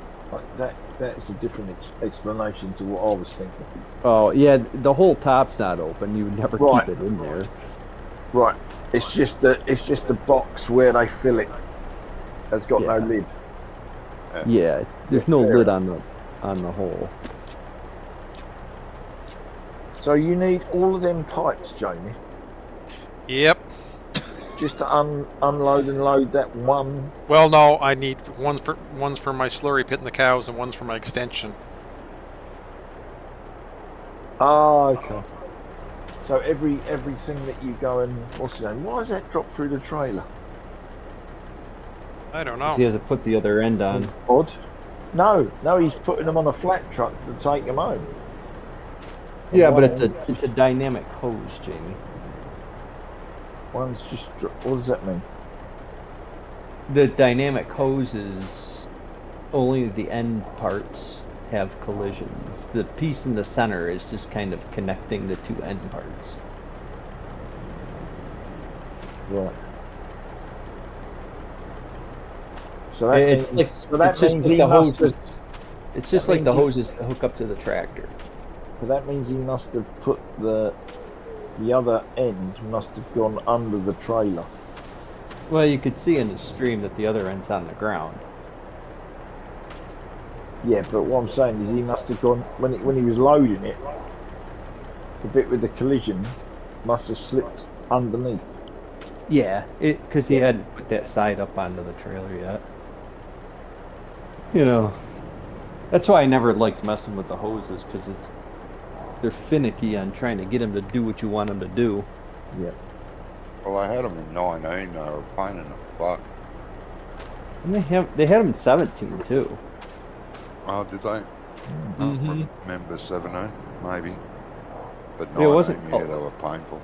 That's a different explanation to what I was thinking. Oh yeah, the whole top's not open. You would never Right. keep it in there. Right. It's just the box where they fill it has got no Yeah. lid. Yeah, there's no Fair lid on the hole. So you need all of them pipes, Jamie, Yep. just to unload and load that one. Well, no, I need one's for my slurry pit and the cows, and one's for my extension. Ah, okay. So everything that you go and what's the name? Why does that drop through the trailer? I don't He know. has to put the other end on. Odd. No, he's putting them on a flat truck to take them home. Yeah, but One- it's a dynamic hose, Jamie. One's just. What does that mean? The dynamic hoses, only the end parts have collisions. The piece in the center is just kind of connecting the two end parts. Right. So that It's means, like so that it's just means like he the must hoses. have, It's just that like the means he- hoses that hook up to the tractor. so that means he must have put the other end must have gone under the trailer. Well, you could see in the stream that the other end's on the ground. Yeah, but what I'm saying is he must have gone when he was loading it. The bit with the collision must have slipped underneath. Yeah, because he hadn't put that side up onto the trailer yet. You know, that's why I never liked messing with the hoses, because they're finicky on trying to get them to do what you want them to do. Yeah. Well, I had them in 19. They were a pain in the butt. And they had them in 17 too. Oh, did they? I don't remember 17, maybe. But 19, It wasn't yeah, called- they were painful.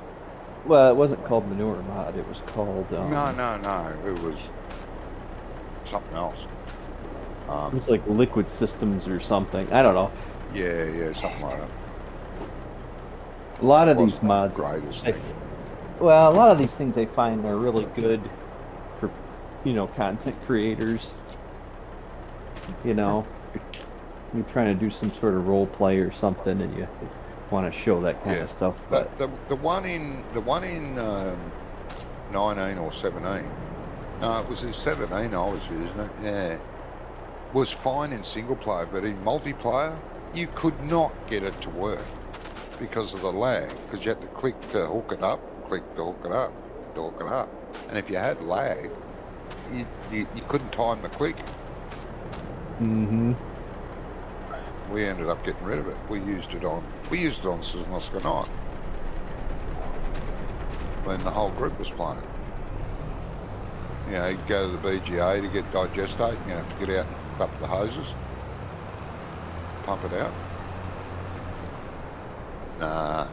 Well, it wasn't called manure mod. It was called. No. It was something else. It was like liquid systems or something. I don't know. Yeah, something like that. A lot of Wasn't these the mods. greatest I- thing. Well, a lot of these things I find are really good for, content creators. You're trying to do some sort of role play or something, and you want to show that kind Yeah. of stuff. But The one in 19 or 17. No, it was in 17 I was using it. Yeah, was fine in single player, but in multiplayer you could not get it to work because of the lag. Because you had to click to hook it up, click to hook it up, to hook it up, and if you had lag, you couldn't time the click. mm-hmm. We ended up getting rid of it. We used it on Sisnoska Night when the whole group was playing. You'd go to the BGA to get digestate, and you have to get out and hook up the hoses, pump it out. Nah,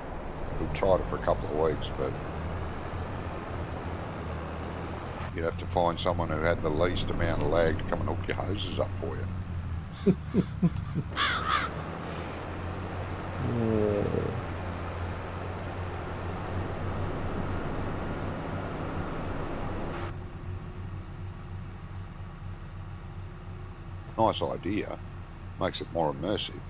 we tried it for a couple of weeks, but you'd have to find someone who had the least amount of lag to come and hook your hoses up for you. Nice idea. Makes it more immersive.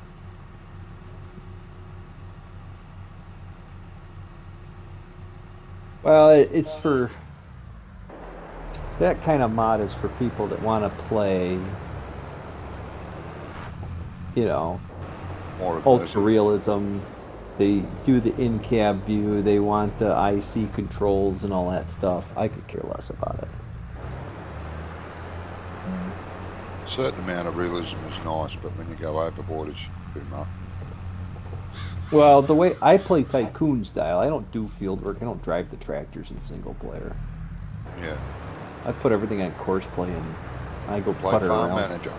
Well, it's for that kind of mod is for people that want to play, you know, More ultra immersive. realism. They do the in-cab view. They want the IC controls and all that stuff. I could care less about it. A certain amount of realism is nice, but when you go overboard, it's too much. Well, the way I play Tycoon style, I don't do field work. I don't drive the tractors in single player. Yeah. I put everything on course play and I go Play putter farm around. manager.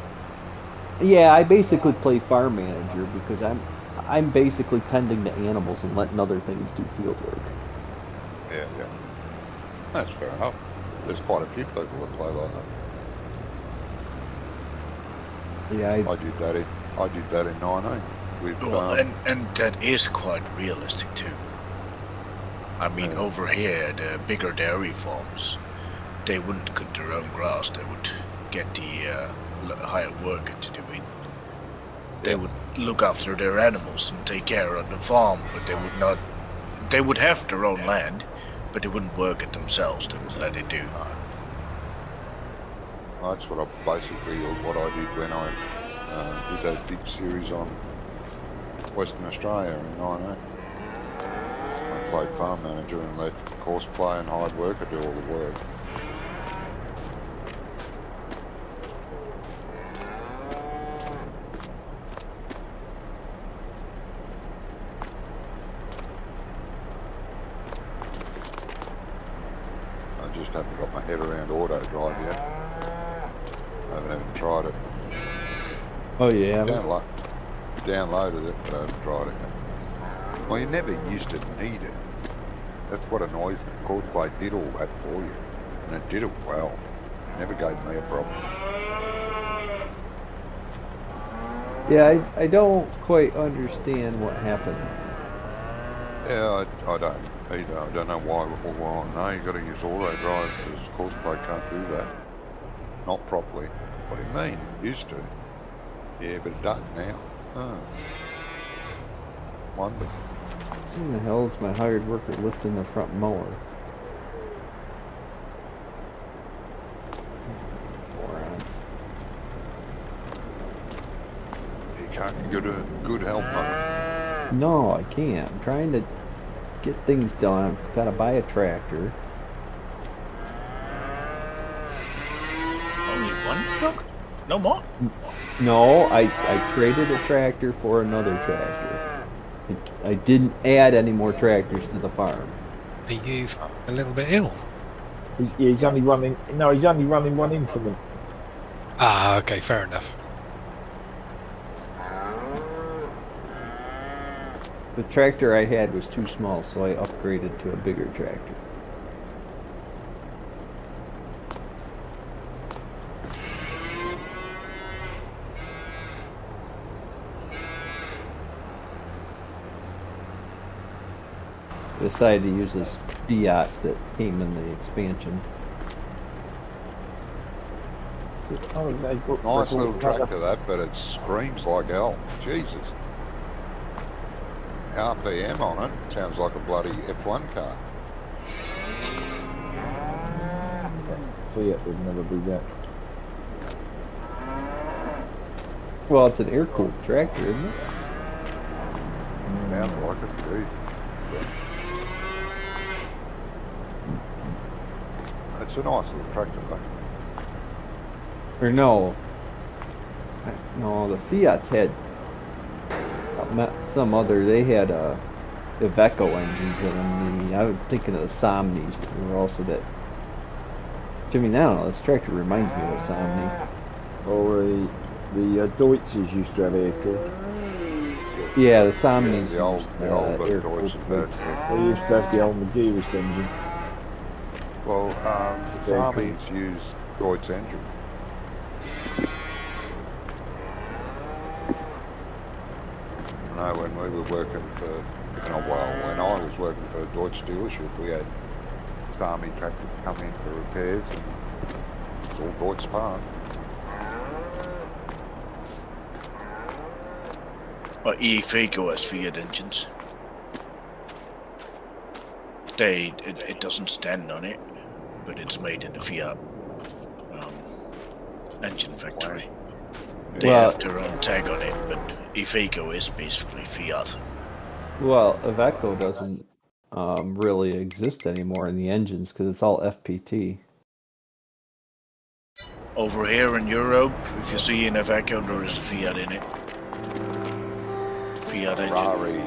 Yeah, I basically play farm manager because I'm basically tending to animals and letting other things do field work. Yeah, yeah. That's fair enough. There's quite a few people that play like that. Yeah, I did that in 19 with Well, and that is quite realistic too. I mean, over here, the bigger dairy farms, they wouldn't cut their own grass. They would get the higher worker to do it. They would look after their animals and take care of the farm, but they would not. They would have their own land, but they wouldn't work it themselves. They would let it do. That's what I did when I did that big series on Western Australia in 19. I played farm manager and let course play and hired worker do all the work. I just haven't got my head around auto drive yet. I haven't even tried it. Oh yeah. Downloaded it, but I haven't tried it yet. Well, you never used to need it. That's what annoys me. Courseplay did all that for you, and it did it well. It never gave me a problem. Yeah, I don't quite understand what happened. Yeah, I don't either. I don't know why. Well, no, you got to use auto drive because Courseplay can't do that. Not properly. What do you mean? It used to. Yeah, but it doesn't now. Oh. Wonderful. Who the hell is my hired worker lifting the front mower? Moron. You can't get a good help on it. No, I can't. I'm trying to get things done. I've got to buy a tractor. Only one truck? No more? No, I traded a tractor for another tractor. I didn't add any more tractors to the farm. Are you a little bit ill? He's only running. No, he's only running one implement. Ah, okay, fair enough. The tractor I had was too small, so I upgraded to a bigger tractor. I decided to use this Fiat that came in the expansion. Oh, they've got Nice little colour. tractor that, but it screams like hell. Jesus. RPM on it sounds like a bloody F1 car. Fiat would never do that. Well, it's an air-cooled tractor, isn't it? Sounds like it, geez. It's a nice little tractor though. Or no. No, the Fiats had some other, they had Iveco engines in them. I was thinking of the Somnis, but there were also that. I mean, I don't know, this tractor reminds me of a Somni. Or the Deutzes used to have air cooled. Yeah, the Somnis The old, used the old air-cooled Deutsch and twigs. that. They used to have the old Magirus engine. Well, the Very Armies use Deutsch engine. I know when we were working for, when I was working for a Deutsch dealership, we had Army tractors come in for repairs, and it's all Deutsch parts. Or Fico has Fiat engines. It doesn't stand on it, but it's made in the Fiat engine factory. They Well- have their own tag on it, but Iveco is basically Fiat. Well, Iveco doesn't really exist anymore in the engines because it's all FPT. Over here in Europe, if you see an Iveco, there is a Fiat in it. Fiat engine.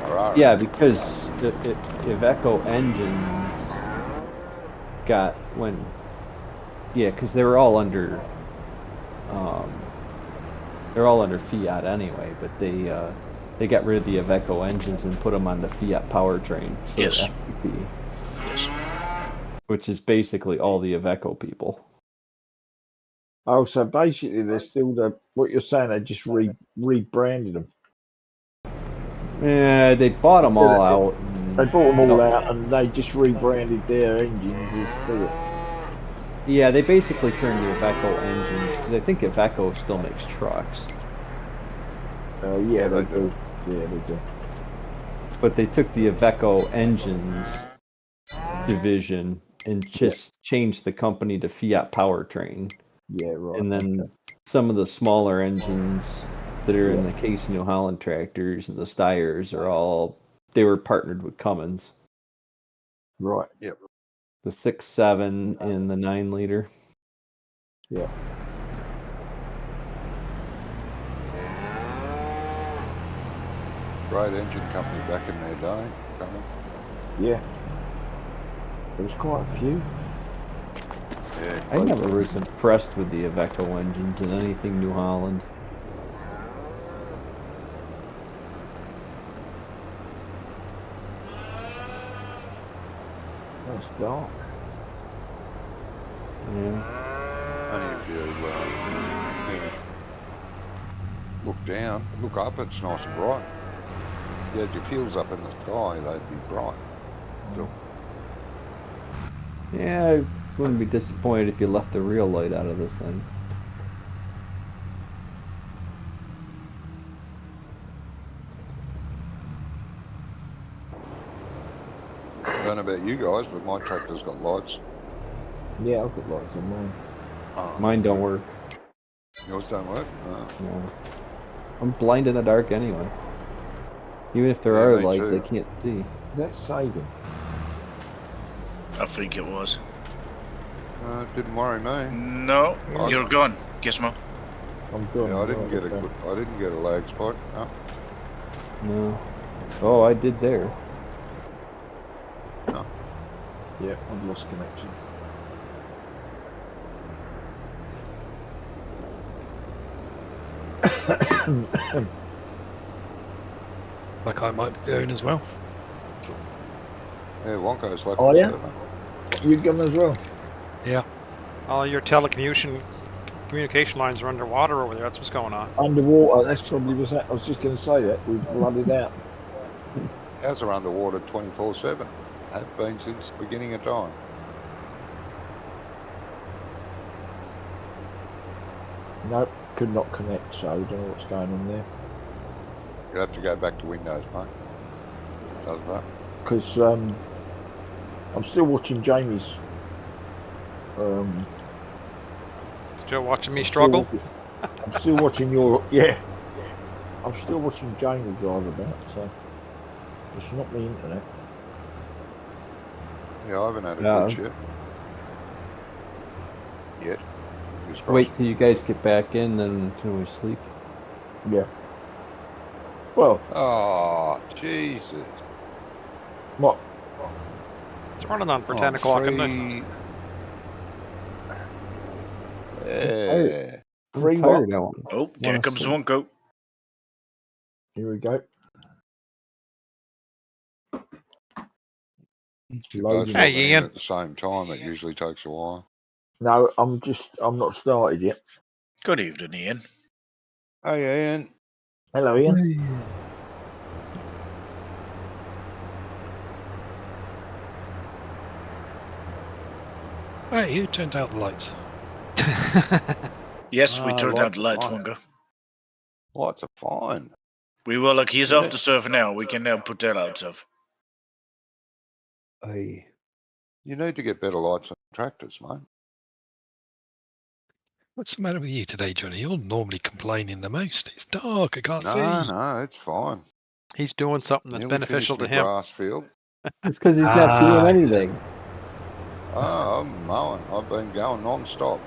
Ferrari. Yeah, because the Iveco engines got because they were all under Fiat anyway, but they got rid of the Iveco engines and put them on the Fiat powertrain. So Yes. FPT, Yes. which is basically all the Iveco people. Oh, so basically they're still what you're saying, they just rebranded them. Yeah, they bought them all out. They bought them all out and they just rebranded their engines as Fiat. Yeah, they basically turned the Iveco engines because I think Iveco still makes trucks. Yeah, they do. Yeah, they do. But they took the Iveco engines division and just changed the company to Fiat Powertrain. Yeah, right. And then okay. some of the smaller engines that are in the Case New Holland tractors and the Steyrs they were partnered with Cummins. Right. Yep. The 6.7 and the 9-liter. Yeah. Great engine company back in their day. Coming. Yeah. There was quite a few. Yeah. I never was impressed with the Iveco engines in anything New Holland. That's dark. Yeah. Only if you look down, look up, it's nice and bright. If you had your fuels up in the sky, they'd be bright. So, Yeah, I wouldn't be disappointed if you left the real light out of this thing. I don't know about you guys, but my tractor's got lights. Yeah, I've got lots of mine. Mine don't work. Yours don't work? No. I'm blind in the dark anyway. Even if there Yeah, are me lights, too. I can't see. That's saving. I think it was. It didn't worry me. No, you're gone, Gizmo. I'm good. Yeah, I didn't get a lag spot. No. No. Oh, I did there. Yeah, I've lost connection. Like I might be doing as well. Yeah, Wonko's left Oh, the yeah? server. You gone as well? Yeah. All your communication lines are underwater over there. That's what's going on. Underwater, that's probably was that. I was just going to say that. We've flooded out. Ours are underwater 24/7. Have been since the beginning of time. Nope, could not connect, so I don't know what's going on there. You'll have to go back to Windows, mate. Does that? Because I'm still watching Jamie's. Still watching me struggle. I'm still watching your. Yeah. I'm still watching Jamie drive about, so it's not the internet. Yeah, I haven't had a Yeah. glitch yet. Fingers crossed. Wait till you guys get back in, then can we sleep? Yeah. Well, Oh, Jesus. what? It's running on for Oh, 10 o'clock, isn't it? three- Yeah. I'm Free tired. what? I want. Oh, there Wanna comes sleep. Wonko. Here we go. If you Loading. both Hey, log in Ian. at the same time, it usually takes a while. No, I'm not started yet. Good evening, Ian. Hey, Ian. Hello, Ian. Hey, who turned out the lights? Yes, we Ah, turned lots out the of lights, fun. Wonga. Lots of fun. We were like, he's Yeah. off the surf now. We can now put that lights off. Aye. You need to get better lights on tractors, mate. What's the matter with you today, Johnny? You're normally complaining the most. It's dark, I can't No, see. no, it's fine. He's doing something that's Nearly beneficial finished to my him. grass field. It's because he's not doing anything. Oh, I'm mowing. I've been going non-stop.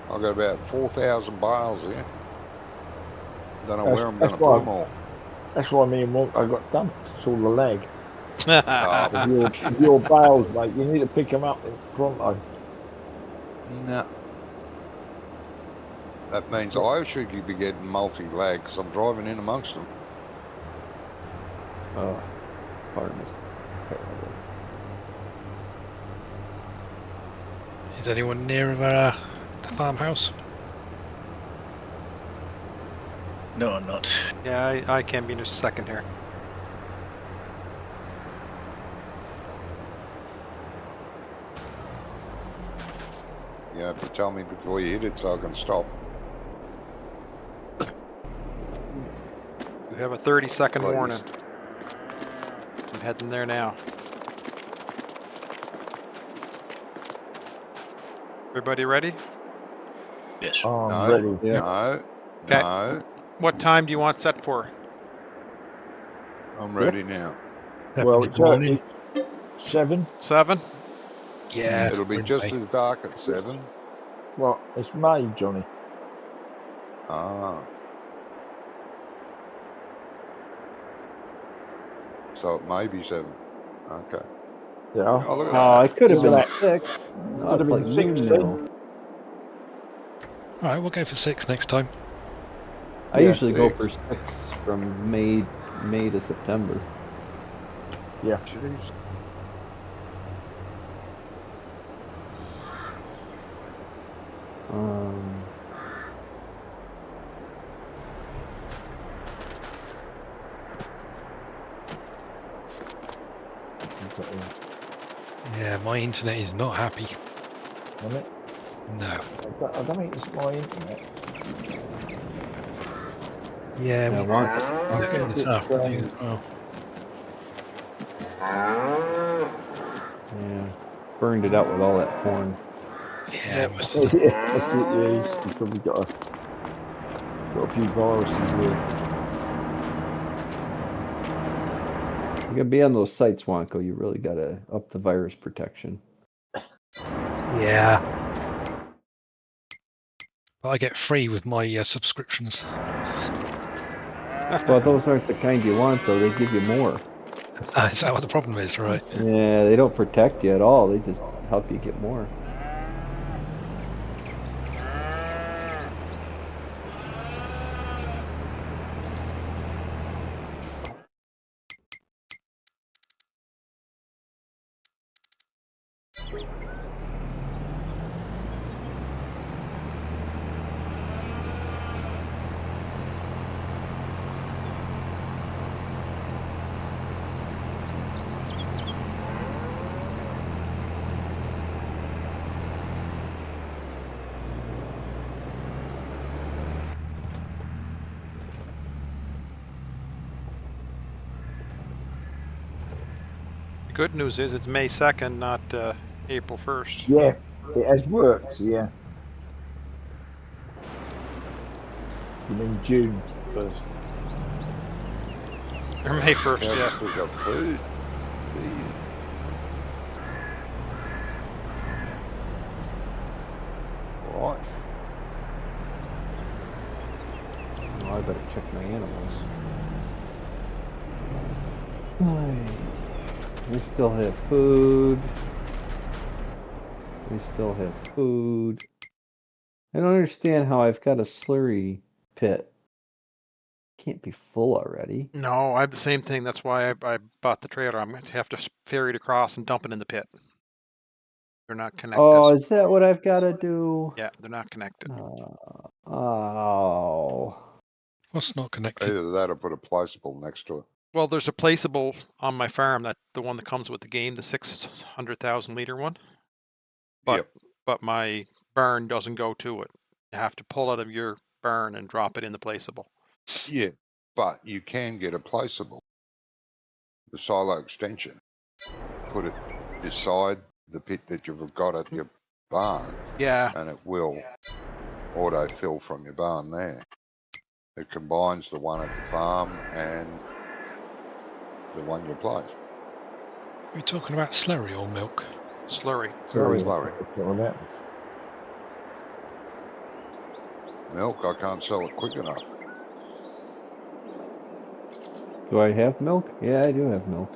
I've got about 4,000 bales here. Don't know where I'm going to put them all. That's why me and Wonka got dumped. It's all the lag. Oh, With your bales, mate, you need to pick them up in pronto. no. That means I should be getting multi-lag because I'm driving in amongst them. Oh, pardon is terrible. Is anyone near the farmhouse? No, I'm not. Yeah, I can be in a second here. You have to tell me before you hit it so I can stop. You have a 30-second Please. warning. I'm heading there now. Everybody ready? Yes. Oh, No, I'm ready. Yeah. no, Okay. no. What time do you want set for? I'm ready now. Well, Definitely it's 7. 7? Yeah. It'll be we're in just May. as dark at 7. Well, it's May, Johnny. Ah. So it may be 7. Okay. Yeah. Oh, look at Oh, that. it could have been Right. 6. No, Could it's have like been noon 6 now. All right, we'll go for 6 next time. I Yeah, usually go 6. for 6 from May to September. Jeez. Um, Yeah, my internet is not happy. Isn't it? No. I don't think it's my internet. Yeah, I we want I think this it's, afternoon as well. yeah, burned it out with all that corn. Yeah, it must yeah, have. that's it. Yeah, he's probably got a few viruses there. You gotta be on those sites, Wonko. You really gotta up the virus protection. Yeah. But I get free with my subscriptions. Well, those aren't the kind you want, though. They give you more. Is that what the problem is, right? Yeah, they don't protect you at all. They just help you get more. The good news is it's May 2nd, not April 1st. Yeah, it has worked. Yeah. You mean June 1st? Or May 1st, Yeah, yeah. still got food. Jeez. Right. Oh, I better check my animals. Aye. We still have food. We still have food. I don't understand how I've got a slurry pit can't be full already. No, I have the same thing. That's why I bought the trailer. I'm going to have to ferry it across and dump it in the pit. They're not connected. Oh, is that what I've got to do? Yeah, they're not connected. Oh. What's not connected? Either that or put a placeable next to it. Well, there's a placeable on my farm, that the one that comes with the game, the 600,000 liter one. Yep. But my barn doesn't go to it. You have to pull out of your barn and drop it in the placeable. Yeah, but you can get a placeable. The silo extension. Put it beside the pit that you've got at your barn, Yeah. and it will auto-fill from your barn there. It combines the one at the farm and the one you place. Are we talking about slurry or milk? Slurry. Sorry, Slurry. that's all that. Milk, I can't sell it quick enough. Do I have milk? Yeah, I do have milk.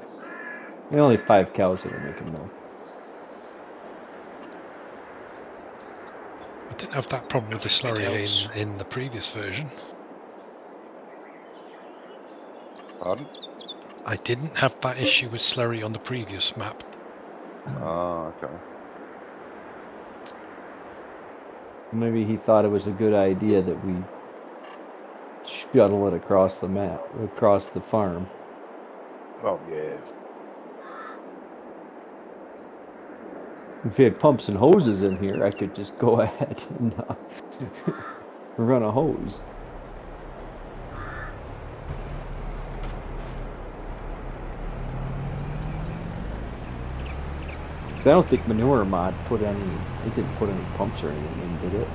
There are only 5 cows that are making milk. I didn't have that problem with the slurry in the previous version. Pardon? I didn't have that issue with slurry on the previous map. Oh, okay. Maybe he thought it was a good idea that we shuttle it across the map, across the farm. Oh, yeah. If we had pumps and hoses in here, I could just go ahead and run a hose. I don't think Manure Mod put any, it didn't put any pumps or anything in, did it?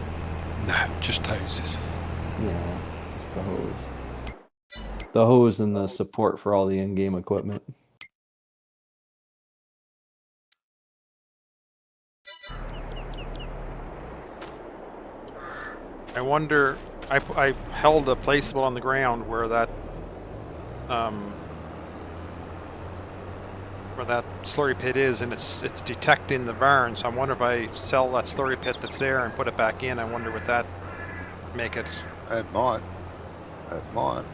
No, just hoses. Yeah, just the hose. The hose and the support for all the in-game equipment. I wonder, I held a placeable on the ground where that slurry pit is, and it's detecting the barn. So I wonder if I sell that slurry pit that's there and put it back in, I wonder would that make it? It might. It might.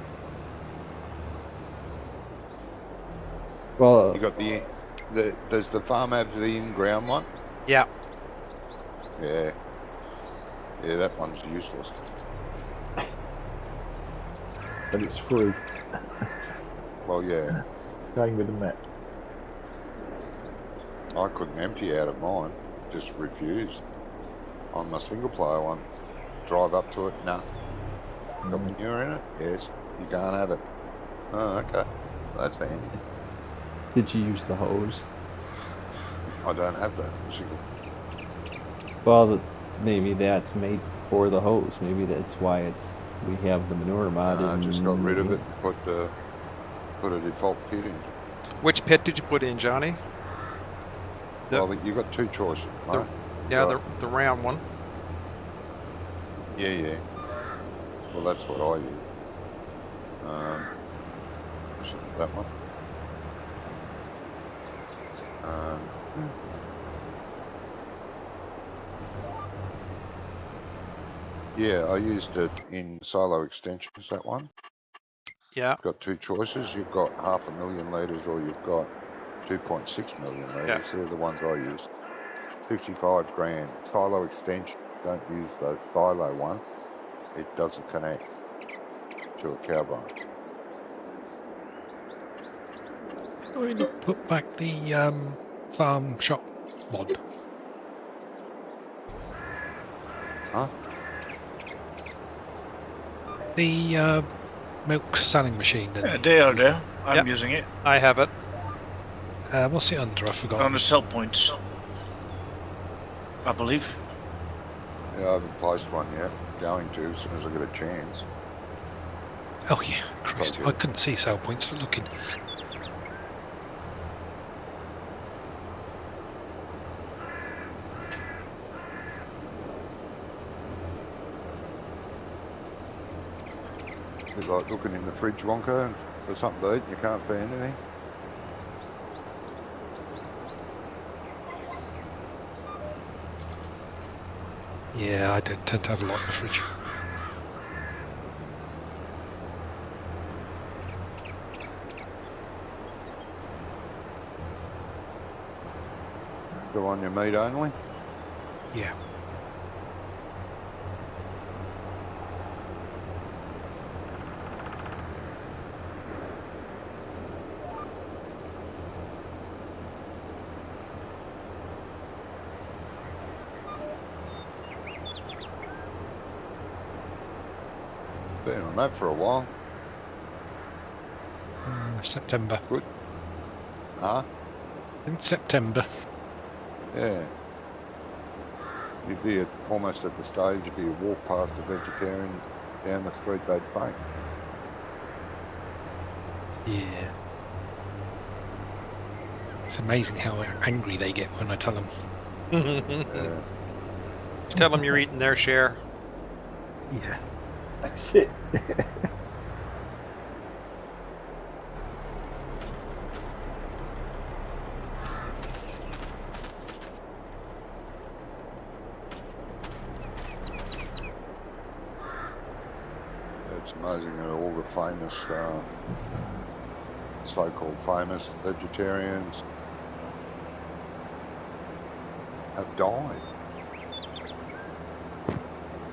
Well, You got does the farm have the in-ground one? Yeah. Yeah. Yeah, that one's useless. But it's free. Well, yeah. Going with the map. I couldn't empty out of mine. Just refused. On my single player one. Drive up to it, nah. Got manure in it? Yes. You can't have it. Oh, okay. That's handy. did you use the hose? I don't have that single. Well, maybe that's made for the hose. Maybe that's why we have the manure mod. I just got rid of it and put a default pit in. Which pit did you put in, Johnny? Well, you got two choices, right? Yeah, the round one. Yeah. Well, that's what I use. That one. Yeah, I used it in silo extensions, that one. Yeah. Got two choices. You've got 500,000 litres or you've got 2.6 million litres. Yeah. They're the ones I use. 55 grand. Silo extension, don't use those silo one. It doesn't connect to a cow barn. Why not put back the farm shop mod? Huh? The milk selling machine. Yeah, there. I'm Yep. using it I have it. What's it under? I forgot. on the sell points, I believe. Yeah, I haven't placed one yet. Going to as soon as I get a chance. Oh yeah, Christ! Okay. I couldn't see sell points for looking. It's like looking in the fridge, Wonka, for something to eat. You can't see anything. Yeah, I don't tend to have a lot in the fridge. Still on your meat only? Yeah. Been on that for a while. September. Good. Huh? In September. Yeah. You'd be almost at the stage if you walk past a vegetarian down the street, they'd faint. Yeah. It's amazing how angry they get when I tell them. Yeah. Just tell them you're eating their share. Yeah. That's it. It's amazing that all the famous, so-called famous vegetarians have died.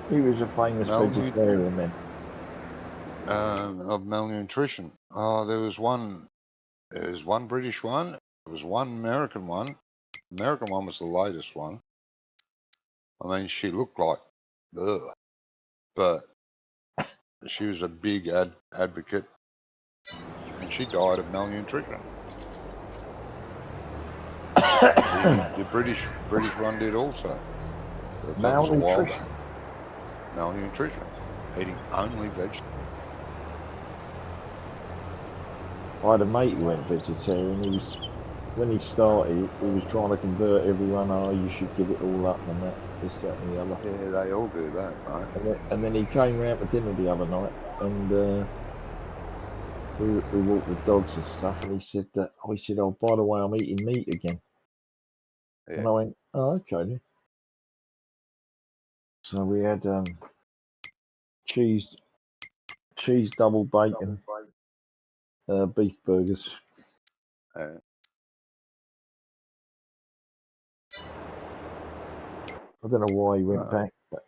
He was a famous vegetarian then. Of malnutrition. Oh, there was one British one, there was one American one. The American one was the latest one. I mean, she looked like, ugh, but she was a big advocate, and she died of malnutrition. The British one did also. That was a while back. Malnutrition. Eating only vegetables. I had a mate who went vegetarian. When he started, he was trying to convert everyone. Oh, you should give it all up and that, this, that, and the other. Yeah, they all do that, right? And then he came round for dinner the other night, and we walked the dogs and stuff. And he said that. Oh, he said, "Oh, by the way, I'm eating meat again." Yeah. And I went, "Oh, okay then." So we had cheese double bacon, beef burgers. I don't know why he went back, but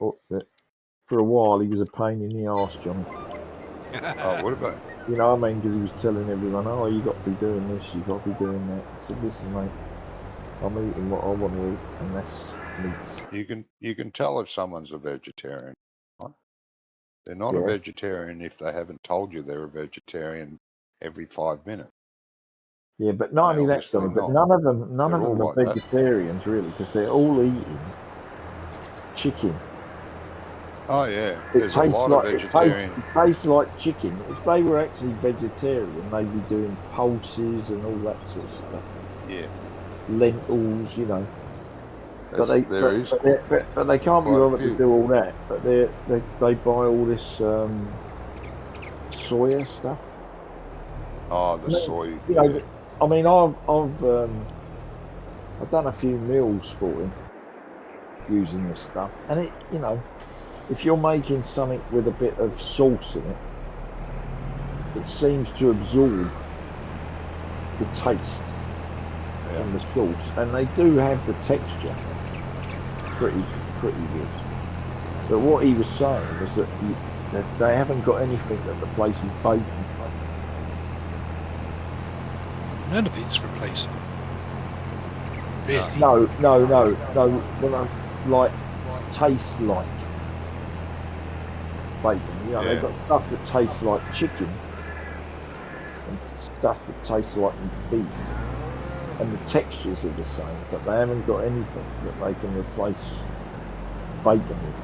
for a while he was a pain in the arse, John. Oh, what about? You know what I mean? Because he was telling everyone, "Oh, you got to be doing this, you got to be doing that." I said, "Listen, mate, I'm eating what I want to eat, and that's meat." You can tell if someone's a vegetarian. Right? They're not a vegetarian if they haven't told you they're a vegetarian every 5 minutes. Yeah, but not only that, Johnny, but none of them are vegetarians really, because they're all eating chicken. Oh yeah, there's a lot of vegetarian. It tastes like chicken. If they were actually vegetarian, they'd be doing pulses and all that sort of stuff. Yeah. Lentils, you know. But they can't be bothered to do all that. But they buy all this soya stuff. Oh, the soy. You know, I mean, I've done a few meals for him using this stuff, and it, you know, if you're making something with a bit of sauce in it, it seems to absorb the taste from the sauce, and they do have the texture pretty good. But what he was saying was that they haven't got anything that replaces bacon. None of it's replaceable. Really? No. When I like tastes like bacon, you know, they've got stuff that tastes like chicken and stuff that tastes like beef, and the textures are the same, but they haven't got anything that they can replace bacon with.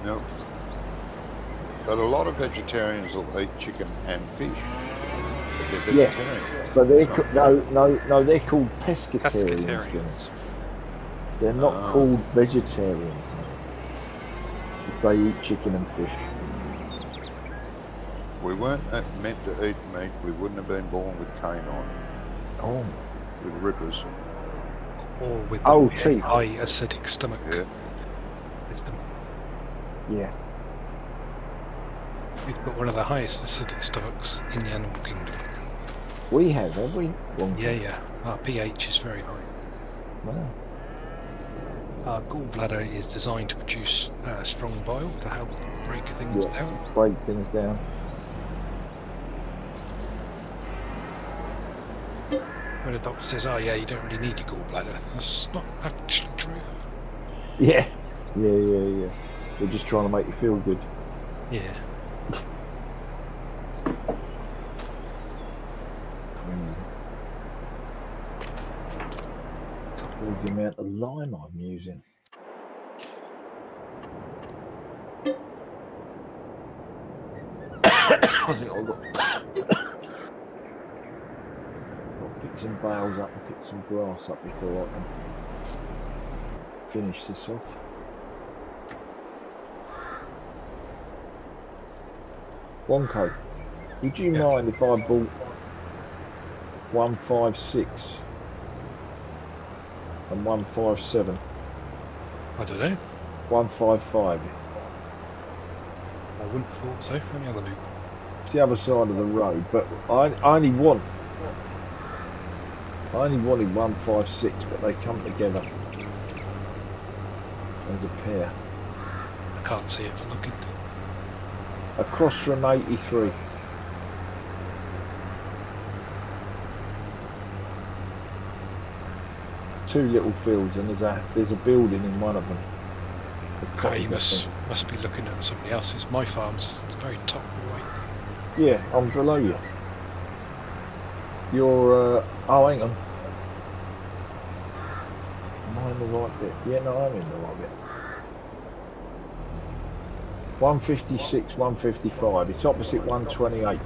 No. But a lot of vegetarians will eat chicken and fish. But they're vegetarian. But they're they're called pescatarians. They're not called vegetarians, mate, if they eat chicken and fish. We weren't meant to eat meat. We wouldn't have been born with canine. Oh. With rippers. Or with teeth. high acidic stomach. Yeah. Yeah. We've got one of the highest acidic stomachs in the animal kingdom. We have we? Yeah. Our pH is very high. Wow. Gallbladder is designed to produce strong bile to help break things Yeah. down. Break things down. When a doctor says, "Oh yeah, you don't really need your gallbladder," that's not actually true. Yeah. Yeah. They're just trying to make you feel good. Yeah. With the amount of lime I'm using. I think I've got I'll pick some bales up and pick some grass up before I can finish this off. Wonko, would you mind if I bought 156 and 157? I don't know. 155. I wouldn't have thought so. Any other loop? It's the other side of the road, but I only wanted 156, but they come together as a pair. I can't see it for looking. Across from 83. Two little fields, and there's a building in one of them. You must be looking at somebody else's. My farm's very top right. Yeah, I'm below you. You're oh, hang on. Am I in the right bit? Yeah, no, I'm in the right bit. 156, 155. It's opposite 128.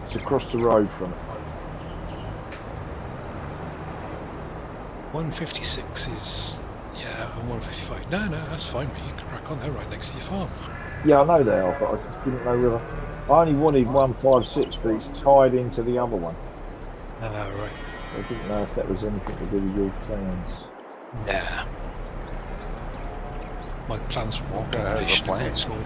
It's across the road from it. 156 is, yeah, and 155. No, that's fine, mate. You can crack on. They're right next to your farm. Yeah, I know they are, but I just didn't know whether. I only wanted 156, but it's tied into the other one. Right. I didn't know if that was anything to do with your plans. Nah. My plans for Okay, domination the are plan. quite small.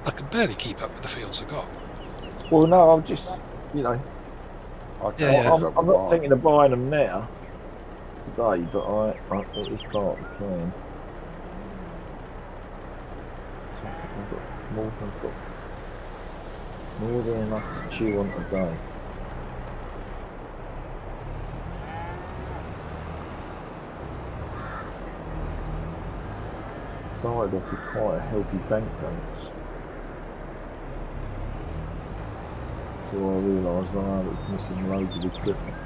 I can barely keep up with the fields I got. Well, no, I'm just, you know, Yeah. I'm not thinking of buying them now, today, but it is part of the plan. So I think I've got more than enough to chew on today. Started off with quite a healthy bank balance. Until I realised I was missing loads of equipment.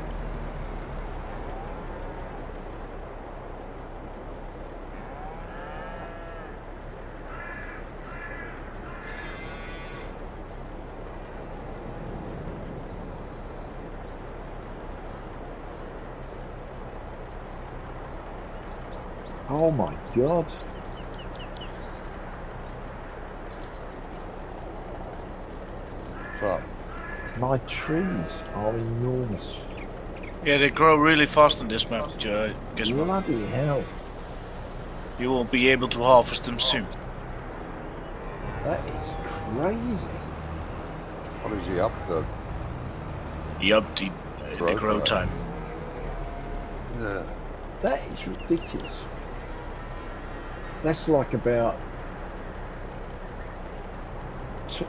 Oh my god! What's up? My trees are enormous. Yeah, they grow really fast on this map, Gizmo. Bloody hell! You won't be able to harvest them soon. That is crazy. What is he up to? Yup, the grow Growth time. Yeah. That is ridiculous. That's like about.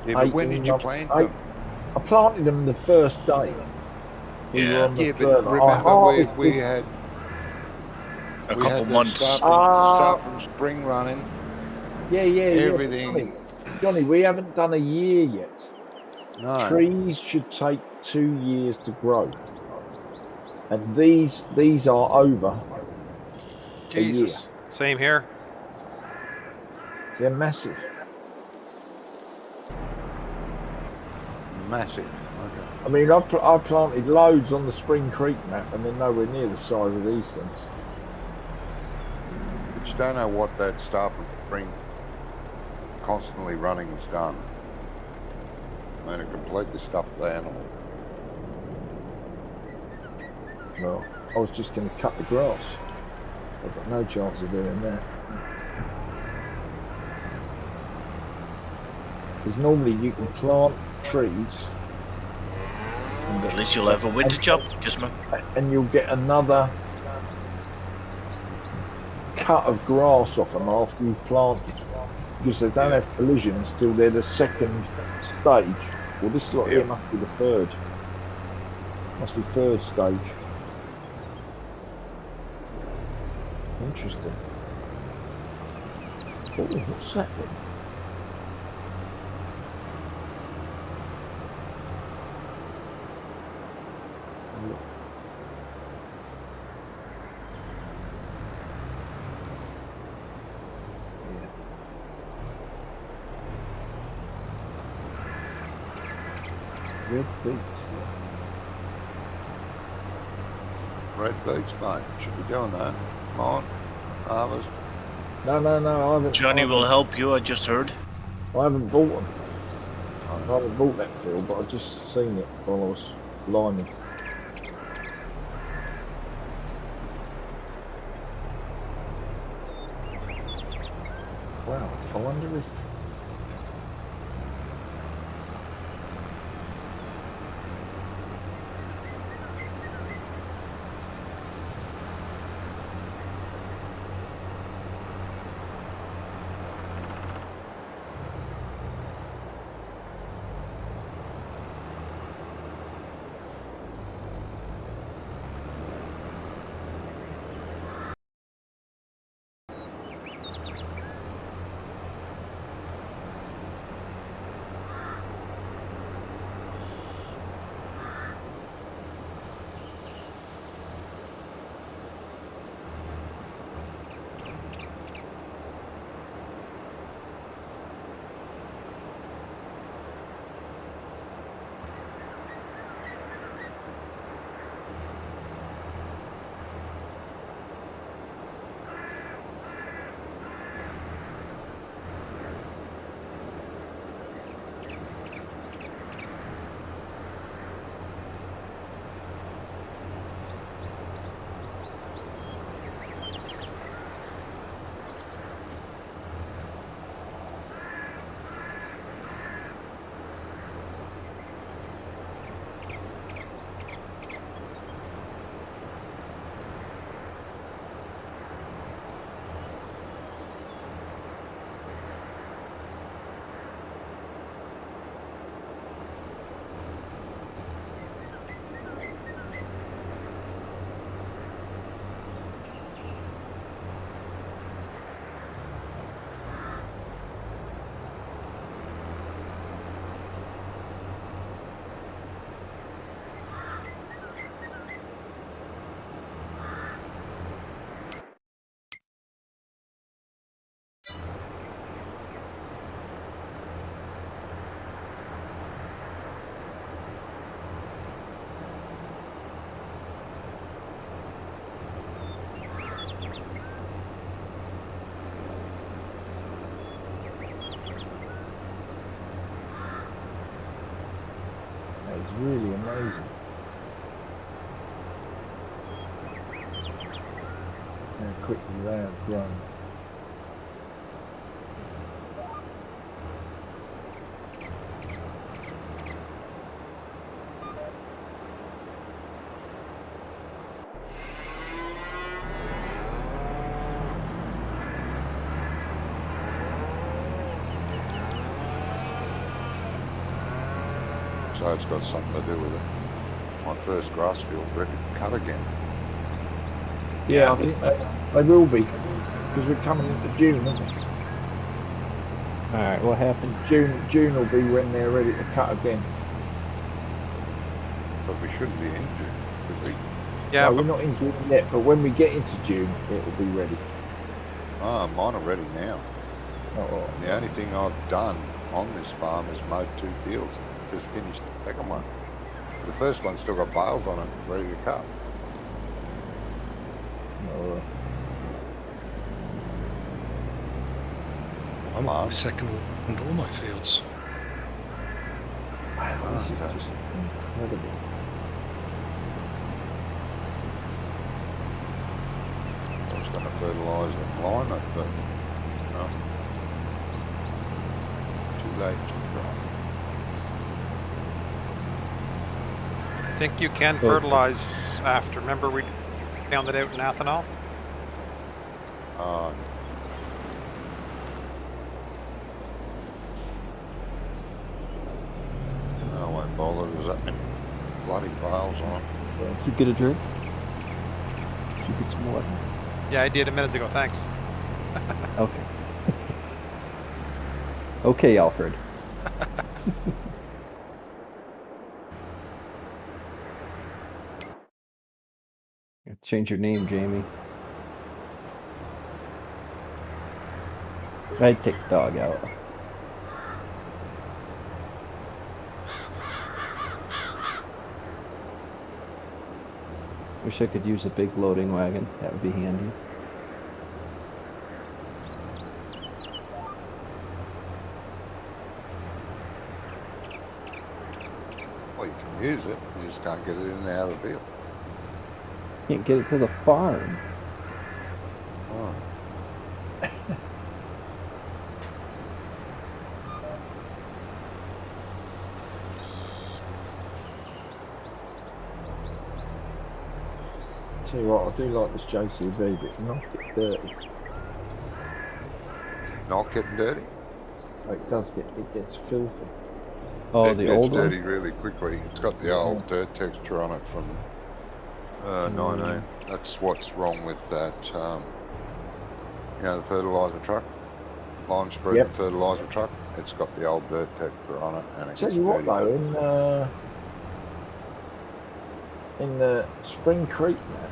Yeah, but when did you plant them? I planted them the first day. We were Yeah. on the Yeah, third. but remember we harvested- had A we couple had the months. start from spring running. Yeah. Everything. Johnny, we haven't done a year yet. No. Trees should take 2 years to grow, and these are over Jesus. Same here. They're massive. Massive. Okay. I mean, I planted loads on the Spring Creek map, and they're nowhere near the size of these things. But you don't know what that start from spring constantly running has done. I mean, it completely stuffed the animal. Well, I was just going to cut the grass. I've got no chance of doing that. Because normally you can plant trees. At least you'll have a winter job, Gizmo. And you'll get another cut of grass off them after you've planted. Because they don't have collisions till they're the second stage. Well, this lot here must be the third. Must be third stage. Interesting. Oh, what's that then? Look. Yeah. Red beets. Red beets, mate. Should be doing that. Come on. Harvest. No, I haven't. Johnny will help you, I just heard. I haven't bought them. I haven't bought that field, but I just seen it while I was liming. Wow, I wonder if... It's really amazing. How quickly they have grown. So it's got something to do with it. My first grass field ready to cut again. Yeah, I think they will be. Because we're coming into June, aren't we? Alright, what happened? June will be when they're ready to cut again. But we shouldn't be in June, should we? Yeah, No, we're not in June yet, but when we get into June, it will be ready. Ah, mine are ready now. Oh, The only thing I've done on this farm is mowed 2 fields. Just finished the second one. The first one's still got bales on it, ready to cut. oh. I'm on my second and all my fields. Wow, this is just incredible. going to fertilise and lime it, but no. Too late, too late. I think you can fertilize after. Remember we found it out in ethanol? No, I won't bother. There's that many bloody whales on. Did you get a drink? Did you get some water? Yeah, I did a minute ago, thanks. Okay. Okay, Alfred. Change your name, Jamie. I'd take the dog out. Wish I could use a big loading wagon. That would be handy. Well, you can use it. You just can't get it in and out of the field. Can't get it to the farm. Oh. Tell you what, I do like this JCB, but it not get dirty. Not getting dirty. It does it gets filthy. Oh, It the gets old dirty one? really quickly. It's got the old dirt texture on it from 19. That's what's wrong with that, you know, the fertiliser truck. Lime spread Yep. and fertiliser truck. It's got the old dirt texture on it, and it Tell gets you what dirty. though, in the Spring Creek map,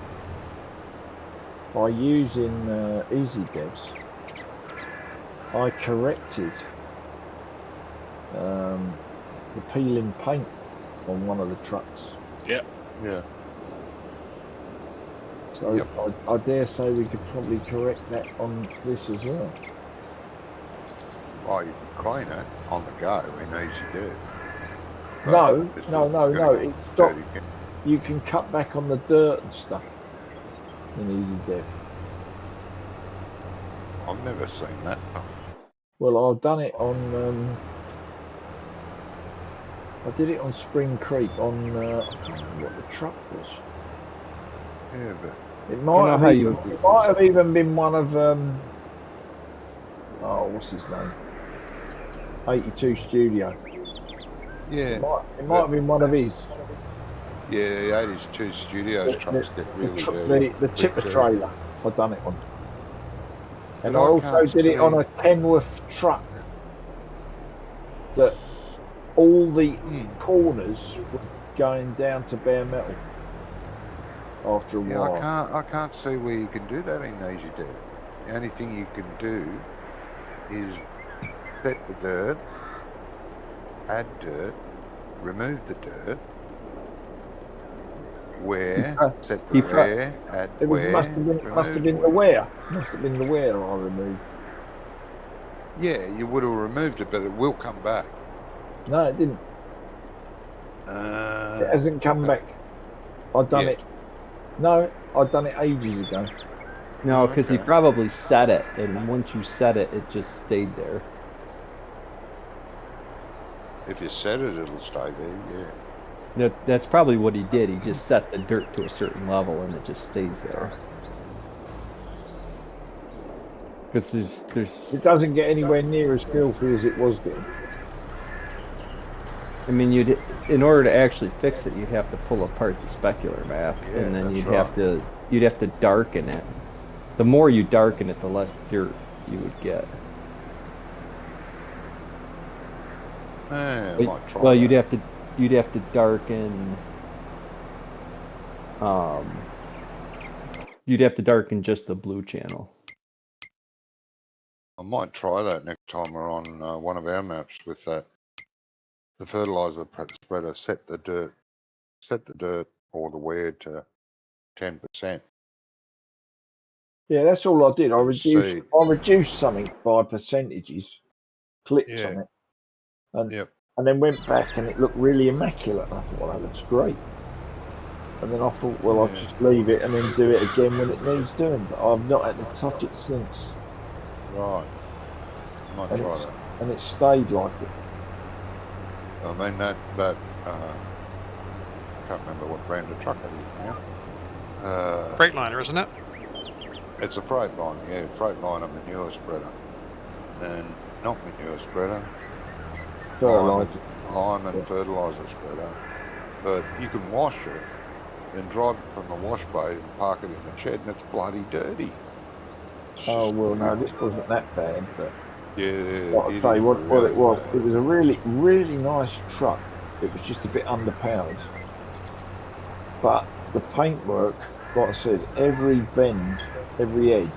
by using Easy Devs, I corrected the peeling paint on one of the trucks. Yeah. So Yep. I dare say we could probably correct that on this as well. Oh, you can clean it on the go in Easy Dirt. No. It's still It's stop. You can cut back on the dirt and stuff in Easy Dev. I've never seen that. Well, I've done it on. I did it on Spring Creek on. I can't remember what the truck was. Yeah, but It might have how even, it might have even been one of. Oh, what's his name? 82 Studio. yeah, It might have been one of his. yeah, 82 Studios trucks get really dirty. The tipper quick, trailer. I've done it on. And But I I also can't did it on see- a Kenworth truck. That all the corners were going down to bare metal after a Yeah, while. I can't see where you can do that in Easy Dirt. The only thing you can do is set the dirt, add dirt, remove the dirt, wear, set the wear, add It wear, must have been the wear. Must have been the wear I removed. Yeah, you would have removed it, but it will come back. No, it didn't. It hasn't come back. I've done it. No, I've done it ages ago. No, because he Okay. probably set it, and once you set it, it just stayed there. If you set it, it'll stay there, yeah. That's probably what he did. He just set the dirt to a certain level, and it just stays there. Because there's. It doesn't get anywhere near as filthy as it was getting. I mean, in order to actually fix it, you'd have to pull apart the specular map, Yeah, and then that's you'd have to darken it. The more you darken it, the less dirt you would get. I might try Well, that. you'd have to darken. You'd have to darken just the blue channel. I might try that next time we're on one of our maps with that. The fertilizer spreader, set the dirt or the wear to 10%. Yeah, that's all I did. I See. reduced something by percentages, clicked on it, and then went back and it looked really immaculate. I thought, well, that looks great. And then I thought, well, I'll just leave it and then do it again when it needs doing. But I've not had to touch it since. Right. Might And try it's, that. and it stayed like it. I mean, I can't remember what brand of truck it is now. Freightliner, isn't it? It's a Freightliner, yeah, Freightliner manure spreader. And not manure spreader, Fertilizer. lime and fertilizer spreader. But you can wash it, then drive it from the wash bay and park it in the shed, and it's bloody dirty. It's Oh, just well, no, really this wasn't that bad, but yeah, I'll it tell is you what really it was. bad. It was a really, really nice truck. It was just a bit underpowered. But the paintwork, like I said, every bend, every edge,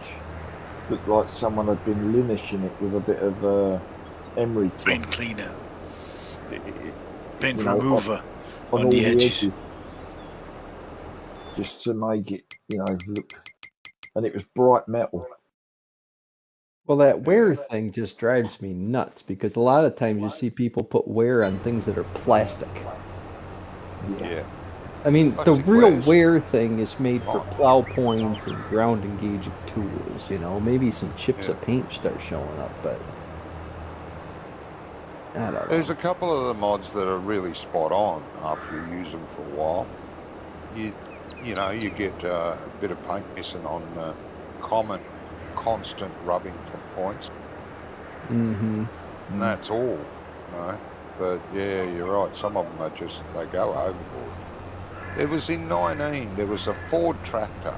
looked like someone had been linishing it with a bit of emery Bin cloth. cleaner. Bin You know, remover on on all the the edges. edges. Just to make it, you know, look. And it was bright metal. Well, that wear thing just drives me nuts because a lot of times you see people put wear on things that are plastic. Yeah. I mean, the Plastic real wears. wear thing is made for Right. plow points and ground engaging tools, you know. Maybe some chips Yeah. of paint start showing up, but I don't know. There's a couple of the mods that are really spot on after you use them for a while. You know, you get a bit of paint missing on common, constant rubbing points, Mm-hmm. and that's all, you know. But yeah, you're right. Some of them are just, they go overboard. There was in 19, there was a Ford tractor,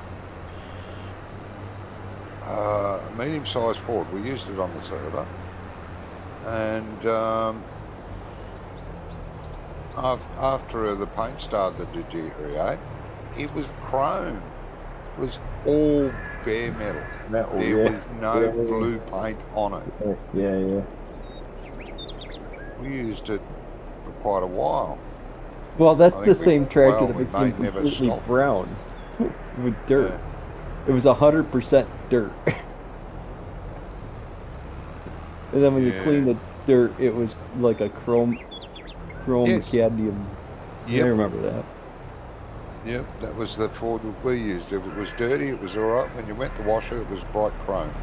a medium-sized Ford. We used it on the server, and after the paint started to deteriorate, it was chrome. It was all bare metal. There was no blue paint on it. Yeah. We used it for quite a while. Well, that's I the think same tractor we that became may never completely stop. brown with dirt. Yeah. It was 100% dirt. And then when you clean the dirt, it was like a chrome Yes. cadmium. Yep. I remember that. Yep, that was the Ford we used. If it was dirty, it was all right. When you went to wash it, it was bright chrome.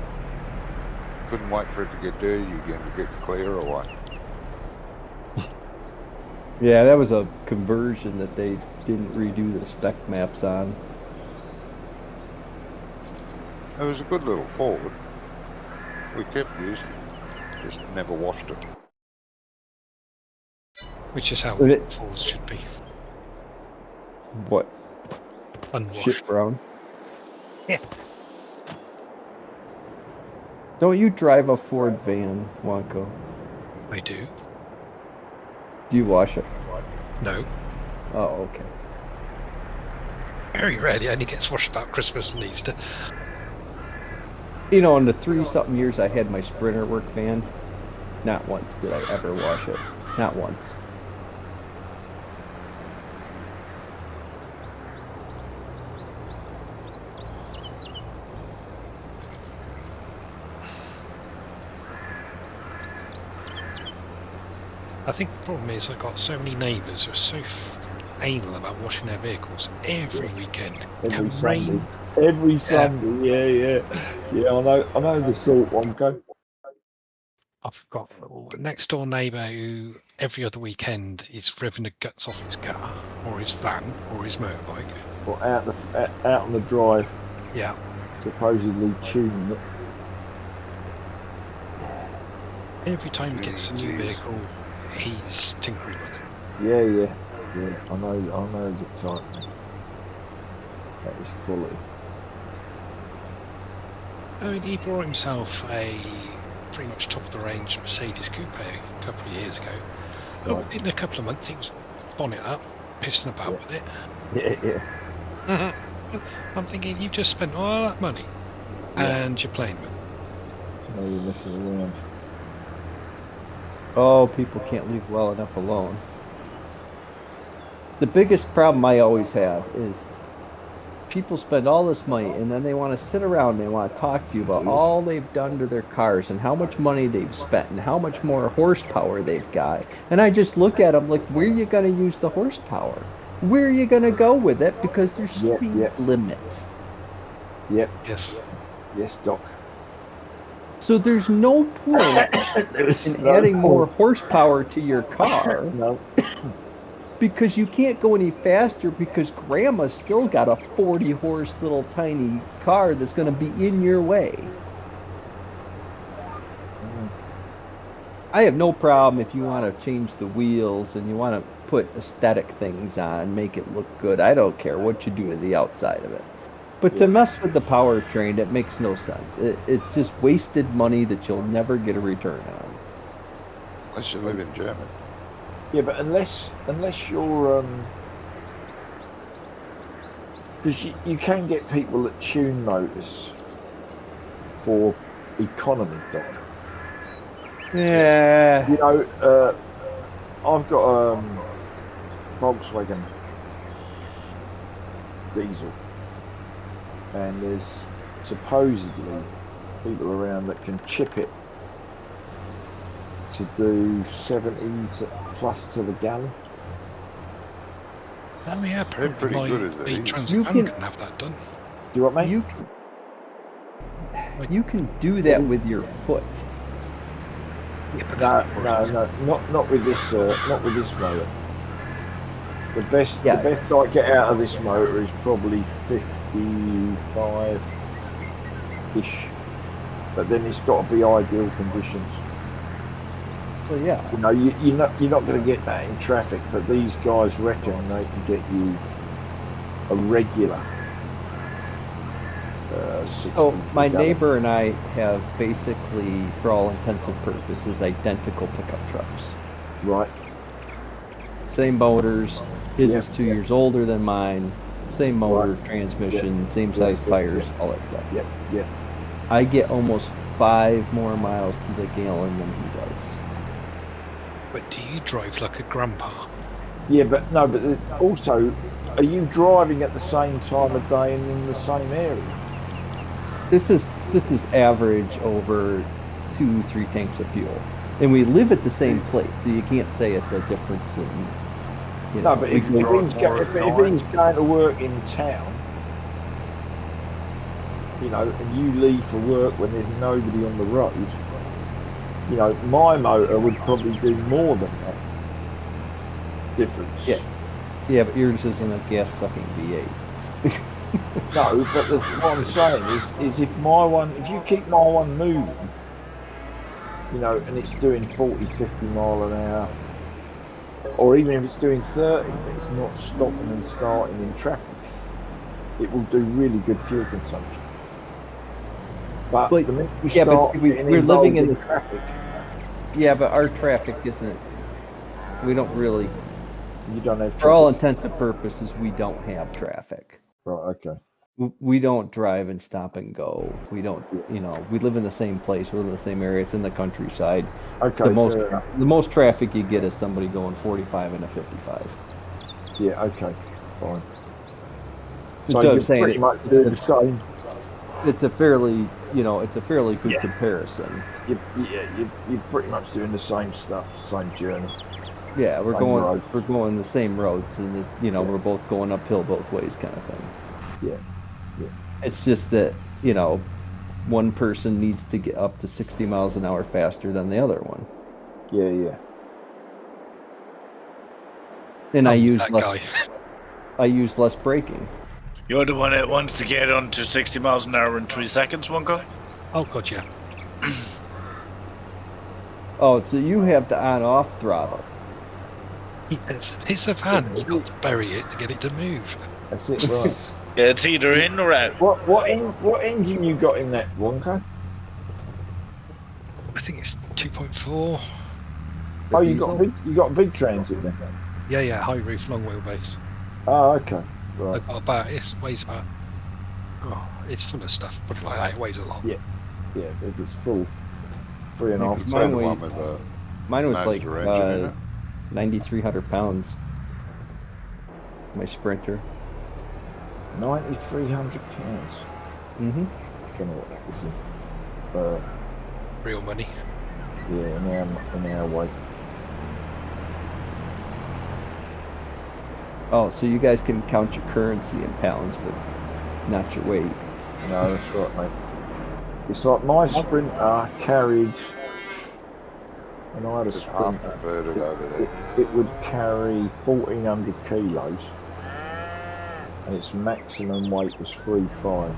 Couldn't wait for it to get dirty again to get clear away. Yeah, that was a conversion that they didn't redo the spec maps on. It was a good little Ford. We kept using it, just never washed it. Which is how But Fords should be. What? Unwashed. Shit brown? Yeah. Don't you drive a Ford van, Wanko? I do. Do you wash it? No. Oh, okay. Very rarely. Only gets washed about Christmas and Easter. You know, in the 3-something years I had my Sprinter work van, not once did I ever wash it. Not once. I think the problem is I've got so many neighbours who are so anal about washing their vehicles every weekend. Every Can Sunday. rain. Every Sunday, yeah. I know the sort one. Go. I've got a next door neighbour who every other weekend is revving the guts off his car or his van or his motorbike. Or out on the drive, Yeah. supposedly tuning it. Every time he gets a new vehicle, he's tinkering with it. Yeah. I know the type. That is quality. I mean, he bought himself a pretty much top of the range Mercedes coupe a couple of years ago. Right. In a couple of months, he was bonnet up, pissing about with it. Yeah. I'm thinking, you've just spent all that money, and you're playing with it. No, you're messing around. Oh, people can't leave well enough alone. The biggest problem I always have is people spend all this money and then they want to sit around and they want to talk to you about all they've done to their cars and how much money they've spent and how much more horsepower they've got. And I just look at them like, where are you going to use the horsepower? where are you gonna go with it? Because there's Yep, speed yep. limits. Yep. Yes. Yes, Doc. So there's no point There's in no adding more point. horsepower to your car No. because you can't go any faster because Grandma's still got a 40 horse little tiny car that's gonna be in your way. I have no problem if you want to change the wheels and you want to put aesthetic things on, make it look good. I don't care what you do to the outside of it. But to mess with the powertrain, it makes no sense. It's just wasted money that you'll never get a return on. Unless you live in Germany. Yeah, but unless you're because you can get people that tune motors for economy, Doc. Yeah. You know, I've got a Volkswagen diesel, and there's supposedly people around that can chip it to do 70 plus to the gallon. Oh yeah, They're apparently pretty my good as it main is. transit You van can- can have that done. Do you want me? You can do that with your foot. Yeah, but No, that'd be no, no, not with this motor. The best Yeah. I get out of this motor is probably 55-ish. But then it's got to be ideal conditions. Well, yeah. You know, you're not going to get that in traffic, but these guys reckon they can get you a regular. 60 So my gallon. neighbor and I have basically, for all intents and purposes, identical pickup trucks. Right. Same motors. His Yeah, is 2 years older than mine. Same motor, Right. transmission, same Yeah, size yeah, tires, yeah. all that stuff. Yep. Yep. I get almost 5 more miles to the gallon than he does. But do you drive like a grandpa? Yeah, but no, but also, are you driving at the same time of day and in the same area? This is average over 2-3 tanks of fuel, and we live at the same place, so you can't say it's a difference in. You know, No, but we if go- he's going to work in town, you know, and you leave for work when there's nobody on the road, you know, my motor would probably do more than that difference. Yeah. Yeah, but yours isn't a gas-sucking V8. No, but what I'm saying is if you keep my one moving, you know, and it's doing 40-50 mile an hour, or even if it's doing 30, but it's not stopping and starting in traffic, it will do really good fuel consumption. But Like, the minute you yeah, but start see, getting we're living involved in traffic, Yeah, but our traffic isn't. We don't really. you don't have For all traffic. intents and purposes, we don't have traffic. Right, okay. We don't drive and stop and go. We don't, you know, we live in the same place, we live in the same area. It's in the countryside. Okay, The most fair enough. the most traffic you get is somebody going 45 and a 55. Yeah, okay, fine. So So I'm you're saying pretty much doing the same. it's a fairly, it's a fairly good comparison. You're pretty much doing the same stuff, same journey. Yeah, we're Same going roads. we're going the same roads, and Yeah. we're both going uphill both ways, kind of thing. Yeah, yeah. It's just that, one person needs to get up to 60 miles an hour faster than the other one. Yeah. And I I'm use that less guy. I use less braking. You're the one that wants to get onto 60 miles an hour in 3 seconds, Wonka? Oh god, yeah. Oh, so you have the on-off throttle. It's a van. You've got to bury it to get it to move. That's it, right. Yeah, it's either in or out. What engine you got in that, Wonka? I think it's 2.4. Oh, The you got a big transit then. Yeah, high roof, long wheelbase. Oh, okay, right. I got it weighs about. Oh, it's full of stuff, but like that, it weighs a lot. Yeah. Yeah, if it's full, 3.5 Yeah, 'cause tons. mine the weighed- one with the Mine was like Mazda engine in it. 9,300 pounds. My Sprinter. 9,300 pounds. Mm-hmm. I don't know what that is in. Real money. Yeah, in our weight. Oh, so you guys can count your currency in pounds, but not your weight. No, that's right, mate. It's like my Sprinter carried, when I had a Just half Sprinter, converted over there. it would carry 1,400 kilos, and its maximum weight was 3.5.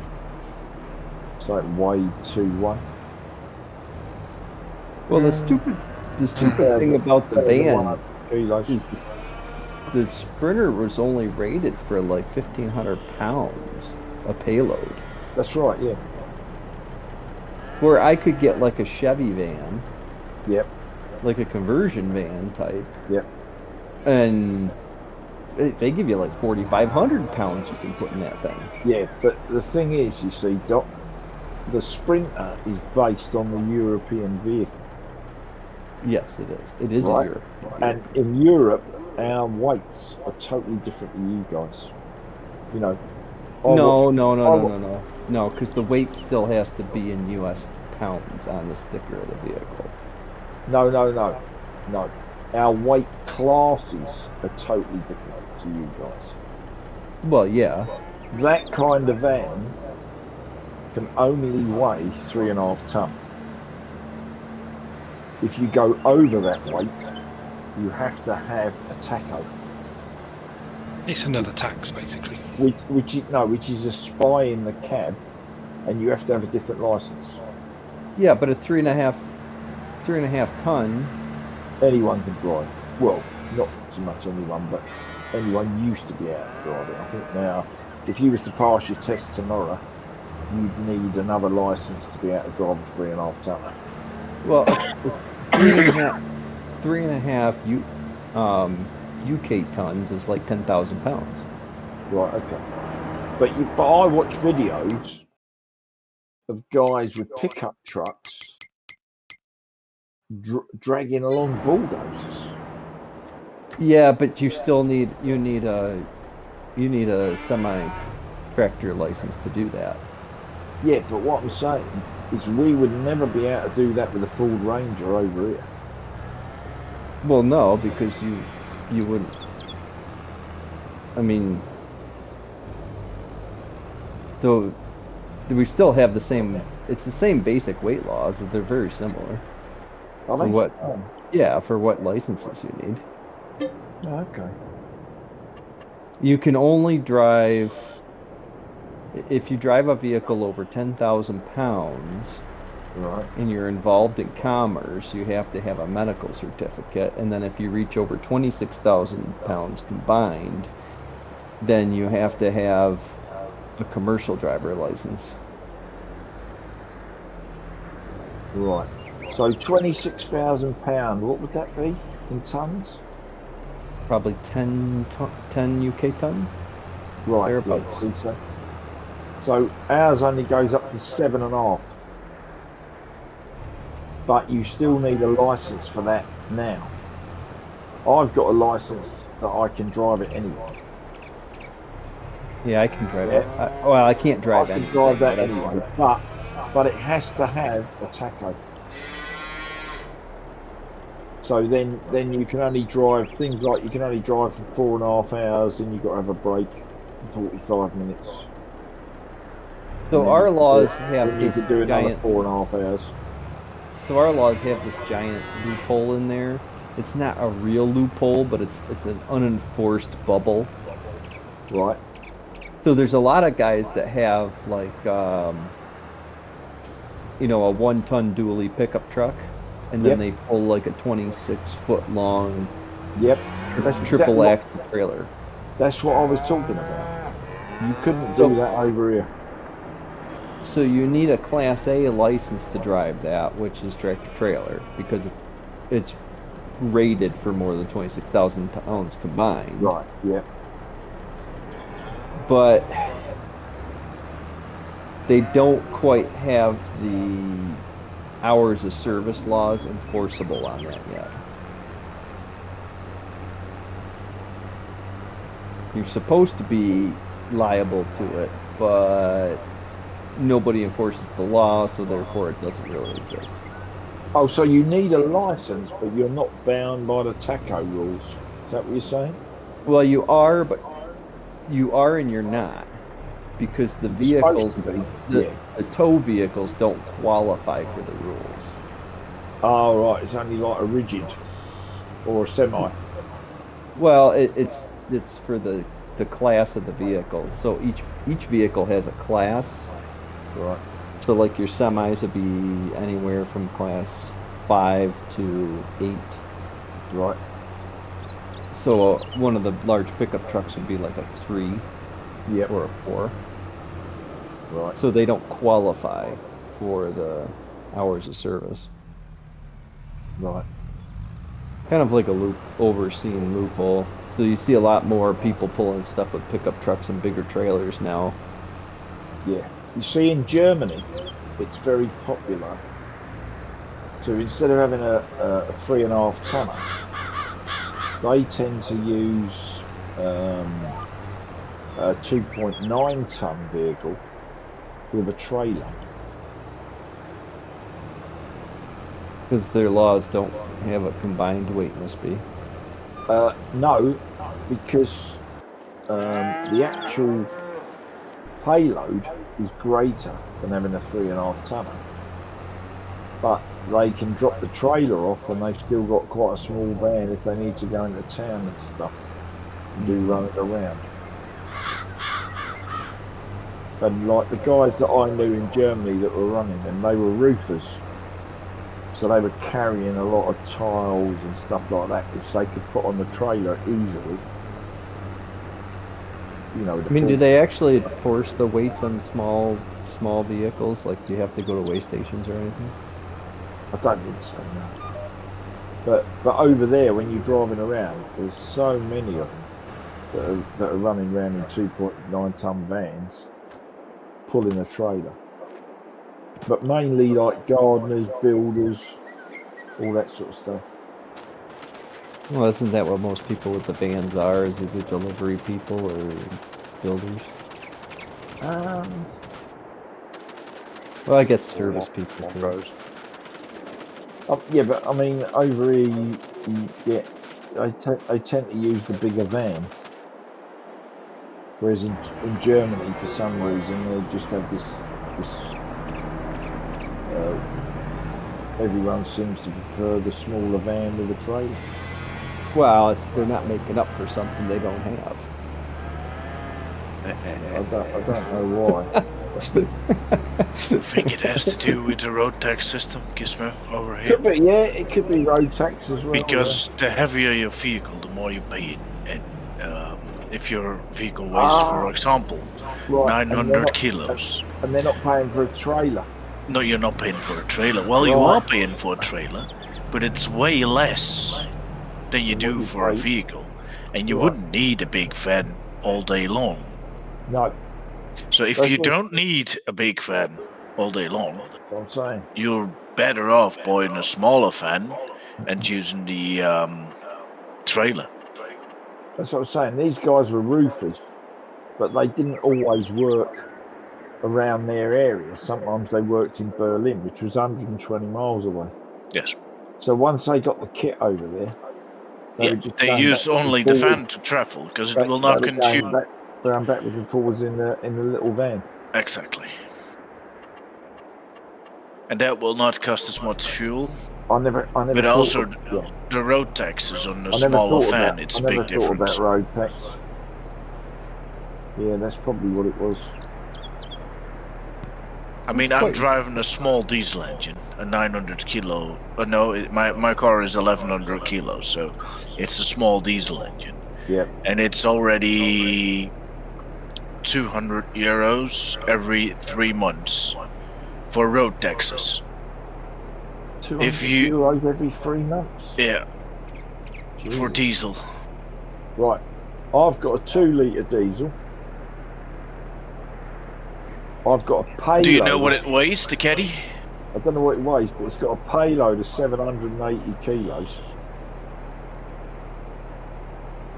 So it weighed 2.1. Well, the stupid thing about the van 1,100 kilos. is the Sprinter was only rated for like 1,500 pounds a payload. That's right, yeah. Where I could get like a Chevy van, Yep, like a conversion van type, yep. and they give you like 4,500 pounds you can put in that thing. Yeah, but the thing is, you see, Doc, the Sprinter is based on the European vehicle. Yes, it is. It is Right. a Europe. And in Europe, our weights are totally different to you guys. You know. No, because the weight still has to be in U.S. pounds on the sticker of the vehicle. No. Our weight classes are totally different to you guys. Well, yeah. That kind of van can only weigh 3.5 ton. If you go over that weight, you have to have a tacho. It's another tax, basically. Which is a spy in the cab, and you have to have a different license. Yeah, but a 3.5 ton. Anyone can drive. Well, not so much anyone, but anyone used to be able to drive it. I think now, if you was to pass your test tomorrow, you'd need another license to be able to drive a 3.5 ton. Well, 3.5 UK tons is like 10,000 pounds. Right, okay. But I watch videos of guys with pickup trucks dragging along bulldozers. Yeah, but you still need a semi-tractor license to do that. Yeah, but what I'm saying is we would never be able to do that with a Ford Ranger over here. Well, no, because you wouldn't. I mean, though we still have the same. It's the same basic weight laws. They're very similar. Are they? For what? Yeah, for what licenses you need. Oh, okay. You can only drive if you drive a vehicle over 10,000 pounds. Right. And you're involved in commerce, you have to have a medical certificate. And then if you reach over 26,000 pounds combined, then you have to have a commercial driver license. Right. So 26,000 pounds, what would that be in tons? Probably 10 UK ton. Right. Thereabouts. Yeah, so ours only goes up to 7.5. But you still need a license for that now. I've got a license that I can drive it anyway. Yeah, I can drive it. Well, I can't drive anything. Drive that anyway, but it has to have a tacho. So then you can only drive things like you can only drive for 4.5 hours, and you've got to have a break for 45 minutes. So our laws have you this could do another giant 4.5 hours. So our laws have this giant loophole in there. It's not a real loophole, but it's an unenforced bubble. Right. So there's a lot of guys that have like a 1-ton dually pickup truck, and then they pull like a 26-foot long triple axle trailer. That's what I was talking about. You couldn't do that over here. So you need a Class A license to drive that, which is tractor trailer, because it's rated for more than 26,000 pounds combined. Right. Yeah. But they don't quite have the hours of service laws enforceable on that yet. You're supposed to be liable to it, but nobody enforces the law, so therefore it doesn't really exist. Oh, so you need a license, but you're not bound by the tacho rules. Is that what you're saying? Well, you are, but you are and you're not, because the You're supposed vehicles, to be, the, yeah. the tow vehicles don't qualify for the rules. Oh, right. It's only like a rigid or a semi. Well, it's for the class of the vehicle. So each vehicle has a class. Right. So like your semis would be anywhere from class 5 to 8. Right. So one of the large pickup trucks would be like a 3 Yep. or a 4. Right. So they don't qualify for the hours of service. Right. Kind of like a overseen loophole. So you see a lot more people pulling stuff with pickup trucks and bigger trailers now. Yeah. You see, in Germany, it's very popular. So instead of having a 3.5 tonner, they tend to use a 2.9 ton vehicle with a trailer. Because their laws don't have a combined weight, must be. No, because the actual payload is greater than having a 3.5 tonner. But they can drop the trailer off and they've still got quite a small van if they need to go into town and stuff and do running around. And like the guys that I knew in Germany that were running them, they were roofers. So they were carrying a lot of tiles and stuff like that, which they could put on the trailer easily. You know, I mean, do they actually enforce the weights on small vehicles? Like, do you have to go to weigh stations or anything? I don't think so, no. But over there, when you're driving around, there's so many of them that are running around in 2.9 ton vans, pulling a trailer. But mainly like gardeners, builders, all that sort of stuff. Well, isn't that what most people with the vans are? Is either delivery people or builders? Well, I guess service people too. Yeah, but I mean, over here, you get they tend to use the bigger van, whereas in Germany, for some reason, they just have this. Everyone seems to prefer the smaller van with a trailer. Well, they're not making up for something they don't have. I don't know why. I think it has to do with the road tax system, Gizmo, over here. Could be, yeah, it could be road tax as well. Because the heavier your vehicle, the more you pay. And if your vehicle weighs, for example, right, 900 kilos. And they're not paying for a trailer. No, you're not paying for a trailer. Well, you are paying for a trailer, but it's way less than you do for a vehicle. And you wouldn't need a big van all day long. No. So if you don't need a big van all day long, That's what I'm saying. You're better off buying a smaller van and using the trailer. That's what I'm saying. These guys were roofers, but they didn't always work around their area. Sometimes they worked in Berlin, which was 120 miles away. Yes. So once they got the kit over there, they use only the van to travel because it will not consume. Going backwards and forwards in the little van. Exactly. And that will not cost as much fuel. I never. But also the road taxes on the smaller van, it's a big difference. I never thought about road tax. Yeah, that's probably what it was. I mean, I'm driving a small diesel engine, a 900 kilo. No, my car is 1100 kilos, so it's a small diesel engine. Yep. And it's already 200 euros every 3 months for road taxes. 200 euros every 3 months? Yeah. Jesus. For diesel. Right. I've got a 2-litre diesel. I've got a payload. Do you know what it weighs, the caddy? I don't know what it weighs, but it's got a payload of 780 kilos.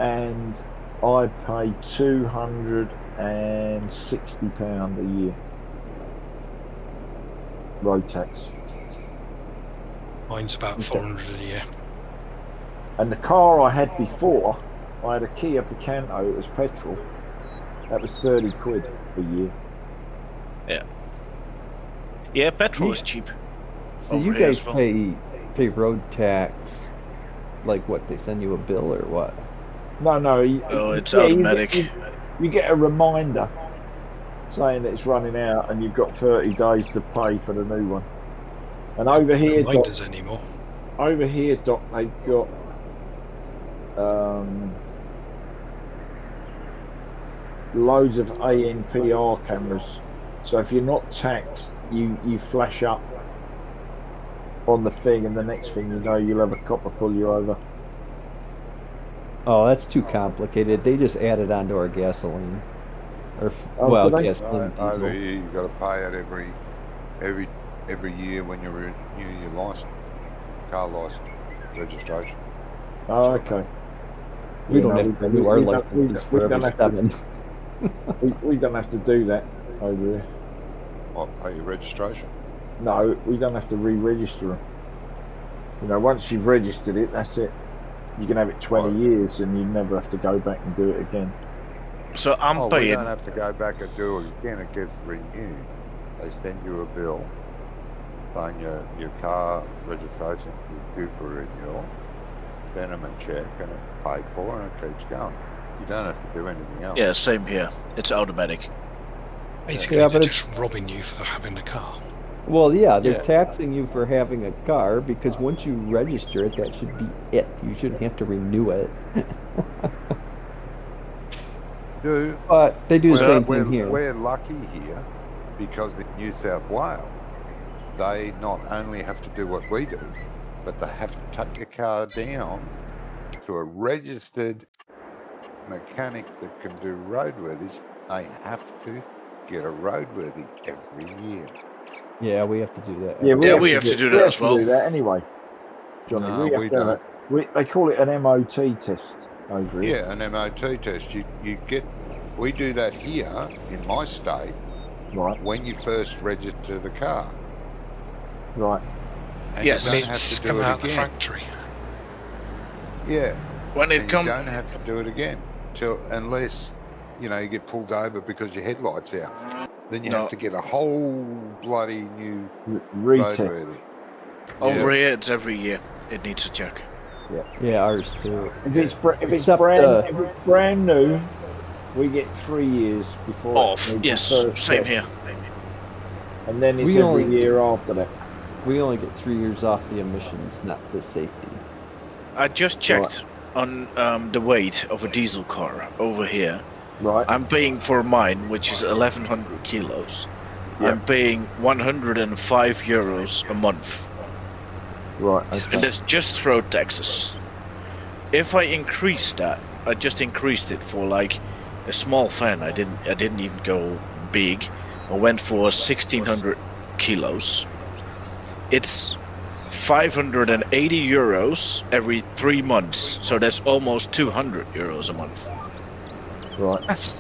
And I pay £260 a year. Road tax. Mine's about 400 a year. And the car I had before I had a Kia Picanto. It was petrol. That was 30 quid a year. Yeah, petrol is cheap. So Over you here guys as well. pay road tax, like what, they send you a bill or what? No. Oh, it's yeah, automatic. You get a reminder saying that it's running out and you've got 30 days to pay for the new one. And over here, Doc, Reminders anymore. they've got loads of ANPR cameras. So if you're not taxed, you flash up on the thing, and the next thing you know, you'll have a copper pull you over. Oh, that's too complicated. They just add it onto our gasoline. Or, Oh, well, do they? gasoline, Over diesel. here, you got to pay it every year when you renew your license, car license, registration. Oh, okay. We don't have to renew our licenses for every 7. We don't have to do that over here. What, pay your registration? No, we don't have to re-register them. You know, once you've registered it, that's it. You can have it 20 Right. years and you never have to go back and do it again. So I'm We paying. don't have to go back and do it again. It gets renewed. They send you a bill saying your car registration is due for renewal. Send them a check and it's paid for and it keeps going. You don't have to do anything else. Yeah, same here. It's automatic. Basically, Yeah, they're but just robbing you for having the car. Well, yeah, they're Yeah. taxing you for having a car because once you register it, that should be it. You shouldn't have to renew it. But they do the same thing here. We're lucky here because in New South Wales, they not only have to do what we do, but they have to take your car down to a registered mechanic that can do roadworthies. They have to get a roadworthy every year. Yeah, we have to do that. Yeah, we have to do that as well. We have to do that anyway, Johnny. No, we have we to have don't. it. They call it an MOT test over here. Yeah, an MOT test. We do that here in my state Right, when you first register the car. right. And Yes. you When don't have it's to do come it out of the again. factory. Yeah. When it And comes, you don't have to do it again unless you get pulled over because your headlight's out. Then you No. have to get a whole bloody new Retest. roadworthy. over here, it's every year. It needs a check. Yeah, ours too. If it's Except, brand new, we get 3 years before Off. it needs Yes, the first same check. here. And then it's We every only- year after that. We only get 3 years off the emissions, not the safety. I just checked on the weight of a diesel car over here. Right. I'm paying for mine, which is 1,100 kilos. Yeah. I'm paying 105 euros a month. Right. And Okay. that's just road taxes. If I increase that, I just increased it for like a small fan. I didn't even go big. I went for 1,600 kilos. It's 580 euros every 3 months. So that's almost 200 euros a month. Right. That's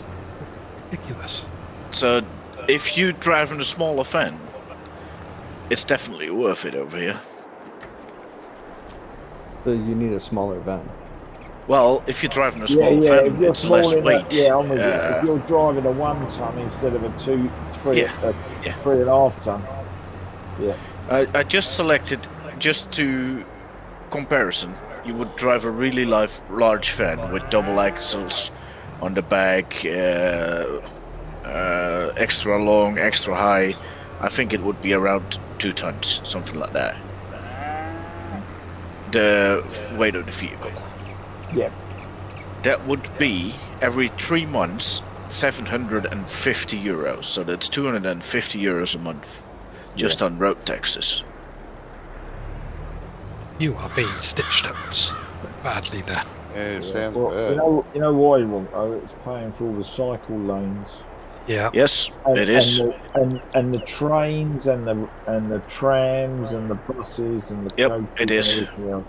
ridiculous. So if you drive in a smaller van, it's definitely worth it over here. So you need a smaller van. Well, if you drive in a small If van, you're it's less small in weight. I'm with you. If you're driving a 1 ton instead of a 3 Yeah. 3.5 ton. Yeah. I just selected, just to comparison, you would drive a really large van with double axles on the back, extra long, extra high. I think it would be around 2 tons, something like that. The weight of the vehicle. Yeah. That would be every 3 months, 750 euros. So that's 250 euros a month, just on road taxes. You are being stitched up badly there. Yeah, it sounds Well, bad. you know why, though? It's paying for all the cycle lanes. Yeah. Yes, And, it is. and the trains and the trams and the buses and the Yep, coaches it is. and everything else.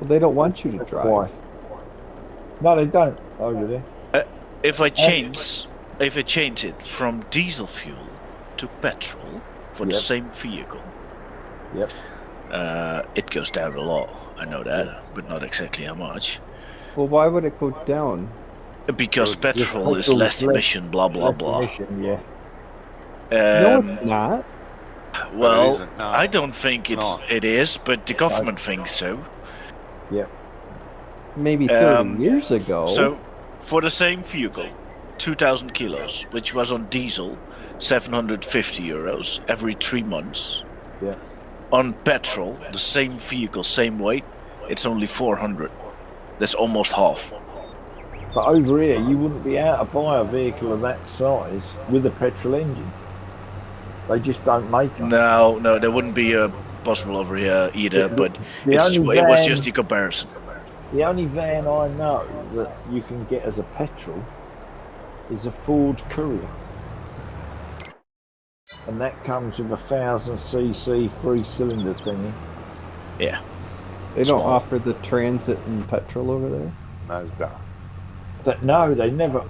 Well, they don't want you to That's drive. why. No, they don't over there. If I change it from diesel fuel to petrol for the Yep. same vehicle, Yep. it goes down a lot. I know that, but not exactly how much. Well, why would it go down? Because Well, the petrol is petrol less is less- emission, blah blah less blah. emission, yeah. No, Um, it's not. well, isn't, no. I don't think Not. it is, but the government thinks so. Maybe 30 Um, years ago. So, for the same vehicle, 2,000 kilos, which was on diesel, 750 euros every 3 months. Yeah. On petrol, the same vehicle, same weight, it's only 400. That's almost half. But over here, you wouldn't be able to buy a vehicle of that size with a petrol engine. They just don't make them. No, there wouldn't be possible over here either, but The it only was van- just the comparison. The only van I know that you can get as a petrol is a Ford Courier. And that comes with a 1000cc 3-cylinder thingy. Yeah. They don't small. offer the transit and petrol over there. Mazda. No, they never.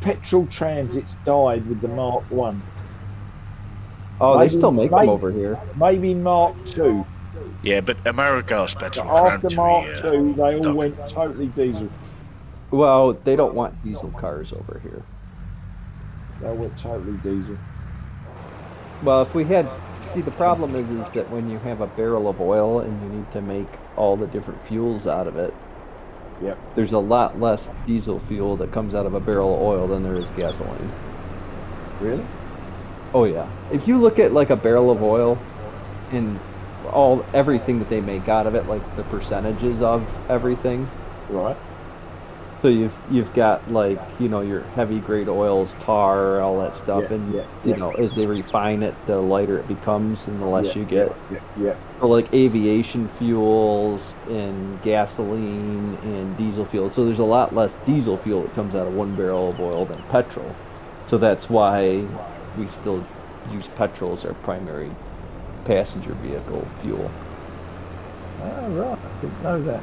Petrol Transits died with the Mark 1. Oh, Maybe- they still make them maybe- over here. Maybe Mark 2. Yeah, but America's But petrol after cramped Mark me, 2, they all Doc. went totally diesel. Well, they don't want diesel cars over here. They all went totally diesel. Well, if we had, see, the problem is that when you have a barrel of oil and you need to make all the different fuels out of it, Yep. there's a lot less diesel fuel that comes out of a barrel of oil than there is gasoline. Really? Oh yeah. If you look at like a barrel of oil and everything that they make out of it, like the percentages of everything. Right. So you've got like, you know, your heavy grade oils, tar, all that stuff, Yeah, and yeah, you yeah. know, as they refine it, the lighter it becomes and the less you get. Yeah. For like aviation fuels and gasoline and diesel fuel. So there's a lot less diesel fuel that comes out of one barrel of oil than petrol. So that's why we still use petrol as our primary passenger vehicle fuel. Oh, right. I didn't know that.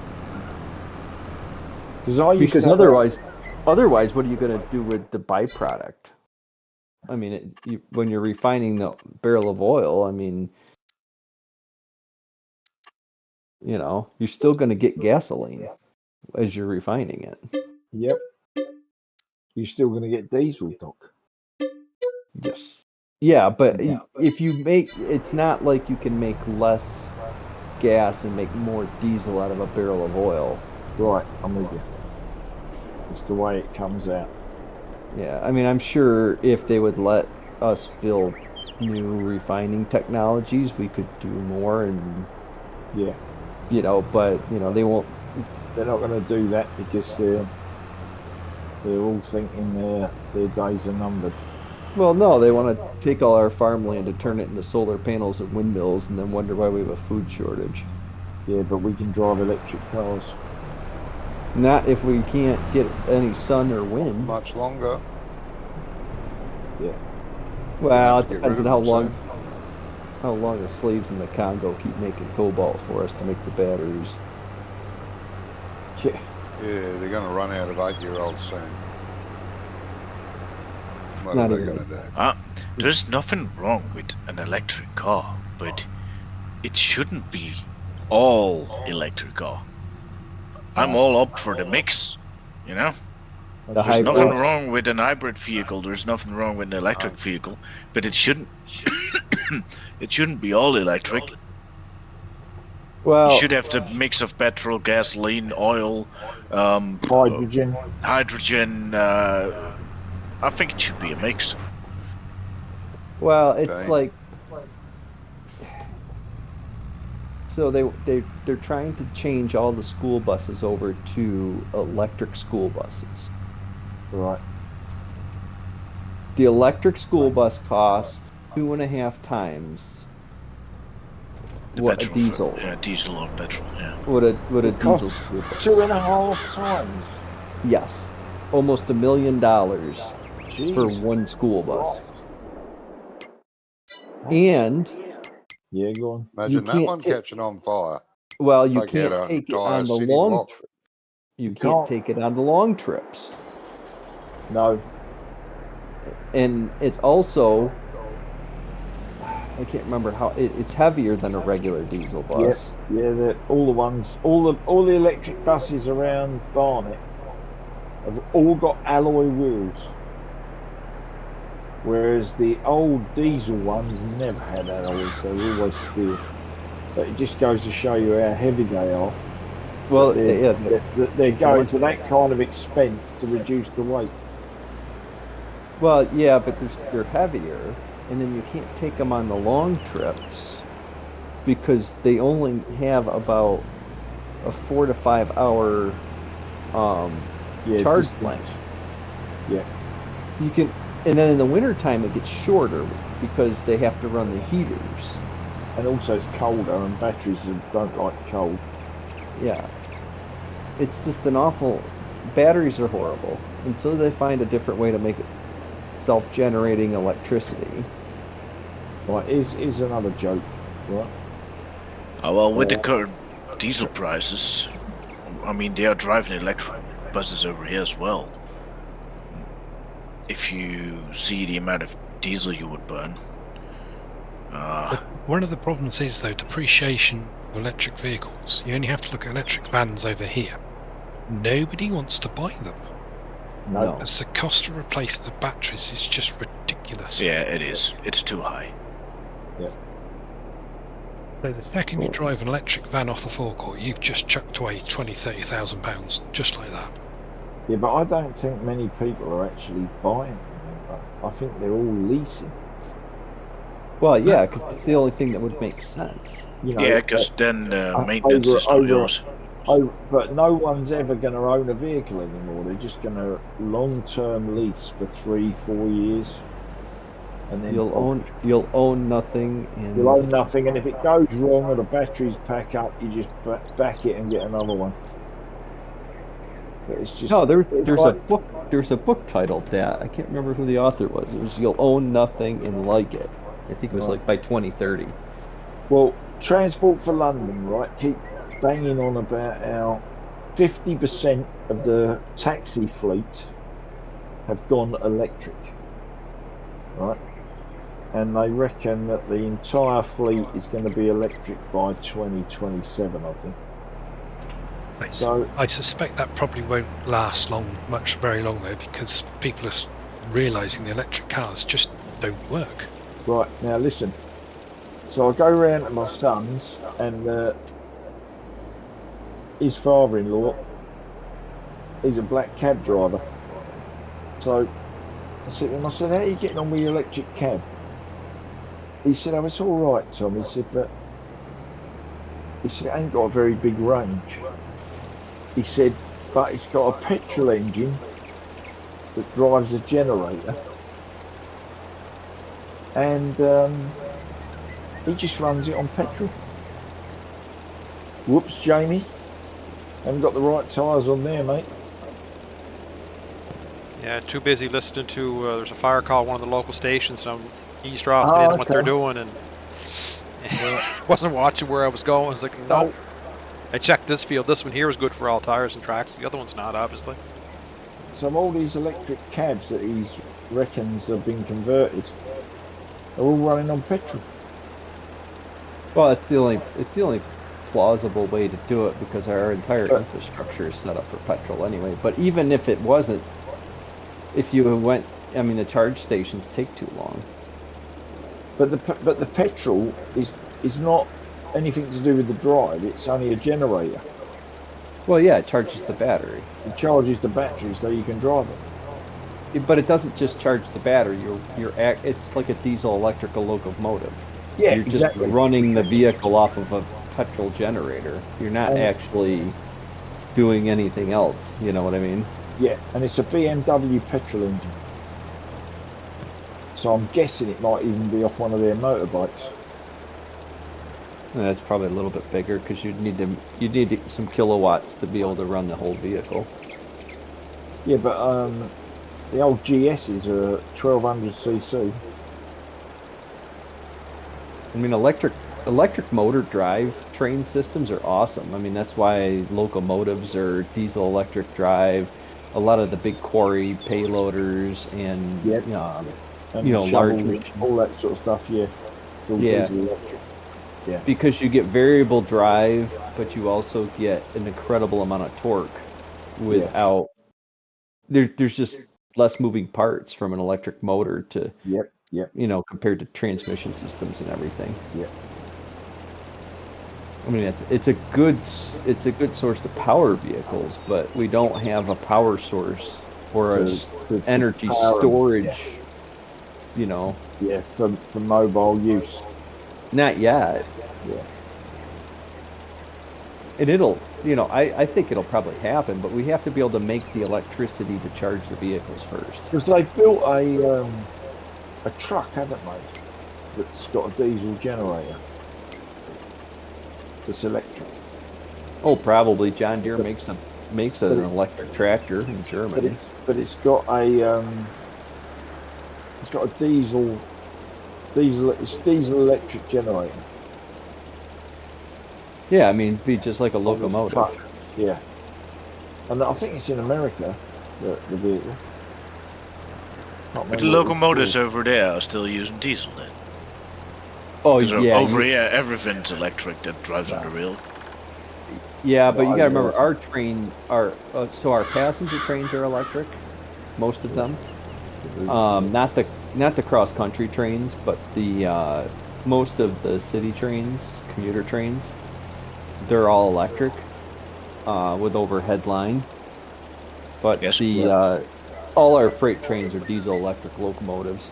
Because otherwise, what are you going to do with the byproduct? I mean, when you're refining the barrel of oil, I mean, you know, you're still going to get gasoline as you're refining it. Yep. You're still going to get diesel, Doc. Yes. Yeah, but if you make, it's not like you can make less gas and make more diesel out of a barrel of oil. Right, I'm with you. It's the way it comes out. Yeah, I mean, I'm sure if they would let us build new refining technologies, we could do more and, Yeah. you know, but, you know, they won't. They're not going to do that because they're all thinking their days are numbered. Well, no, they want to take all our farmland and turn it into solar panels and windmills and then wonder why we have a food shortage. Yeah, but we can drive electric cars. Not if we can't get any sun or wind. Much longer. Yeah. Well, have it to get depends on rid how of them long soon. the slaves in the Congo keep making cobalt for us to make the batteries. Yeah. Yeah, they're going to run out of 8-year-olds soon. What Not are they even going to do? There's nothing wrong with an electric car, but it shouldn't be all electric car. I'm all up for the mix, you know? The There's hybrid. nothing wrong with an hybrid vehicle, there's nothing wrong with an electric vehicle, but it shouldn't it shouldn't be all electric. Well, You should have the mix of petrol, gasoline, oil, Hydrogen. hydrogen. I think it should be a mix. well, it's Okay. like, so they're trying to change all the school buses over to electric school buses. Right. The electric school bus costs 2.5 times The what a petrol, diesel. yeah, diesel or petrol, yeah. What a It diesel costs school bus. 2.5 times. Yes, almost $1 million for Jeez. one school bus. Right. And Yeah, go on. Imagine that can't one ta- catching on fire. well, you Take can't out an take it entire on the city long. block. You can't. can't take it on the long trips, No. and it's also I can't remember how it's heavier than a regular diesel bus. Yeah, all the electric buses around Barnet have all got alloy wheels, whereas the old diesel ones never had alloys; they were always steel. But it just goes to show you how heavy they are. Well, they're going to that kind of expense to reduce the weight. Well, yeah, but they're heavier, and then you can't take them on the long trips because they only have about a 4 to 5 hour charge length. Yeah. You can, and then in the wintertime it gets shorter because they have to run the heaters. And also it's colder, and batteries don't like cold. Yeah. It's just an awful. Batteries are horrible until they find a different way to make it self-generating electricity. Right, is another joke, right? Oh, well, with the current diesel prices, I mean, they are driving electric buses over here as well. If you see the amount of diesel you would burn. But one of the problems is, though, depreciation of electric vehicles. You only have to look at electric vans over here. Nobody wants to buy them. No. As the cost to replace the batteries is just ridiculous. Yeah, it is. It's too high. Yeah. So the second you drive an electric van off the forecourt, you've just chucked away £20,000-30,000, just like that. Yeah, but I don't think many people are actually buying them. I think they're all leasing. Well, yeah, because it's the only thing that would make sense. You know, Yeah, because then maintenance is not yours. But no one's ever going to own a vehicle anymore. They're just going to long-term lease for 3-4 years, and then You'll own nothing, and you'll own nothing. And if it goes wrong or the batteries pack up, you just back it and get another one. But it's just there's a book titled that. I can't remember who the author was. It was "You'll Own Nothing and Like It." I think it was like by 2030. Well, Transport for London, right? Keep banging on about how 50% of the taxi fleet have gone electric, right? And they reckon that the entire fleet is going to be electric by 2027, I think. So I suspect that probably won't last very long though, because people are realising the electric cars just don't work. Right, now listen. So I go round to my son's, and his father-in-law, he's a black cab driver. So I said, how are you getting on with your electric cab? He said, oh, it's all right, Tom. He said, but it ain't got a very big range. He said, but it's got a petrol engine that drives a generator, and he just runs it on petrol. Whoops, Jamie. Haven't got the right tyres on there, mate. Yeah, too busy listening to, there's a fire call at one of the local stations, and I'm eavesdropping in what they're doing, and wasn't watching where I was going. I was like, no. I checked this field. This one here is good for all tires and tracks. The other one's not, obviously. So all these electric cabs that he reckons have been converted are all running on petrol. Well, it's the only plausible way to do it because our entire infrastructure is set up for petrol anyway. But even if it wasn't, if you went, I mean, the charge stations take too long. But the petrol is not anything to do with the drive. It's only a generator. Well, yeah, it charges the battery. It charges the battery so you can drive it. But it doesn't just charge the battery. It's like a diesel electrical locomotive. Yeah, you're just running the vehicle off of a petrol generator. You're not actually doing anything else. You know what I mean? Yeah, and it's a BMW petrol engine. So I'm guessing it might even be off one of their motorbikes. That's probably a little bit bigger because you'd need some kilowatts to be able to run the whole vehicle. Yeah, but the old GSs are 1200cc. I mean, electric motor drive train systems are awesome. I mean, that's why locomotives are diesel electric drive. A lot of the big quarry payloaders and large, all that sort of stuff. Yeah. It's all Yeah. diesel electric. Because you get variable drive, but you also get an incredible amount of torque without. There's just less moving parts from an electric motor to Yep. compared to transmission systems and everything. Yep. I mean, it's a good source to power vehicles, but we don't have a power source or To energy power 'em, storage. Yeah, for mobile use. Not yet. Yeah. And it'll, I think it'll probably happen, but we have to be able to make the electricity to charge the vehicles first. Because they built a truck, haven't they? That's got a diesel generator. That's electric. Oh, probably John Deere makes an electric tractor in Germany. But it's got a diesel electric generator. Yeah, I mean, it'd be just like a on the locomotive. truck. Yeah. And I think it's in America, the vehicle. But the locomotives over there are still using diesel then. Oh, 'Cause yeah. over here, everything's electric that drives on the rail. Yeah, but you I gotta know. remember, our passenger trains are electric, most of them. Not the cross country trains, but the most of the city trains, commuter trains, they're all electric, with overhead line. But Yes. all our freight trains are diesel electric locomotives.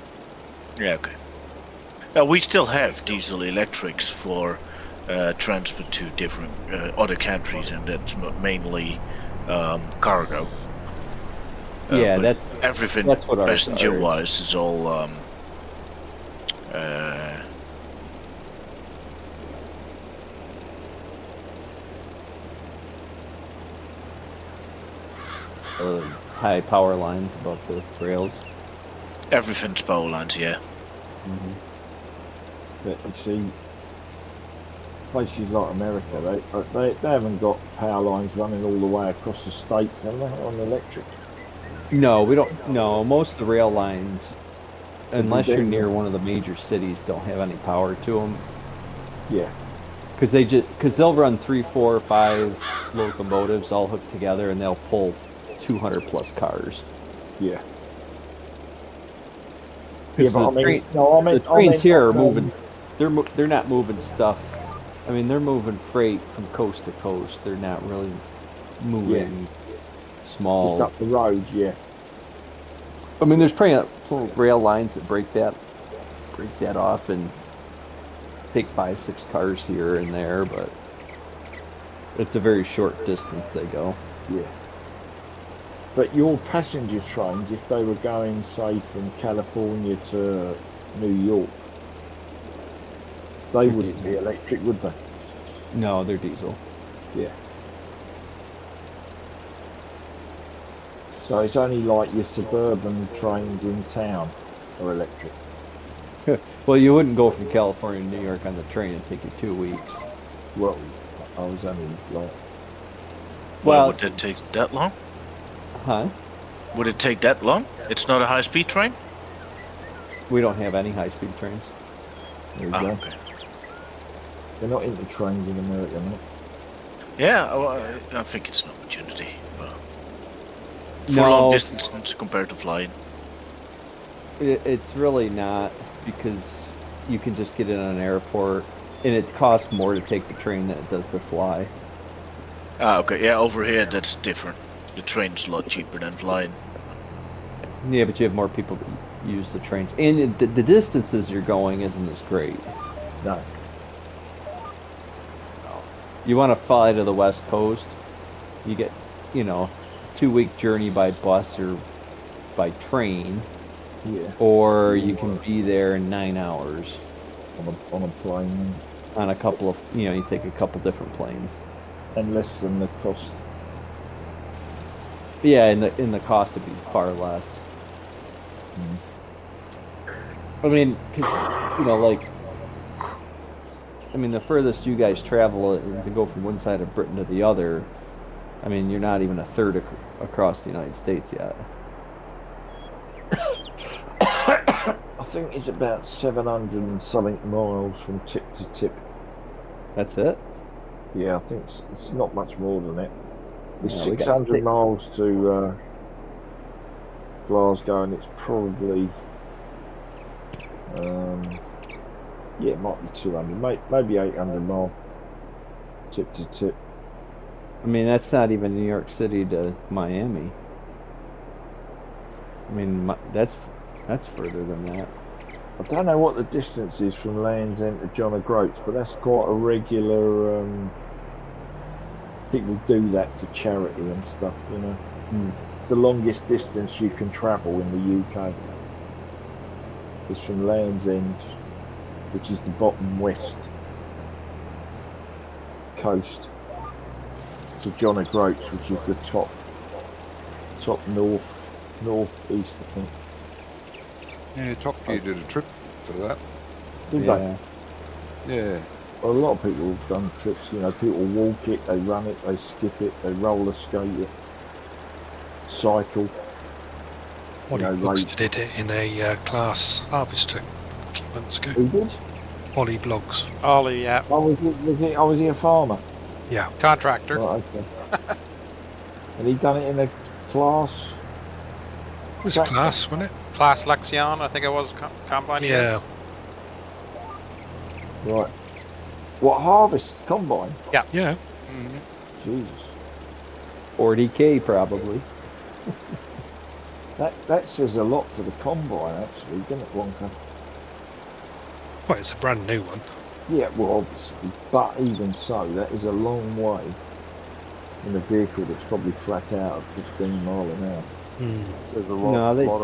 Yeah, okay. We still have diesel electrics for transport to different other countries, and that's mainly cargo. Yeah, but everything that's what ours passenger-wise is all high power lines above the rails. everything's power lines. Yeah. But you see, places like America, they haven't got power lines running all the way across the states, have they, on electric? No, we don't. No, most of the rail lines, unless you're diesel. near one of the major cities, don't have any power to them. Yeah. Because they'll run 3, 4, 5 locomotives all hooked together, and they'll pull 200 plus cars. Yeah. 'Cause But the trains here are moving. They're not moving stuff. I mean, they're moving freight from coast to coast. They're not really moving small. Just up the road, yeah. I mean, there's probably little rail lines that break that off and take 5, 6 cars here and there, but it's a very short distance they go. Yeah. But your passenger trains, if they were going, say, from California to New York, they wouldn't be electric, would they? No, they're diesel. Yeah. So it's only like your suburban trains in town are electric. Well, you wouldn't go from California to New York on the train. It'd take you 2 weeks. Well, I was only like... Well, would it take that long? Huh? Would it take that long? It's not a high-speed train? We don't have any high-speed trains. There you Ah, go. okay. They're not into trains in America, mate. Yeah, well, I think it's an opportunity. For No. long distances compared to flying. It's really not, because you can just get in an airport, and it costs more to take the train than it does to fly. Ah, okay. Yeah, over here that's different. The train's a lot cheaper than flying. Yeah, but you have more people that use the trains, and the distances you're going isn't as great. No. You want to fly to the West Coast, you get, 2-week journey by bus or by train, Yeah. or you can be there in 9 hours On a plane. on a couple of, you take a couple different planes. And less than the cost. Yeah, and the cost would be far less. I mean, 'cause, the furthest you guys travel to go from one side of Britain to the other, I mean, you're not even a third across the United States yet. I think it's about 700 and something miles from tip to tip. That's it? Yeah, I think it's not much more than it. It's Yeah, we gotta 600 miles to Glasgow, and it's probably yeah, it might be 200, maybe 800 mile tip to tip. I mean, that's not even New York City to Miami. I mean, that's further than that. I don't know what the distance is from Land's End to John O'Groats, but that's quite a regular. People do that for charity and stuff, you know. It's the longest distance you can travel in the UK. It's from Land's End, which is the bottom west coast, to John O'Groats, which is the top northeast, I think. Yeah, Top Gear did a trip for that. Did Yeah. Yeah. they? Well, a lot of people have done trips. You know, people walk it, they run it, they skip it, they roller skate it, cycle. Ollie You know, Blogs did it in a class harvester a few months ago. Who did? Ollie Blogs. Ollie, yeah. Oh, was he a farmer? Yeah. Contractor. Right, okay. And he done it in a class? It was a class, wasn't it? Class Lexion, I think it was, combine. Yeah. Right. What, harvest combine? Yeah. Mm-hmm. Jesus. 40K probably. That says a lot for the combine, actually, doesn't it, Wonka? Well, it's a brand new one. Yeah, well, obviously, but even so, that is a long way in a vehicle that's probably flat out at 15 mile an hour. There's a No, they- lot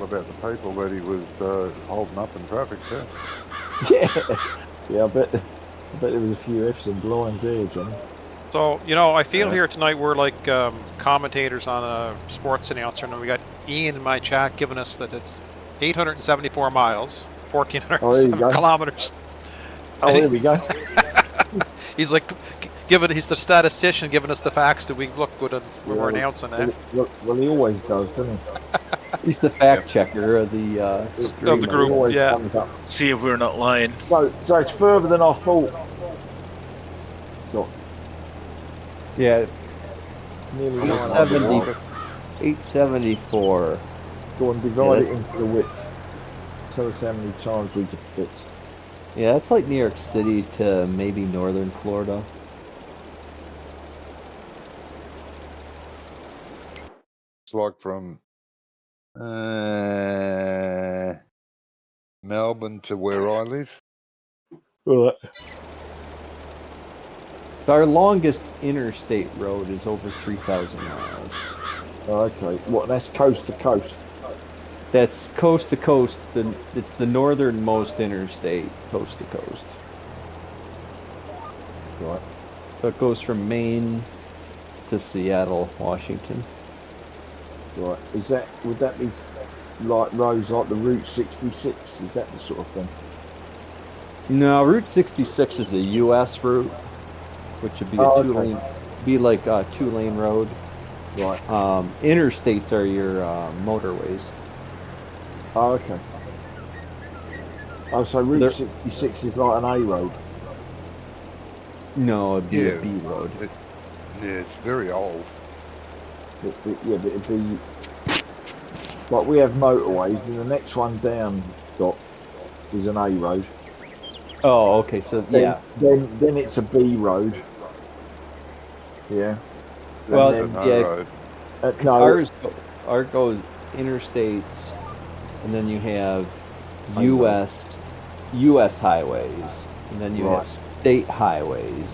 about the people that he was holding up in traffic too. Yeah, I bet there was a few F's and blinds there, Johnny. So, you know, I feel here tonight we're like commentators on a sports announcer, and we got Ian in my chat giving us that it's 874 miles, 1,407 kilometers. Oh, here we go. He's like, he's the statistician giving us the facts that we look good when we're announcing that. Well, he always does, doesn't he? He's the fact checker of the Of the group, He always yeah. comes up. See if we're not lying. So it's further than I thought. Got Yeah, nearly 870. 900. 874. Go and divide it into the width. Tell us how many times we could fit. Yeah, that's like New York City to maybe northern Florida. It's like from Melbourne to where I live. Right. So our longest interstate road is over 3,000 miles. Okay. What? That's coast to coast. That's coast to coast. It's the northernmost interstate, coast to coast. Right. So it goes from Maine to Seattle, Washington. Right. Would that be like roads like the Route 66? Is that the sort of thing? No, Route 66 is a U.S. route, which would be a Oh, two-lane, be like a two-lane road. Right. Interstates are your motorways. Oh, okay. Oh, so Route There- 66 is like an A road. No, it'd be Yeah. a B road. Yeah, it's very old. Yeah, but it'd be like we have motorways, and the next one down, Doc, is an A road. Oh, okay. So yeah. Then it's a B road. Yeah. And Well, then, No yeah. road. Ours goes interstates, and then you have U.S. highways, and then you Right. have state highways,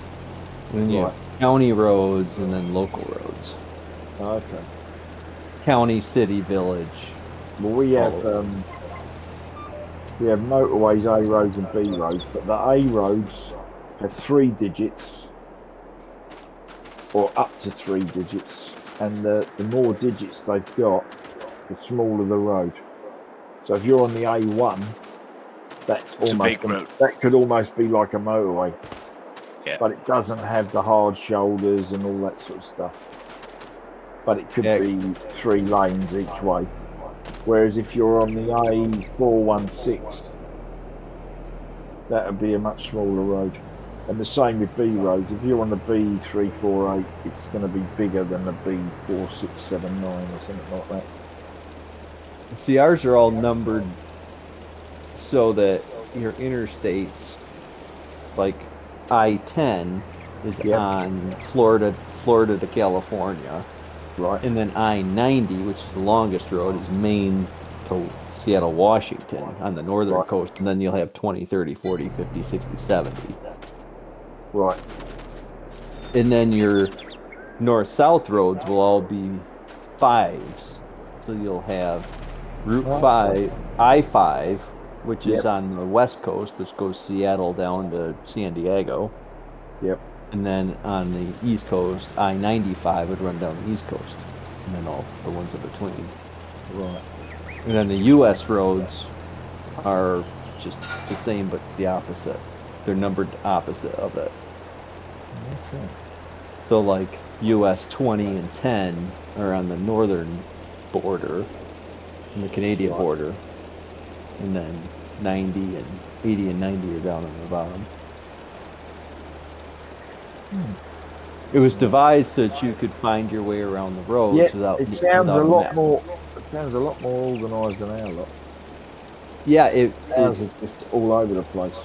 and then you have county roads, and then local roads. Okay. County, city, village. Well, we have motorways, A roads and B roads, but the A roads have 3 digits, or up to 3 digits, and the more digits they've got, the smaller the road. So if you're on the A1, that's It's a almost big road. that could almost be like a motorway. Yeah. But it doesn't have the hard shoulders and all that sort of stuff. But it could Yeah. be 3 lanes each way. Whereas if you're on the A416, that would be a much smaller road. And the same with B roads. If you're on the B348, it's going to be bigger than the B4679 or something like that. See, ours are all numbered so that your interstates, like I-10, is Yep. on Florida to California. Right. And then I-90, which is the longest road, is Maine to Seattle, Washington on the northern Right. coast. And then you'll have 20, 30, 40, 50, 60, 70. Right. And then your north-south roads will all be 5s. So you'll have Route Oh, 5, I-5, which is Yep. on the west coast, which goes Seattle down to San Diego. Yep. And then on the east coast, I-95 would run down the east coast. And then all the ones in between. Right. And then the U.S. roads are just the same, but the opposite. They're numbered opposite of it. Okay. So like US 20 and 10 are on the northern border, and the Canadian border. And then 90 and 80 and 90 are down on the bottom. It was devised so that you could find your way around the roads Yeah, without it sounds without a lot map. more. It sounds a lot more organised than our lot. Yeah, Ours is just all over the place.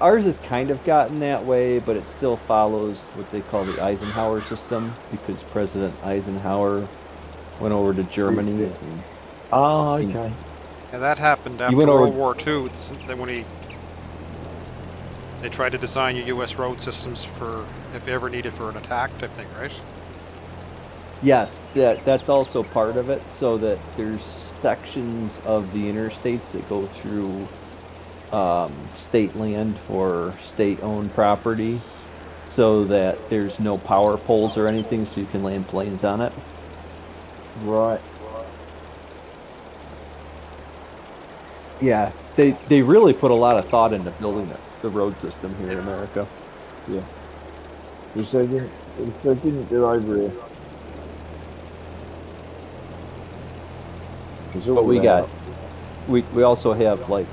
ours has kind of gotten that way, but it still follows what they call the Eisenhower system, because President Eisenhower went over to Germany. And Ah, okay. Yeah, that happened after went over- World War II. Then when they tried to design your U.S. road systems for if ever needed for an attack type thing, right? yes, that's also part of it, so that there's sections of the interstates that go through state land or state-owned property, so that there's no power poles or anything, so you can land planes on it. Right. Yeah, they really put a lot of thought into building the road system here in America. Which they didn't do over here. But we got, we also have like,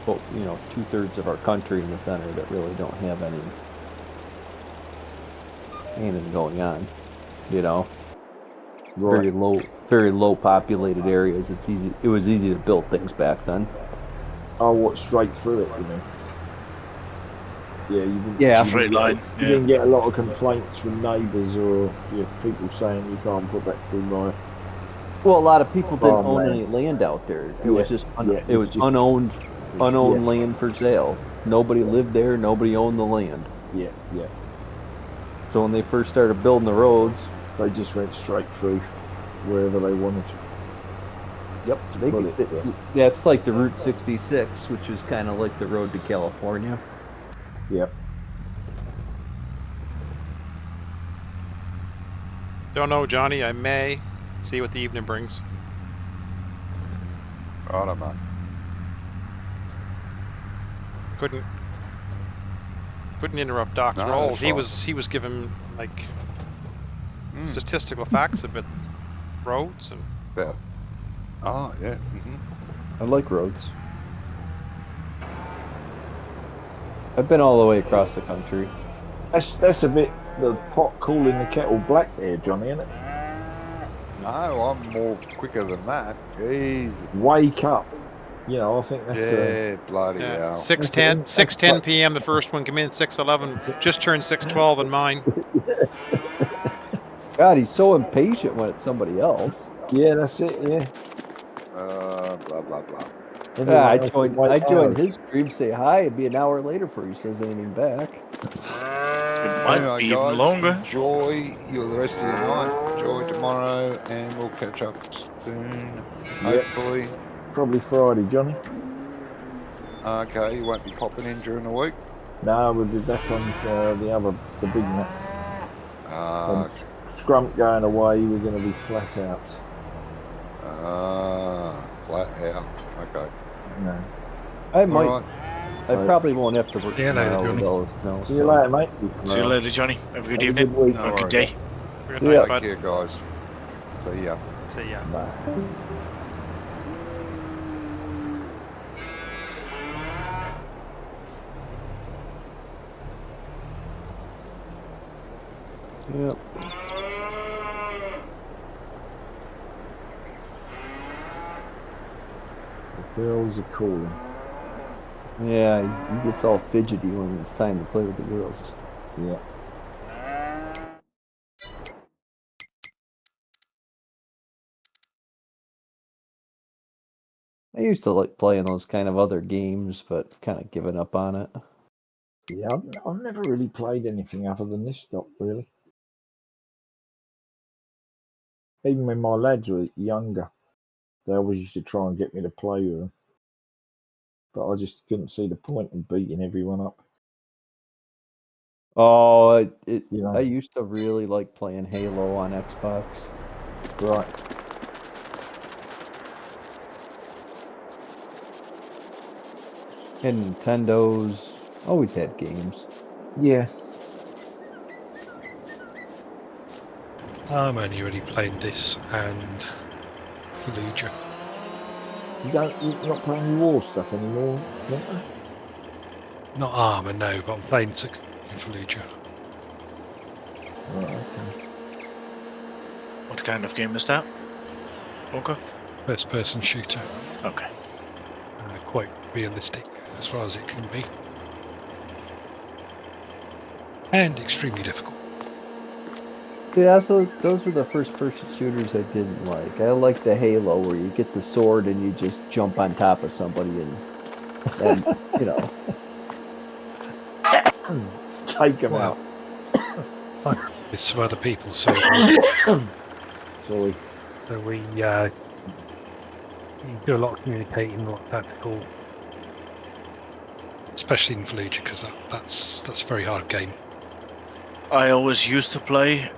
you know, 2/3 of our country in the center that really don't have anything going on. You know, Right. very low populated areas. It was easy to build things back then. Oh, what, straight through it, you mean? Yeah, you didn't, Yeah. Straight line. you Yeah. didn't get a lot of complaints from neighbours or people saying you can't put that through my. Well, a lot of people didn't Oh, own man. any land out there. It Yeah, was just yeah, it was it's just- unowned Yeah. land for sale. Nobody lived there. Nobody owned the land. Yeah. So when they first started building the roads, They just went straight through wherever they wanted. yep, Well, that's like the Route 66, which is kind of like the road to California. Yep. Don't know, Johnny. I may see what the evening brings. Righto, mate. Couldn't interrupt Doc's No, roll. that's He fine. was given like Mm. statistical facts about roads and Yeah. Oh, yeah. Mm-hmm. I like roads. I've been all the way across the country. That's a bit the pot calling the kettle black there, Johnny, isn't it? No, I'm more quicker than that. Jeez. Wake up. You know, I think that's Yeah, bloody yeah. hell. 6:10 p.m. The first one came in 6:11. Just turned 6:12 on mine. God, he's so impatient when it's somebody else. yeah, that's it. Yeah. Blah, blah, blah. Everyone Yeah, else can wait I joined hours. his stream, say hi, it'd be an hour later before he says anything back. It might Anyway, be even guys, longer. enjoy the rest of your night. Enjoy tomorrow, and we'll catch up soon. Yep. Hopefully. Probably Friday, Johnny. Okay, you won't be popping in during the week. No, we'll be back on the big nut. Scrump going away, we're going to be flat out. Flat out. Okay. No. I might, All right. I probably won't have to work See you later, tomorrow with Johnny. all this snow. See you later, mate. See you later, Johnny. Have a good Have a evening. good week. No Or a good worries. day. Good Yeah. night, Take bud. care, guys. See ya. See ya. Bye. Yep. The girls are calling. Yeah, he gets all fidgety when it's time to play with the girls. Yeah. I used to like playing those kind of other games, but kind of given up on it. Yeah, I've never really played anything other than this stuff, really. Even when my lads were younger, they always used to try and get me to play with them. But I just couldn't see the point in beating everyone up. Oh, You know. I used to really like playing Halo on Xbox. Right. And Nintendo's always had games. Yeah. I'm only really playing this and Fallujah. You're not playing any war stuff anymore, Winter? Not Armour, no, but I'm playing Fallujah. Right, okay. What kind of game is that? Okay. First person shooter. Okay. Quite realistic as far as it can be. And extremely difficult. Yeah, so those were the first person shooters I didn't like. I liked the Halo where you get the sword and you just jump on top of somebody and you know. Take them Well, out. with some other people, so Sorry. we you do a lot of communicating, a lot of tactical, especially in Fallujah, because that's a very hard game. I always used to play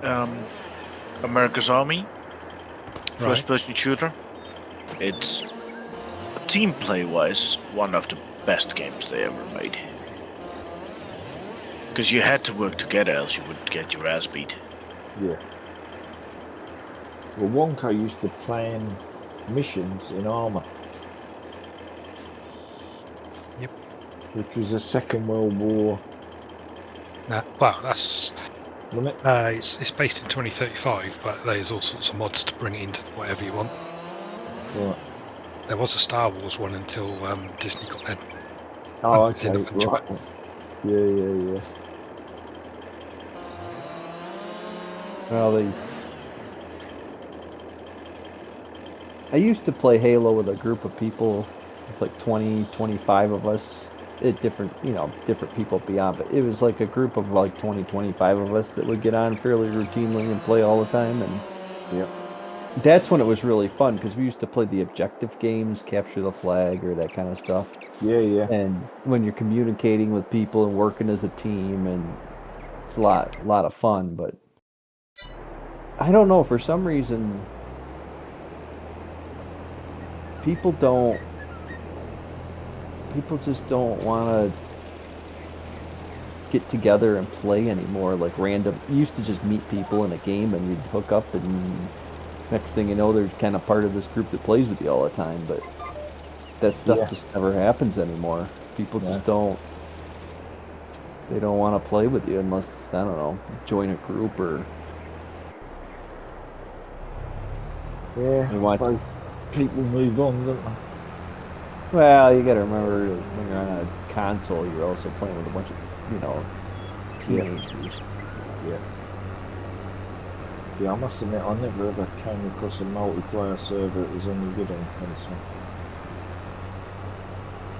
America's Army, first Right. person shooter. It's team play wise one of the best games they ever made. Because you had to work together, else you would get your ass beat. Yeah. Well, Wonka used to plan missions in Armour. Yep. Which was a Second World War, Well, that's wasn't it? it's based in 2035, but there's all sorts of mods to bring it into whatever you want. Right. There was a Star Wars one until Disney got their Oh, hands in okay. a bunch of Right. it. Yeah. Well, I used to play Halo with a group of people. It's like 20, 25 of us. Different people beyond, but it was like a group of like 20, 25 of us that would get on fairly routinely and play all the time. And Yep. that's when it was really fun because we used to play the objective games, capture the flag or that kind of stuff. Yeah. And when you're communicating with people and working as a team, and it's a lot of fun, but I don't know, for some reason people just don't want to get together and play anymore. Like random, you used to just meet people in a game and you'd hook up, and next thing you know, they're kind of part of this group that plays with you all the time. But that stuff just never happens anymore. People just don't want to play with you unless, I don't know, join a group or I suppose people move on, don't they? Well, you got to remember when you're on a console, you're also playing with a bunch of, teenagers. Yeah, I must admit, I never ever came across a multiplayer server that was any good on console.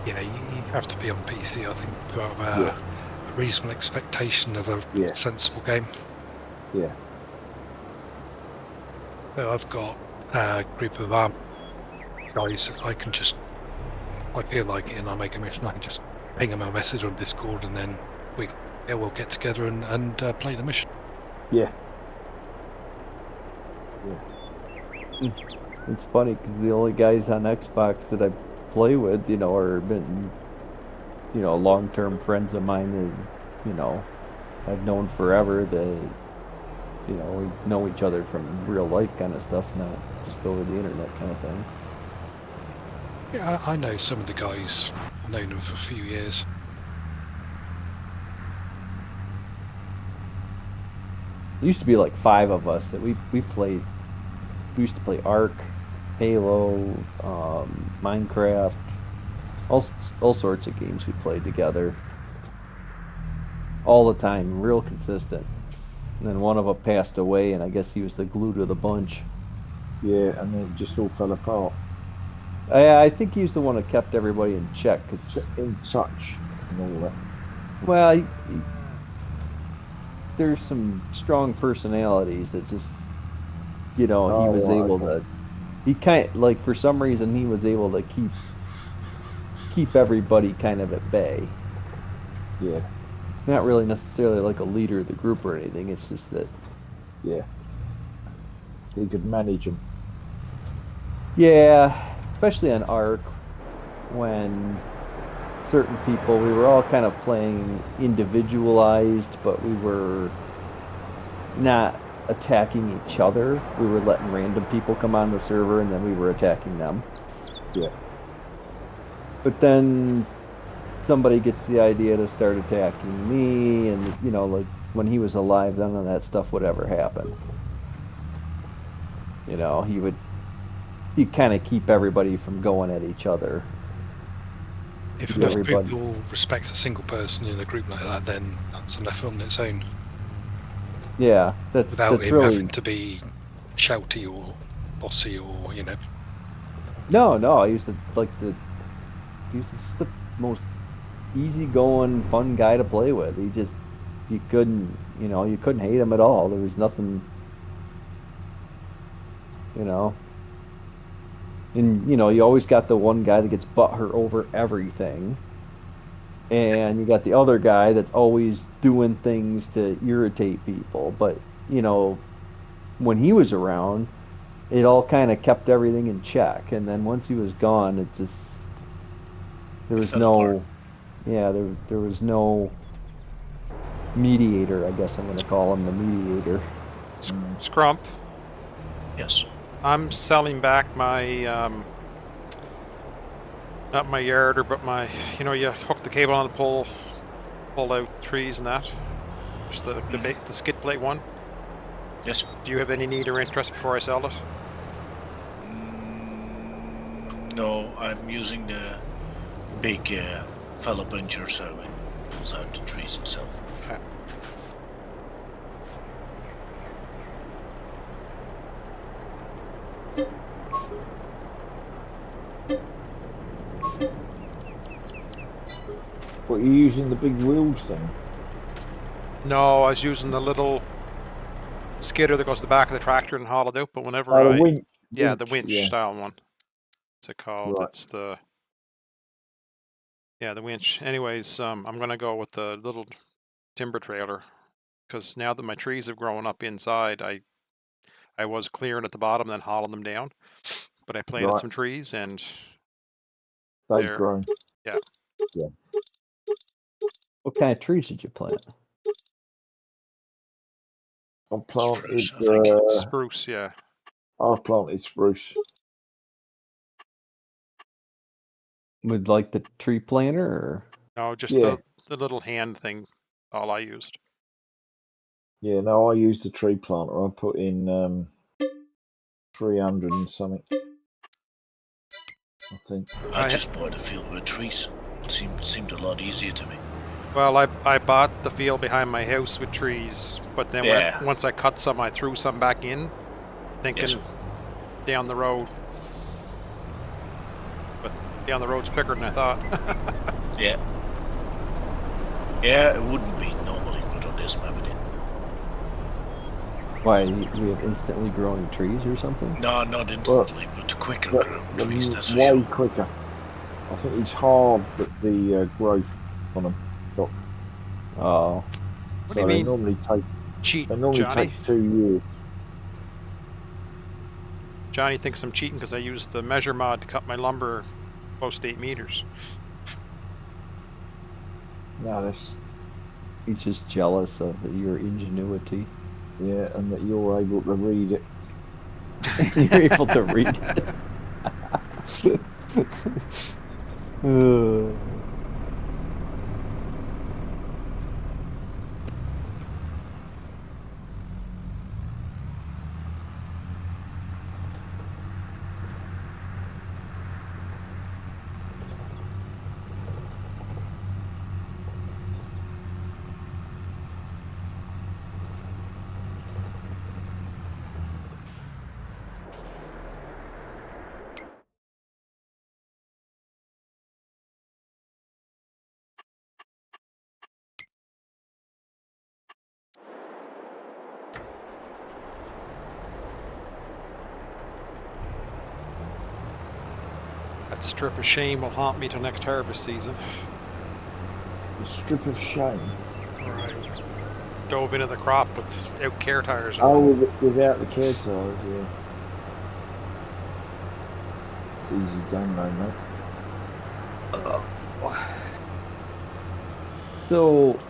Yeah, you have to be on PC, I think, to have a reasonable expectation of a sensible game. Yeah. So I've got a group of guys that I can just, I feel like it and I make a mission, I can just ping them a message on Discord and then we'll get together and play the mission. Yeah. It's funny because the only guys on Xbox that I play with, are been, long-term friends of mine that, I've known forever that, we know each other from real life kind of stuff, not just over the internet kind of thing. Yeah, I know some of the guys, I've known them for a few years. There used to be like 5 of us that we played. We used to play Ark, Halo, Minecraft, all sorts of games we played together. All the time, real consistent. And then one of them passed away, and I guess he was the glue to the bunch. Yeah, and then it just all fell apart. I think he's the one that kept everybody in check. Cause, In touch and all that. well, there's some strong personalities that just, he Oh, was right, able okay. to. He like for some reason he was able to keep everybody kind of at bay. Yeah, Not really necessarily like a leader of the group or anything. It's just that. yeah. He could manage them. Yeah, especially on Ark, when certain people, we were all kind of playing individualized, but we were not attacking each other. We were letting random people come on the server, and then we were attacking them. Yeah. But then somebody gets the idea to start attacking me, and like when he was alive, none of that stuff would ever happen. He'd kind of keep everybody from going at each other. If Keep enough everybody. people respect a single person in a group like that, then that's enough on its own. Yeah, that's Without him really having to be shouty or bossy or no. I used to he's just the most easygoing, fun guy to play with. You couldn't hate him at all. There was nothing, and you always got the one guy that gets butthurt over everything, and you got the other guy that's always doing things to irritate people. But when he was around, it all kind of kept everything in check. And then once he was gone, it just there was Fell no apart. yeah there was no mediator. I guess I'm going to call him the mediator. Scrump, Yes. I'm selling back my not my yarder, but my you hook the cable on the pole, pull out trees and that. Just the skid plate one. Yes. Do you have any need or interest before I sell it? No, I'm using the big fella buncher, so it pulls out the trees itself. Okay. What, you using the big wheels thing? No, I was using the little skidder that goes to the back of the tractor and haul it out. But whenever Oh, the winch. the winch Yeah. style one. What's it called? Right. It's the winch. Anyways, I'm gonna go with the little timber trailer because now that my trees have grown up inside, I was clearing at the bottom, then hauling them down. But I planted Right. some trees and They've they're grown. What kind of trees did you plant? I planted. Spruce, I think. spruce. Yeah. I've planted spruce. With like the tree planter, or No, just Yeah. the little hand thing. All I used. Yeah, no, I used the tree planter. I put in 300 and something. I think. I just bought a field with trees. It seemed a lot easier to me. Well, I bought the field behind my house with trees, but then Yeah. once I cut some, I threw some back in, thinking Yes. down the road. But down the road's quicker than I thought. Yeah. Yeah, it wouldn't be normally, but on this map it did. why we have instantly growing trees or something? No, not instantly, but quicker But grown trees, that's for way sure. quicker. I think it's hard that the growth on them. Oh, What do you mean? They normally Cheat, take Johnny. 2 years. Johnny thinks I'm cheating because I used the measure mod to cut my lumber close to 8 meters. No, that's he's just jealous of your ingenuity. yeah, and that you're able to read it. You're able to read it. That strip of shame will haunt me till next harvest season. The strip of shame. Where I dove into the crop without care tires on. Oh, without the care tires, yeah. It's easy done though, mate. So,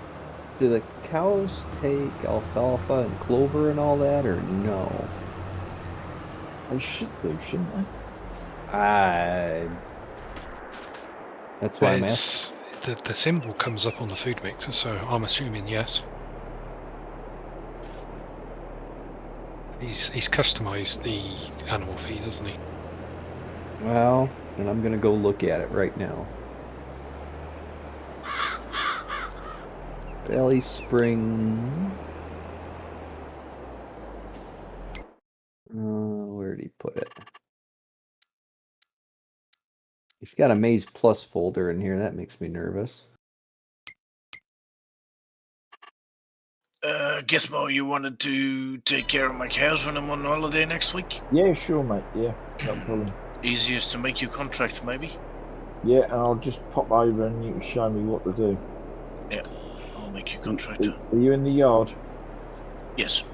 do the cows take alfalfa and clover and all that, or no? They should do, shouldn't they? That's why I'm asking. The symbol comes up on the food mixer, so I'm assuming yes. He's customized the animal feed, hasn't he? Well, and I'm gonna go look at it right now. BallySpring. Where did he put it? He's got a Maize Plus folder in here. That makes me nervous. Gizmo, you wanted to take care of my cows when I'm on holiday next week? Yeah, sure, mate. Yeah, no problem. Easiest to make you contract, maybe? Yeah, and I'll just pop over and you can show me what to do. Yeah, I'll make you contract. Are you in the yard? Yes.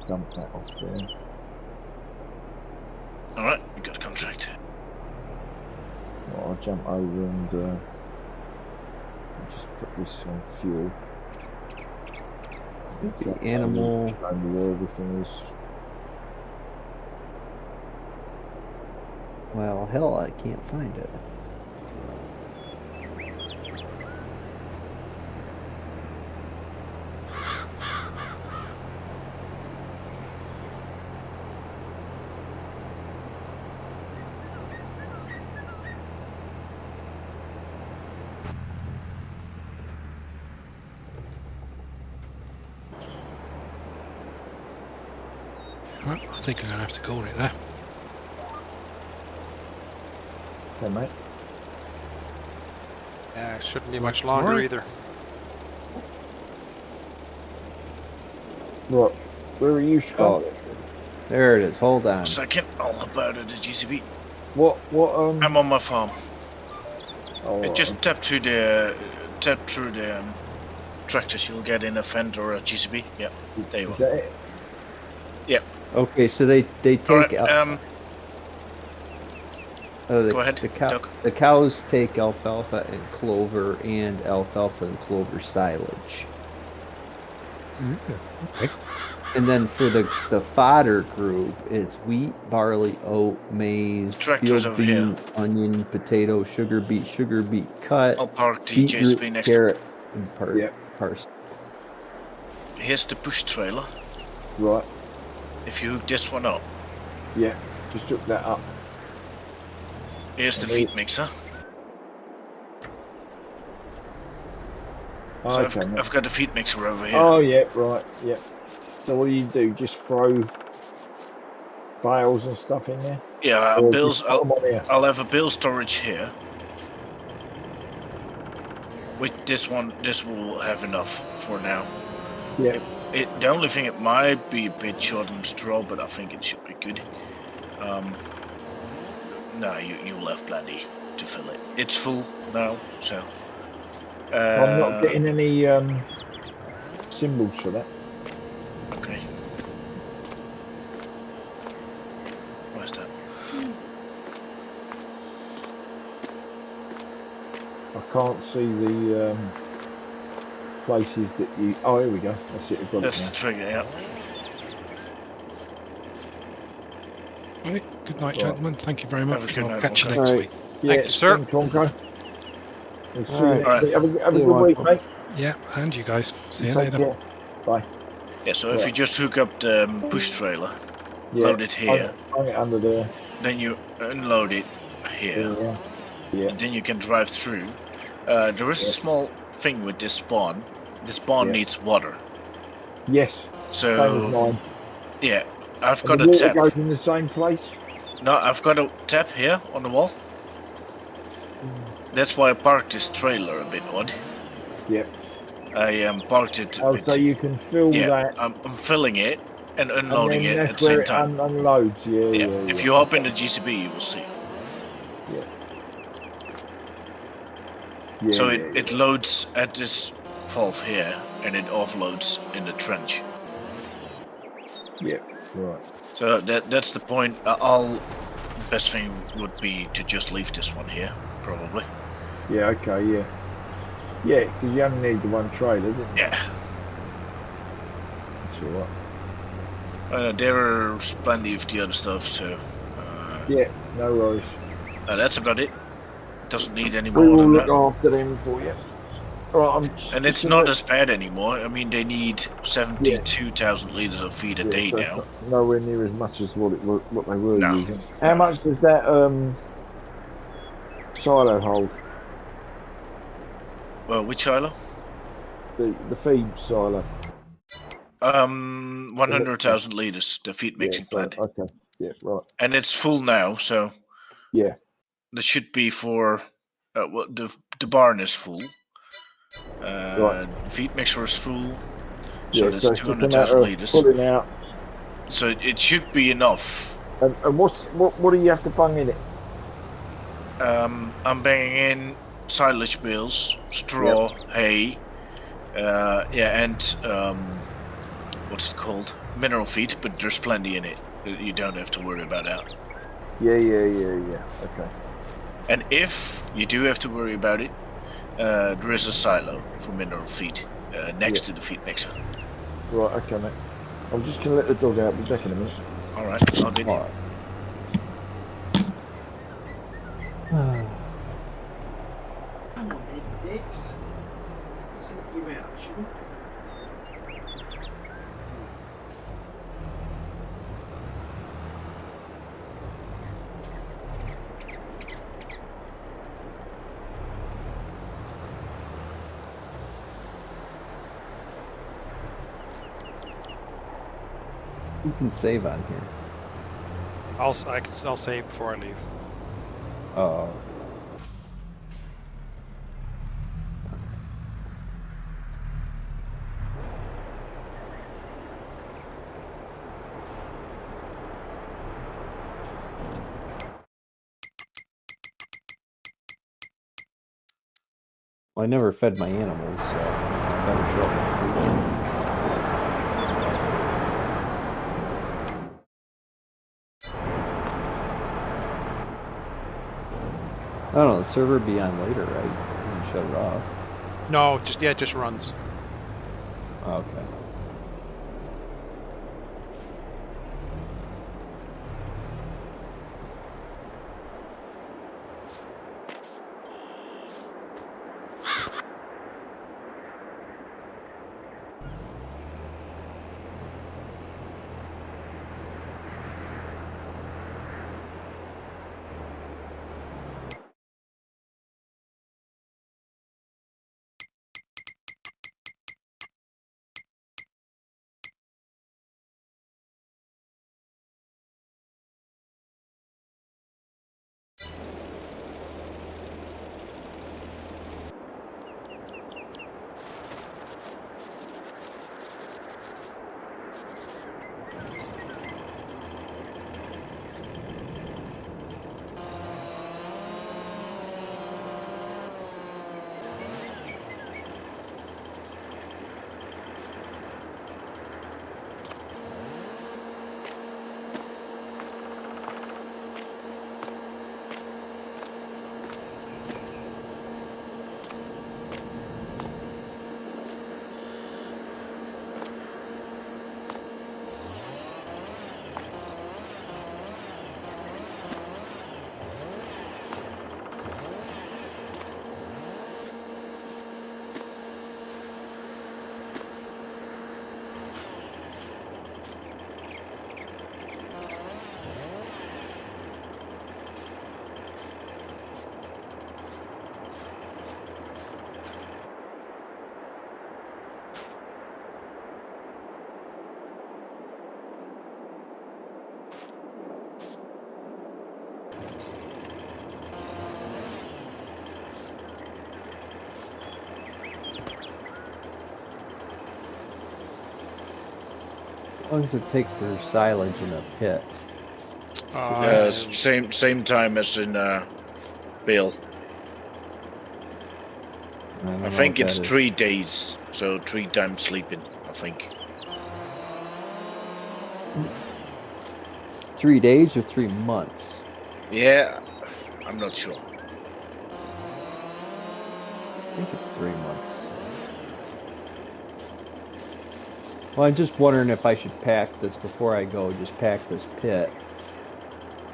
Dump that off there. Alright, you got a contract. Well, I'll jump over and just put this on fuel. The animal. Show me where everything is. Well, hell, I can't find it. Well, I think I'm going to have to call it there. Okay, mate. Yeah, it shouldn't be much longer Alright. either. Right, where are you, Scott? Oh, there it is. Hold on. Second, I'll hop out of the GCB. What, I'm on my farm. Oh, I just tap through the tractors. You'll get in a fend or a GCB. Yep, there you is are. that it? Okay, so they take Alright, the go ahead, Doug. the cows take alfalfa and clover and alfalfa and clover silage. Okay. And then for the fodder group, it's wheat, barley, oat, maize, Tractors field over here. bean, onion, potato, sugar beet cut, I'll park the beetroot, JSP next. carrot, and Yeah. parsley. Here's the push trailer. Right, If you hook this one up, yeah, just hook that up. here's the Okay. feed mixer. So Okay, mate. I've got the feed mixer over here. Oh, yeah, right, yeah. So what do? Just throw bales and stuff in there? Yeah, Or bills. just put 'em on here? I'll have a bill storage here. With this one, this will have enough for now. Yeah, The only thing, it might be a bit short on straw, but I think it should be good. No, you'll have plenty to fill it. It's full now, so. I'm not getting any symbols for that. Okay. Where's that? I can't see the places that you... Oh, here we go. That's it. I've got That's it the trigger, yeah. Right. Good night, Right. gentlemen. Thank you very Have a much. good I'll night, catch you Walker. next Right. week. now. Yeah, Thank you, sir. thanks, Conco. We'll see you Alright. next week. Have a See good you, week, Michael. mate. Yeah, and you guys. See you Take later. care. Bye. Yeah, so if Right. you just hook up the push trailer, Yeah, load it here, hang it under there. then you unload it here, Yeah. Yeah. and then you can drive through. There is a Yeah. small thing with this spawn. This spawn Yeah. needs water. Yes. Same as So, mine. yeah, I've And got the a water tap. goes in the same place. No, I've got a tap here on the wall. That's why I parked this trailer a bit odd. Yeah. I parked it. Oh, with, so you can fill yeah, that, I'm filling it and and unloading then it at that's the same where it time. unloads. Yeah, Yeah. yeah, yeah. If you hop in okay. the GCB, you will see. Yeah, So yeah, it loads at this valve here, and it offloads in the trench. yeah. Right. So that's the point. Best thing would be to just leave this one here, probably. Yeah. Okay. Yeah. Yeah, because you only need the one trailer, didn't you? Yeah. That's all right. There's plenty of the other stuff, so Yeah. No worries. that's about it. Doesn't need any We more will than look that. after them for you. All right. I'm And just it's gonna not as bad anymore. I mean, they need 72,000 liters of feed a day so it's now. not, nowhere near as much as what they were No, using. How no. much does that silo hold? Well, which silo? The feed silo. 100,000 liters, the feed Yeah. mixing So, plant. okay. Yeah. Right. And it's full now, so Yeah. that should be for the barn is full. Right. The feed mixer is full, so Yeah. that's So it's just a 200,000 matter of liters. pulling out. So it should be enough. And what do you have to bung in it? I'm banging in silage bales, straw, hay, and what's it called? Mineral feed, but there's plenty in it. You don't have to worry about that. Yeah. Okay. And if you do have to worry about it, there is a silo for mineral feed next to the feed mixer. Right. Okay, mate. I'm just gonna let the dog out. Be back in a minute. All right, I'll be All right. Come on, idiots. Let's help you out, shall we? You can save on here. I'll save before I leave. Oh. Well, I never fed my animals, so I better show up. I don't know, the server be on later, right? You can shut it off. No, it just runs. Okay. long does it take for silage in a pit? Same time as in Bill. don't I know think what it's that is. 3 days, so 3 times sleeping. I think 3 days or 3 months? Yeah, I'm not sure. I think it's 3 months. Well, I'm just wondering if I should pack this before I go. Just pack this pit.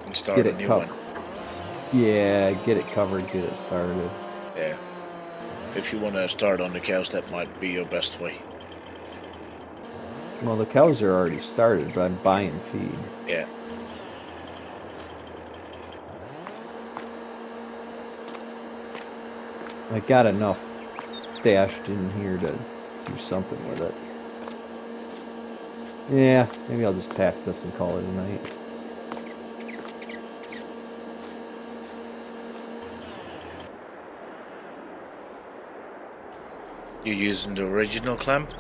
And start Get a it new covered. one. Yeah, get it covered, get it started. Yeah. If you want to start on the cows, that might be your best way. Well, the cows are already started, but I'm buying feed. Yeah. I got enough stashed in here to do something with it. Yeah, maybe I'll just pack this and call it a night. You're using the original clamp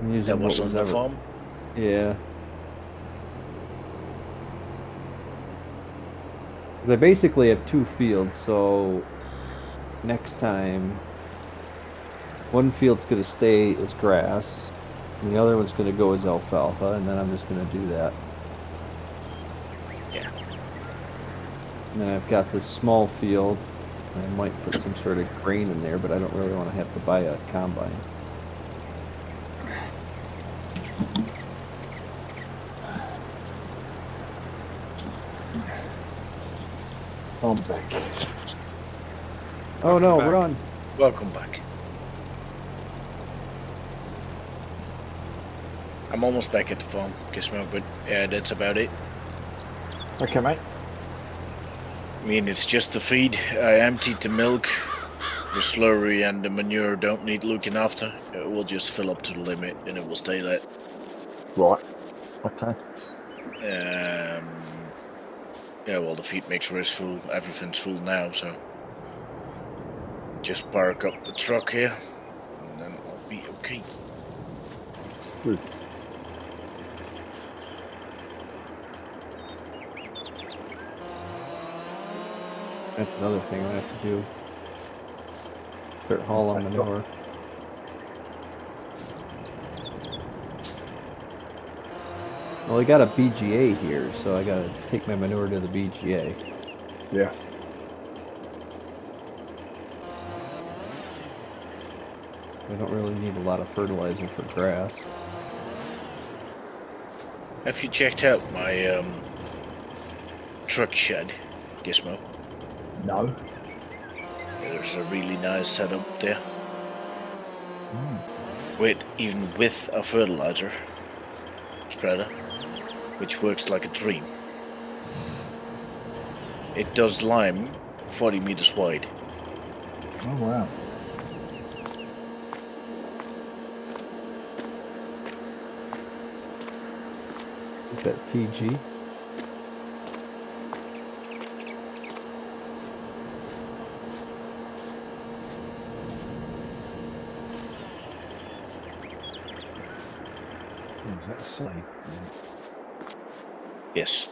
I'm using that what was on the ever. farm? Yeah. 'Cause I basically have 2 fields, so next time one field's gonna stay as grass, and the other one's gonna go as alfalfa, and then I'm just gonna do that. Yeah. And then I've got this small field. I might put some sort of grain in there, but I don't really want to have to buy a combine. I'm back. Oh no, back. run! Welcome back. I'm almost back at the farm, Gizmo, but yeah, that's about it. Okay, mate. I mean, it's just the feed. I emptied the milk. The slurry and the manure don't need looking after. It will just fill up to the limit and it will stay there. Right. Okay. Yeah, well, the feed mixer is full. Everything's full now, so just park up the truck here and then I'll be okay. Good. That's another thing I have to do. Start hauling manure. Well, I got a BGA here, so I gotta take my manure to the BGA. Yeah. I don't really need a lot of fertilizer for grass. Have you checked out my truck shed, Gizmo? No. There's a really nice setup there. Even with a fertilizer spreader, which works like a dream. It does lime 40 meters wide. Oh wow. Is that TG? What does that say? Yes.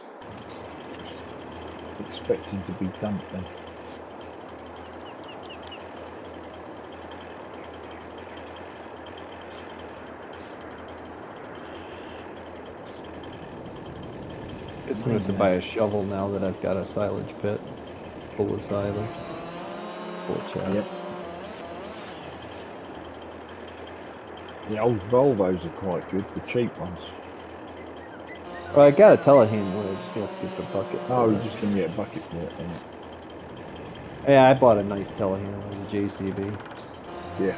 Expecting to be dumped then. Guess I'm gonna have to buy a shovel now that I've got a silage pit full of silage. Full of chaff. Yep. The old Volvos are quite good, the cheap ones. Well, I got a telehandler, I just have to get the bucket. Oh, for you're it. just gonna get a bucket for it then. Yeah, I bought a nice telehandler, the JCB. Yeah.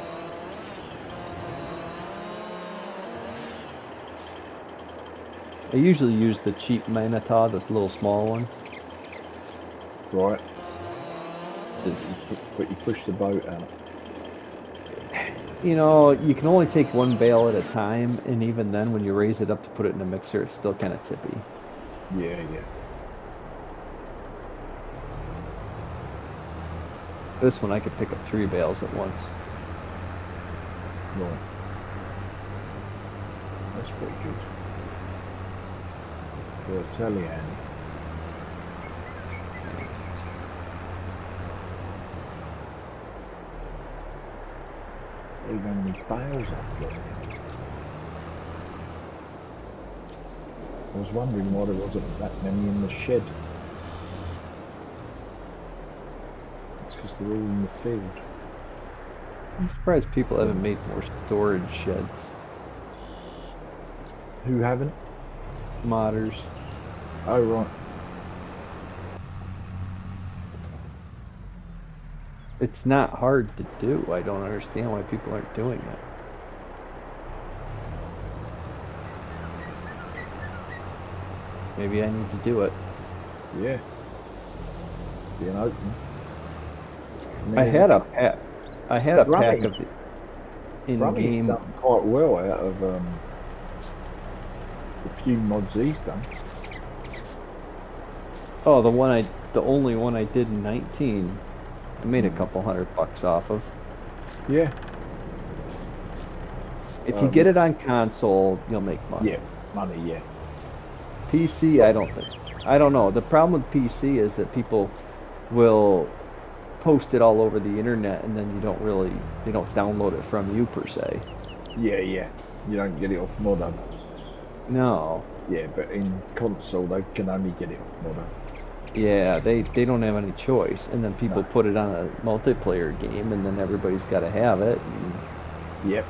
I usually use the cheap Manita, this little small one. Right. Just- But you push the boat out. You know, you can only take one bale at a time, and even then, when you raise it up to put it in a mixer, it's still kind of tippy. Yeah, yeah. This one, I could pick up 3 bales at once. Right. That's pretty good. Yeah, tell you, Andy. Even the bales I've got here. I was wondering why there wasn't that many in the shed. It's because they're all in the field. I'm surprised people haven't made more storage sheds. Who haven't? Modders. Oh, right. It's not hard to do. I don't understand why people aren't doing it. Maybe I need to do it. Yeah. Being open. I had a pack. I had a pack Rummy. of the Rummy's in-game. done quite well out of the few mods he's done. Oh, the only one I did in 19. I made a couple $100 off of. Yeah. If you get it on console, you'll make money. Yeah, money, yeah. PC, I don't think. I don't know. The problem with PC is that people will post it all over the internet, and then they don't download it from you per se. Yeah, yeah. You don't get it off Modern. No. Yeah, but in console they can only get it off Modern. Yeah, they don't have any choice, and then people No. put it on a multiplayer game, and then everybody's got to have it. Yep.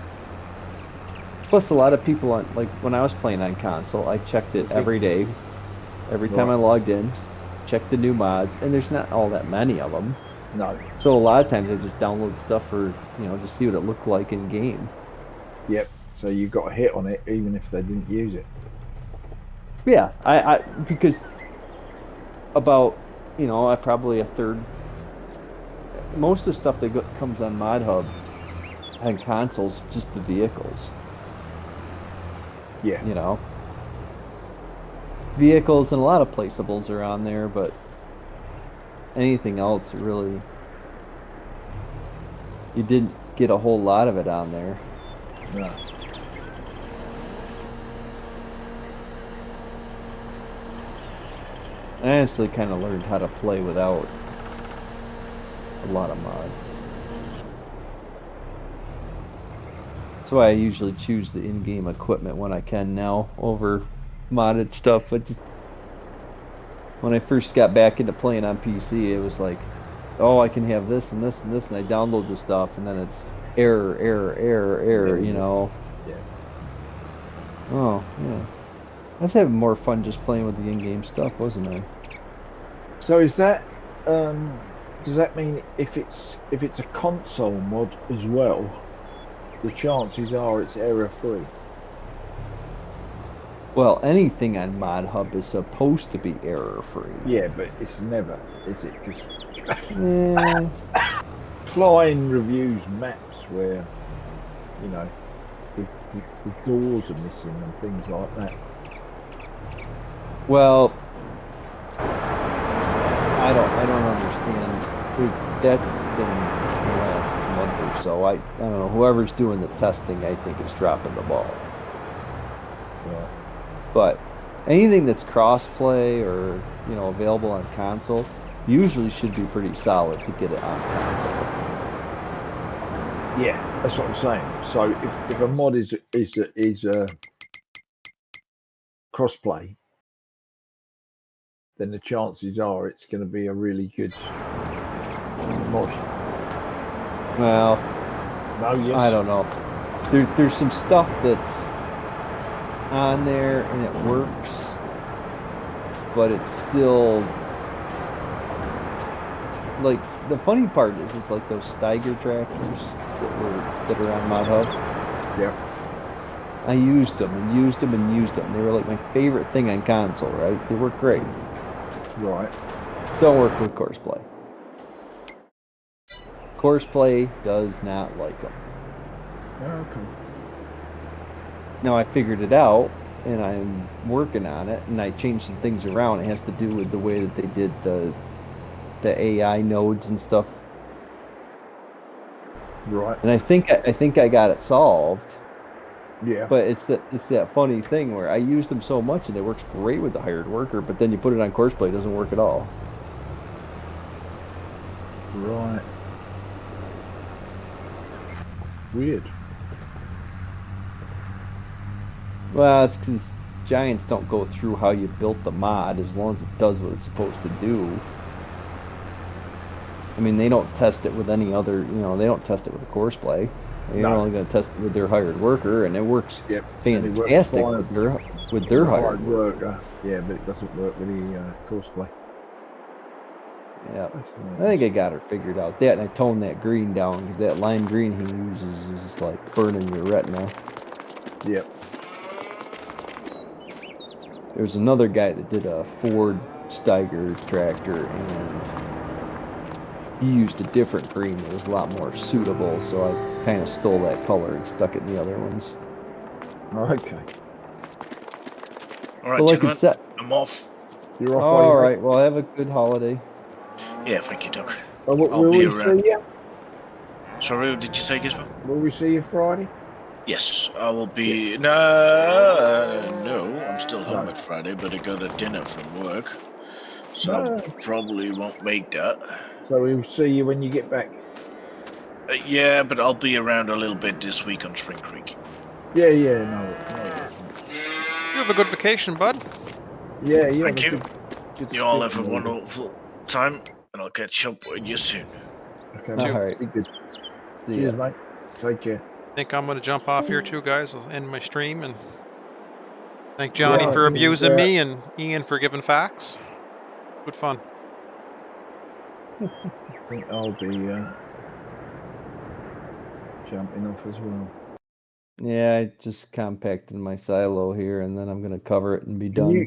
Plus, a lot of people like when I was playing on console, I checked it every day. Every time I logged in, checked the new mods, and there's not all that many of them. No. So a lot of times I just download stuff for, just see what it looked like in game. Yep. So you got a hit on it even if they didn't use it. Yeah, I because about, I probably a third. Most of the stuff that comes on Mod Hub and consoles, just the vehicles. Yeah. Vehicles and a lot of placeables are on there, but anything else, really, you didn't get a whole lot of it on there. No. I honestly kind of learned how to play without a lot of mods. That's why I usually choose the in-game equipment when I can now over modded stuff. But just when I first got back into playing on PC, it was like, oh, I can have this and this and this, and I download the stuff, and then it's error, Yeah. Oh, yeah. I was having more fun just playing with the in-game stuff, wasn't I? So is that does that mean if it's a console mod as well, the chances are it's error free? Well, anything on Mod Hub is supposed to be error free. Yeah, but it's never, is it? Because Yeah. Klein reviews maps where, the doors are missing and things like that. Well, I don't understand. That's been the last month or so. I don't know. Whoever's doing the testing, I think, is dropping the ball. Right. But anything that's crossplay or available on console usually should be pretty solid to get it on console. Yeah, that's what I'm saying. So if a mod is crossplay, then the chances are it's going to be a really good mod. Well, No, yes. I don't know. There's some stuff that's on there and it works, but it's still like the funny part is like those Steiger tractors that are on Mod Hub. Yeah. I used them and used them and used them. They were like my favorite thing on console, right? They work great. Right. Don't work with Courseplay. Courseplay does not like them. Okay. Now I figured it out, and I'm working on it, and I changed some things around. It has to do with the way that they did the AI nodes and stuff. Right. And I think I got it solved. Yeah. But it's that funny thing where I used them so much and it works great with the hired worker, but then you put it on course play, it doesn't work at all. Right. Weird. Well, it's because Giants don't go through how you built the mod as long as it does what it's supposed to do. I mean, they don't test it with any other, they don't test it with a course play. They're No. only going to test it with their hired worker, and it works Yep. and it works fantastic fine with their the hired worker. worker. Yeah, but it doesn't work with the course play. Yeah. That's I think I got her figured out. That, and I toned that green down because that lime green he uses is like burning your retina. Yep. There's another guy that did a Ford Steiger tractor, and he used a different green that was a lot more suitable, so I kind of stole that color and stuck it in the other ones. Okay. All right, Well, like gentlemen, it's set. I'm off. You're off. All Ollie, mate. right. Well, have a good holiday. Yeah, thank you, Doc. Will I'll be we around. see you? Sorry, what did you say, Gizmo? Will we see you Friday? Yes, I will be. No, I'm still home No. at Friday, but I got a dinner from work, so No. I probably won't make that. So we'll see you when you get back. Yeah, but I'll be around a little bit this week on Spring Creek. Yeah, no. You have a good vacation, bud. Yeah, you. Thank have a you. Good You all have a speaking over. wonderful time, and I'll catch up with you soon. Okay, All mate. right. Be good. See Cheers, ya. mate. Take care. I think I'm going to jump off here too, guys. I'll end my stream and thank Johnny Yeah, for I think, abusing me and Ian for giving facts. Good fun. I think I'll be jumping off as well. Yeah, I just compacted my silo here, and then I'm gonna cover it and be Can done. you